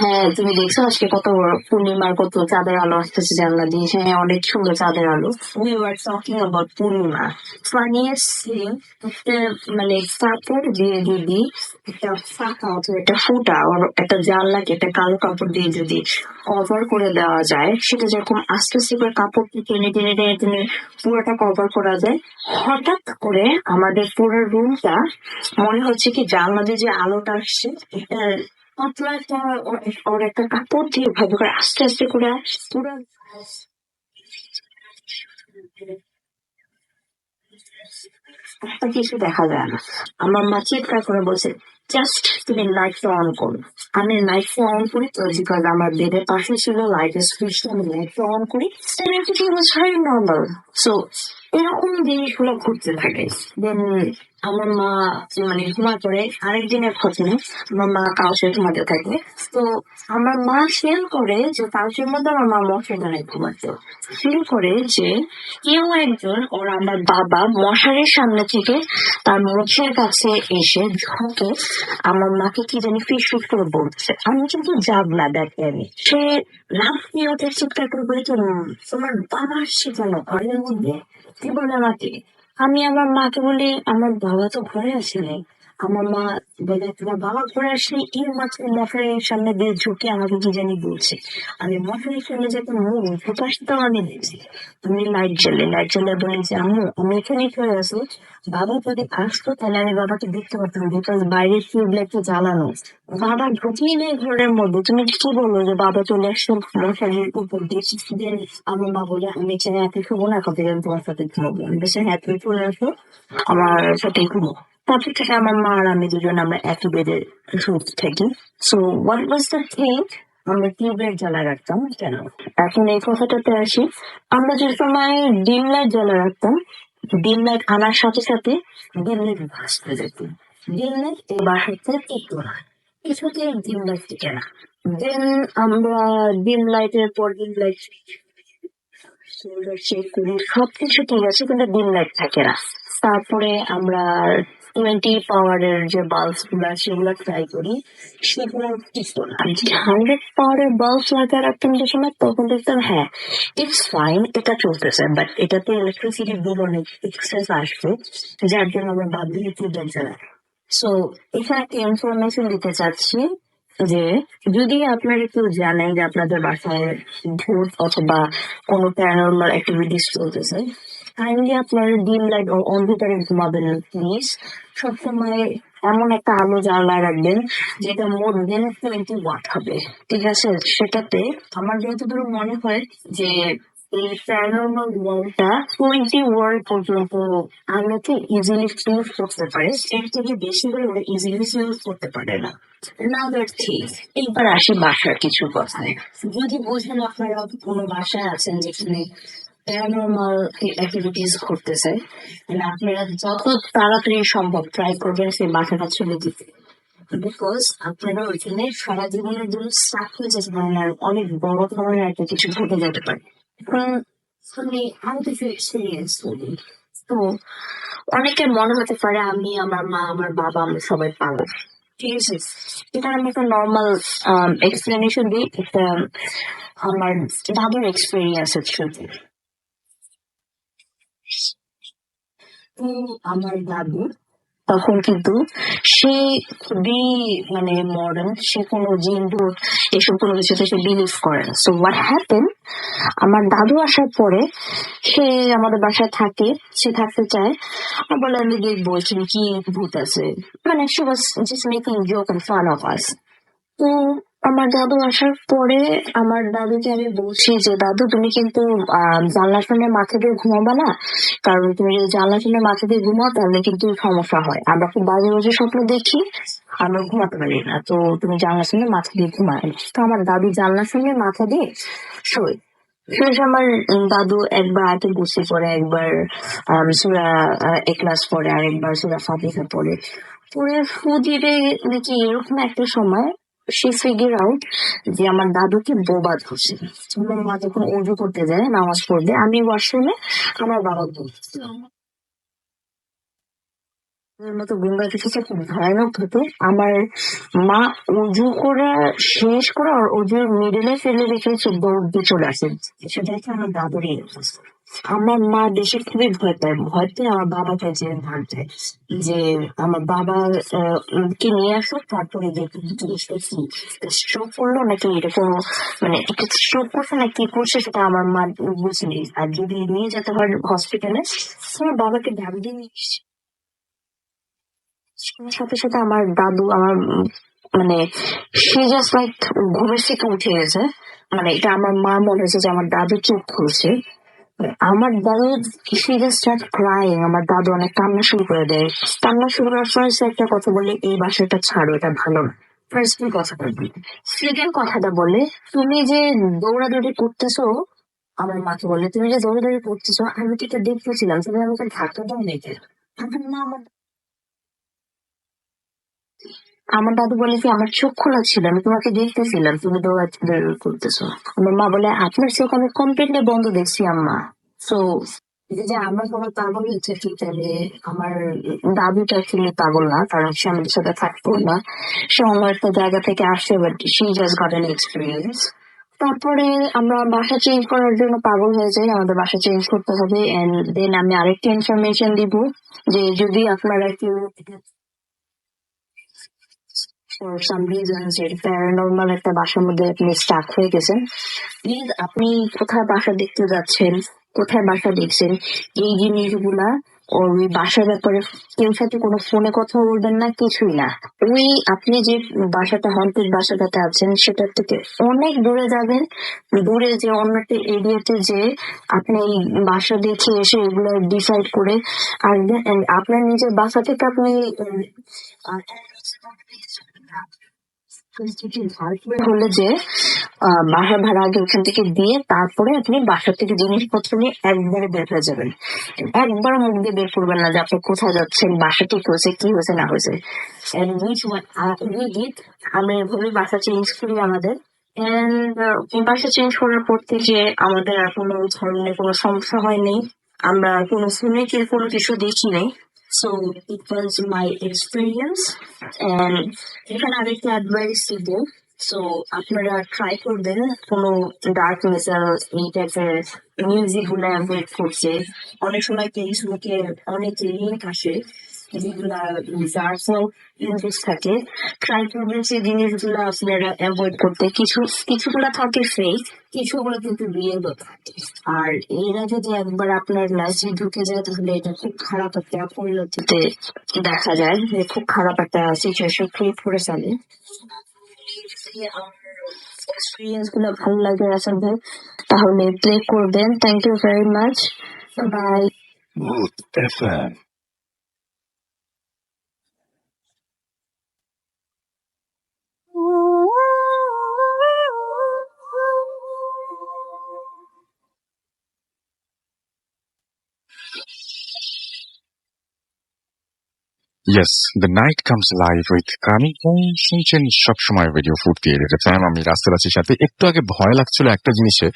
হ্যাঁ তুমি দেখছো আজকে কত পূর্ণিমার কত চাঁদের আলো আসতেছে জানলা দিয়ে, হ্যাঁ অনেক সুন্দর চাঁদের আলো। We were talking about Purnima. Funniest thing, একটা মানে কাপড় দিয়ে যদি একটা ফাঁকা অথবা একটা ফুটা ওর একটা জানলাকে একটা কালো কাপড় দিয়ে যদি কভার করে দেওয়া যায়, সেটা যেরকম আস্তে আস্তে করে কাপড়টি টেনে টেনে টেনে টেনে পুরোটা কভার করা যায়, হঠাৎ করে আমাদের পুরো রুমটা মনে হচ্ছে কি জানলা দিয়ে যে আলোটা আসছে এটা পাতলা একটা ওর একটা কাপড় দিয়ে ভাবে করে আস্তে আস্তে করে পুরো একটা কিছু দেখা যায় না। আমার মা চিৎকার করে বলছে জাস্ট তুমি লাইটটা অন করো। আমি লাইটটা অন করি তো বিকজ আমার বেডের পাশে ছিল লাইটের সুইচটা, আমি লাইটটা অন করি, everything was very normal. So এরকম জিনিসগুলো ঘুরতে থাকে। দেন আমার মা মানে ঘুমার পরে আরেকদিনের ঘটনা, আমার মা কাউচে ঘুমাতে থাকে। তো আমার মা ফিল করে যে কাউচের মধ্যে আমার মা মশারি ঘুমাতো, ফিল করে যে কেউ একজন ওর আমার বাবা মশারির সামনে থেকে তার মুখের কাছে এসে ঝোঁকে আমার মাকে কি জানি ফিস ফিস করে বলছে। আমি কিন্তু জাগলা দেখেনি, সে লাফিয়ে ওঠে, চিৎকার করে বলেছে তোমার বাবা আসছে কেন ঘরের মধ্যে, কি বলে আমাকে। আমি আমার মাকে বলি আমার বাবা তো ঘরে আসেনি। আমার মা বলে তোমার বাবা ঘরে আসেনি, এই মাত্র মশারির সামনে দিয়ে ঝুঁকে আমাকে কি জানি বলছে। আমি মশারির সামনে যেতে মুখ প্রকাশটাও আমি দেখছি। আমি লাইট জ্বালে বলি যে আম্মু আমি এখানেই শুয়ে আছি, বাবা যদি আসতো তাহলে আমি বাবাকে দেখতে পারতাম, বিকজ বাইরের টিউবলাইটটা জ্বালানো, বাবা ঢুকেই নেই ঘরের মধ্যে, তুমি কি বলো যে বাবা চলে আসছে মশারির উপর দিয়ে। Then আমার মা বলে আমি এখানে এত শুবো না, কত আমি তোমার সাথে ঘুমাবো। আমি বলছি হ্যাঁ তুমি চলে আসো আমার সাথে ঘুমো। তারপর থেকে আমার মা আর আমি দুজন আমরা একই বেডে শুতে থাকি। So what was the thing, আমরা টিউবলাইট জ্বালা রাখতাম কেন? এখন এই কথাটাতে আসি, আমরা যে সময় ডিম লাইট জ্বালা রাখতাম, ডিম লাইট আনার সাথে সাথে ডিম লাইট ভাসতে যেত, ডিম লাইট এই বাসাতে টিকতো না। কিছুতেই ডিম লাইট টিকে না। দেন আমরা ডিম লাইটের পর ডিম লাইট সোল্ডার চেক করি, সবকিছু ঠিক আছে, কিন্তু ডিম লাইট থাকে না। তারপরে আমরা 20 পাওয়ারের যে বাল্ব গুলা সেগুলো ট্রাই করি, সেগুলো টিকতো না। আর যে 100 পাওয়ারের বাল্ব লাগায় রাখতাম যে সময়, তখন দেখতাম হ্যাঁ ইটস ফাইন, এটা চলতেছে, বাট এটাতে ইলেকট্রিসিটি বিল অনেক এক্সেস আসবে, যার জন্য আমরা বাধ্য হয়ে টিউবলাইট জ্বালাই। সো এখানে একটা ইনফরমেশন দিতে চাচ্ছি যে যদি আপনারা কেউ জানেন যে আপনাদের বাসায় ভূত অথবা কোনো প্যারানর্মাল অ্যাক্টিভিটিস চলতেছে, কাইন্ডলি আপনারা ডিম লাইট ও অন্ধকারে ঘুমাবেন না প্লিজ। সবসময় এমন একটা আলো জ্বালায় রাখবেন যেটা মোর দেন 20 ওয়াট হবে, ঠিক আছে? সেটাতে আমার যতদূর মনে হয় যে এই প্যারানর্মাল ওয়ার্ল্ডটা 20 ওয়াট পর্যন্ত আলোকে ইজিলি ফিউজ করতে পারে, এর থেকে বেশি হলে ওরা ইজিলি ফিউজ করতে পারে না। নাদার থিং, এইবার আসি বাসার কিছু কথায়। যদি বোঝেন আপনারা কোনো বাসায় আছেন যেখানে প্যারানর্মাল অ্যাক্টিভিটিস ঘটতেছে, তাহলে আপনারা যত তাড়াতাড়ি সম্ভব ট্রাই করবেন সেই বাসাটা ছেড়ে দিতে, বিকজ আপনারা ওইখানে সারা জীবনের জন্য স্টাক হয়ে যেতে পারেন, আর অনেক বড় ধরনের একটা কিছু ঘটে যেতে পারে। এখন আমি কিছু এক্সপিরিয়েন্স করি, তো অনেকের মনে হতে পারে আমি, আমার মা, আমার বাবা, আমরা সবাই পাগল, ঠিক আছে? এটা আমি একটা নর্মাল এক্সপ্লেনেশন দিই, একটা আমার দাদুর এক্সপিরিয়েন্সের থ্রুতে। তো আমার দাদু তখন কিন্তু সে খুবই মানে মডার্ন, সে কোনো জিন ভূত এসব কোনো কিছুতে সে বিলিভ করে না। সো হোয়াট হ্যাপেন, আমার দাদু আসার পরে সে আমাদের বাসায় থাকে, সে থাকতে চায়, আর বলে আমি দেখবো এখানে কি ভূত আছে, মানে she was just making joke and fun of us. তো আমার দাদু আসার পরে আমার দাদুকে আমি বলছি যে দাদু তুমি কিন্তু জানলার সামনে মাথা দিয়ে ঘুমাবা না, কারণ তুমি যদি জানলার সামনে মাথা দিয়ে ঘুমাও তাহলে কিন্তু সমস্যা হয়, আমরা খুব বাজে বাজে স্বপ্ন দেখি, আমরা ঘুমাতে পারি না, তো তুমি জানলার সামনে মাথা দিয়ে ঘুমায়। তো আমার দাদু জানলার সামনে মাথা দিয়ে শোয়। শেষ আমার দাদু একবার আয়াতুল কুরসি পড়ে, একবার সূরা ইখলাস পড়ে, আর একবার সূরা ফাতিহা পড়ে। পরে ফু দিবে নাকি এরকম একটা সময় সে ফিগার আউট যে আমার দাদুকে বোবা ধরছে। আমার মা যখন অজু করতে যায় নামাজ পড়বে, আমি ওয়াশরুমে, আমার বাবা বলছে মতো গুঙ্গা থেকে খুব ভয়ানক হতো। আমার মা অজু করে শেষ করে আর অজুর মিডলে ফেলে রেখেছে, দৌড় দিয়ে চলে আসে। সেটা হচ্ছে আমার দাদুরই অবস্থা। আমার মা দেশে খুবই ভয় পায়, ভয় পেয়ে আমার বাবাকে যে ধার দেয় যে আমার বাবা কে নিয়ে আসো, তারপরে দেখি জিনিসটা কি স্ট্রোক করলো নাকি এটা কোনো মানে স্ট্রোক করছে না কি করছে সেটা আমার মা বুঝেনি। আর যদি নিয়ে যেতে হয় হসপিটালে, আমার বাবাকে ঢাক দিয়ে নিয়ে এসেছে। সাথে সাথে আমার দাদু আমার মানে সে জাস্ট লাইক ঘুমের থেকে উঠে গেছে, মানে এটা আমার মা মনে হয়েছে যে আমার দাদু চোখ খুলছে। আমার দাদু সে জাস্ট স্টার্ট ক্রাইং, আমার দাদু অনেক কান্না শুরু করে দেয়। কান্না শুরু করার ফার্স্ট একটা কথা বলে এই বাসাটা ছাড়ো, এটা ভালো না। ফার্স্ট কথাটা বলি, সেকেন্ড কথাটা বলে তুমি যে দৌড়াদৌড়ি করতেছো, আমার মাকে বলে তুমি যে দৌড়াদৌড়ি করতেছো আমি তো এটা দেখতেছিলাম, তুমি আমাকে ধাক্কা দাও নাকি? আমার মা আমার দাদু বলে কি আমার চোখ খোলা ছিল, আমি তোমাকে দেখতেছিলাম তুমি দৌড়াতে করতেছো। আমার মা বলে আপনার চোখ আমি কমপ্লিটলি বন্ধ দেখছি আম্মা। সো যে আমরা সবাই পাগল হচ্ছে ঠিক, তাহলে আমার দাদুটা অ্যাকচুয়ালি পাগল না, কারণ সে আমাদের সাথে থাকতো না, সে অন্য একটা জায়গা থেকে আসছে, but she just got N experience. তারপরে আমরা বাসা চেঞ্জ করার জন্য পাগল হয়ে যাই, আমাদের বাসা চেঞ্জ করতে হবে। এন্ড দেন আমি আরেকটা ইনফরমেশন দিব যে যদি আপনারা কেউ ফর সাম রিজন যে প্যারানর্মাল একটা বাসার মধ্যে আপনি স্টাক হয়ে গেছেন, প্লিজ আপনি কোথায় বাসা দেখতে যাচ্ছেন, কোথায় বাসা দেখছেন, এই জিনিসগুলা ওই বাসার ব্যাপারে কেউ সাথে কোনো ফোনে কথা বলবেন না, কিছুই না। ওই আপনি যে বাসাটা হন্টেড বাসাটাতে আছেন সেটার থেকে অনেক দূরে যাবেন, দূরে যে অন্য একটা এরিয়াতে যে আপনি এই বাসা দেখে এসে এগুলো ডিসাইড করে আসবেন। And আপনার নিজের বাসা থেকে আপনি হলে যে বাসা ভাড়া আগে ওখান থেকে দিয়ে তারপরে আপনি বাসা থেকে জিনিসপত্র নিয়ে একবারে বের হয়ে যাবেন। একবার মুখ দিয়ে বের করবেন না যে আপনি কোথায় যাচ্ছেন, বাসা ঠিক হয়েছে, কি হয়েছে না হয়েছে। And which one we did, আমরা এভাবে বাসা চেঞ্জ করি আমাদের। And বাসা চেঞ্জ করার পর থেকে আমাদের আর কোনো ধরনের কোনো সমস্যা হয়নি। আমরা কোনো শুনে কি কোনো কিছু দেখি নাই। So it was my experience. And এখানে আরেকটা অ্যাডভাইস দিব। সো আপনারা ট্রাই করবেন কোনো ডার্ক মেটাল এই টাইপের মিউজিক গুলো অ্যাভয়েড করতে। অনেক সময় ফেসবুকে অনেক লিঙ্ক আসে যেগুলা জার্সও ইউজ থাকে। ট্রাই করবেন সেই জিনিসগুলো আপনারা অ্যাভয়েড করতে। কিছুগুলো থাকে ফেক, কিছুগুলো কিন্তু রিয়েল থাকে। আর এরা যদি একবার আপনার লাইফে ঢুকে যায় তাহলে এটা খুব খারাপ একটা পরিণতিতে দেখা যায়, যে খুব খারাপ একটা সিচুয়েশন ক্রিয়েট করে ফেলে। এক্সপিরিয়েন্স গুলো ভালো লাগে রাসেল ভাই, তাহলে প্লে করবেন। Thank you very much, bye. Root FM. Yes, the night comes alive with আমি শুনছেন সবসময় রেডিও ফুর্তি এফএম। আমি রাস্তার আছি সাথে। একটু আগে ভয় লাগছিল একটা জিনিসে,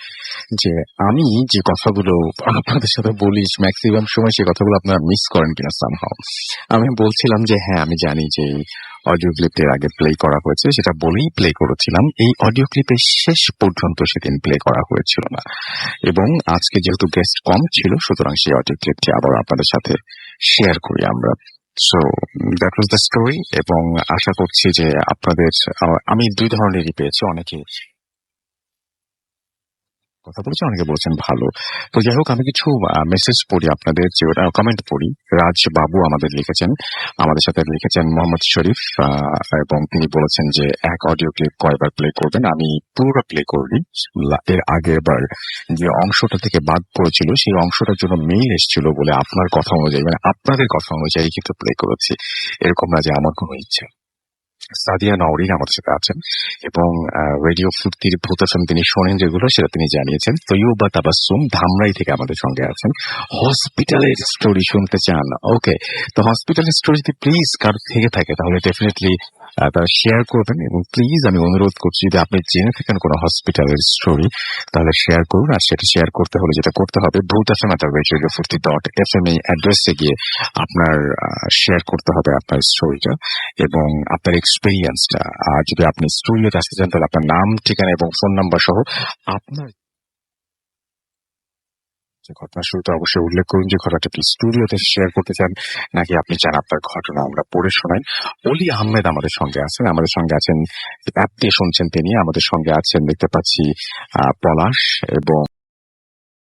যে আমি যে কথাগুলো আপনাদের সাথে বলি ম্যাক্সিমাম সময় সেই কথাগুলো আপনারা মিস করেন কিনা সামহাও। আমি বলছিলাম যে হ্যাঁ আমি জানি যে অডিও ক্লিপের আগে প্লে করা হয়েছে, সেটা বলেই প্লে করেছিলাম। এই অডিও ক্লিপের শেষ পর্যন্ত সেদিন প্লে করা হয়েছিল না, এবং আজকে যেহেতু গেস্ট কম ছিল সুতরাং সেই অডিও ক্লিপটি আবার আপনাদের সাথে শেয়ার করি আমরা। So that was the story, এবং আশা করছি যে আপনাদের আমি দুই ধরনেরই পেয়েছি। অনেকে কথা বলেছেন, অনেকে বলছেন ভালো। তো যাই হোক, আমি কিছু মেসেজ পড়ি আপনাদের, যে ওটা কমেন্ট পড়ি। রাজ বাবু আমাদের লিখেছেন, আমাদের সাথে লিখেছেন মোহাম্মদ শরীফ, এবং তিনি বলেছেন যে এক অডিও ক্লিপ কয়বার প্লে করবেন। আমি পুরোটা প্লে করি। এর আগের বার যে অংশটা থেকে বাদ পড়েছিল সেই অংশটার জন্য মেইল এসেছিল বলে আপনার কথা অনুযায়ী, মানে আপনাদের কথা অনুযায়ী কিন্তু প্লে করেছি, এরকম না যে আমার কোনো ইচ্ছা। সাদিয়া নওরিন আমাদের সাথে আছেন, এবং রেডিও ফুর্তির ভূতাসন তিনি শোনেন যেগুলো সেটা তিনি জানিয়েছেন। তৈয়বা তাবাসসুম ধামরাই থেকে আমাদের সঙ্গে আছেন। হসপিটালের স্টোরি শুনতে চান? ওকে, তো হসপিটালের স্টোরি যদি প্লিজ কার থেকে থাকে তাহলে ডেফিনেটলি তারা শেয়ার করবেন, এবং প্লিজ আমি অনুরোধ করছি যদি আপনি জেনে থাকেন কোনো হসপিটালের স্টোরি তাহলে শেয়ার করুন। আর সেটা শেয়ার করতে হলে যেটা করতে হবে, ভূতাসন@radiofurti.fm এই অ্যাড্রেসে গিয়ে আপনার শেয়ার করতে হবে আপনার স্টোরিটা এবং আপনার এক্সপেরিয়েন্সটা। আর যদি আপনি স্টুডিওতে আসতে চান তাহলে আপনার নাম, ঠিকানা এবং ফোন নাম্বার সহ আপনার ঘটনার শুরুতে অবশ্যই উল্লেখ করুন যে ঘটনাটা আপনি স্টুডিওতে শেয়ার করতে চান, নাকি আপনি চান আপনার ঘটনা আমরা পড়ে শোনাই। অলি আহমেদ আমাদের সঙ্গে আছেন, আমাদের সঙ্গে আছেন, অ্যাপ দিয়ে শুনছেন তিনি, আমাদের সঙ্গে আছেন দেখতে পাচ্ছি পলাশ এবং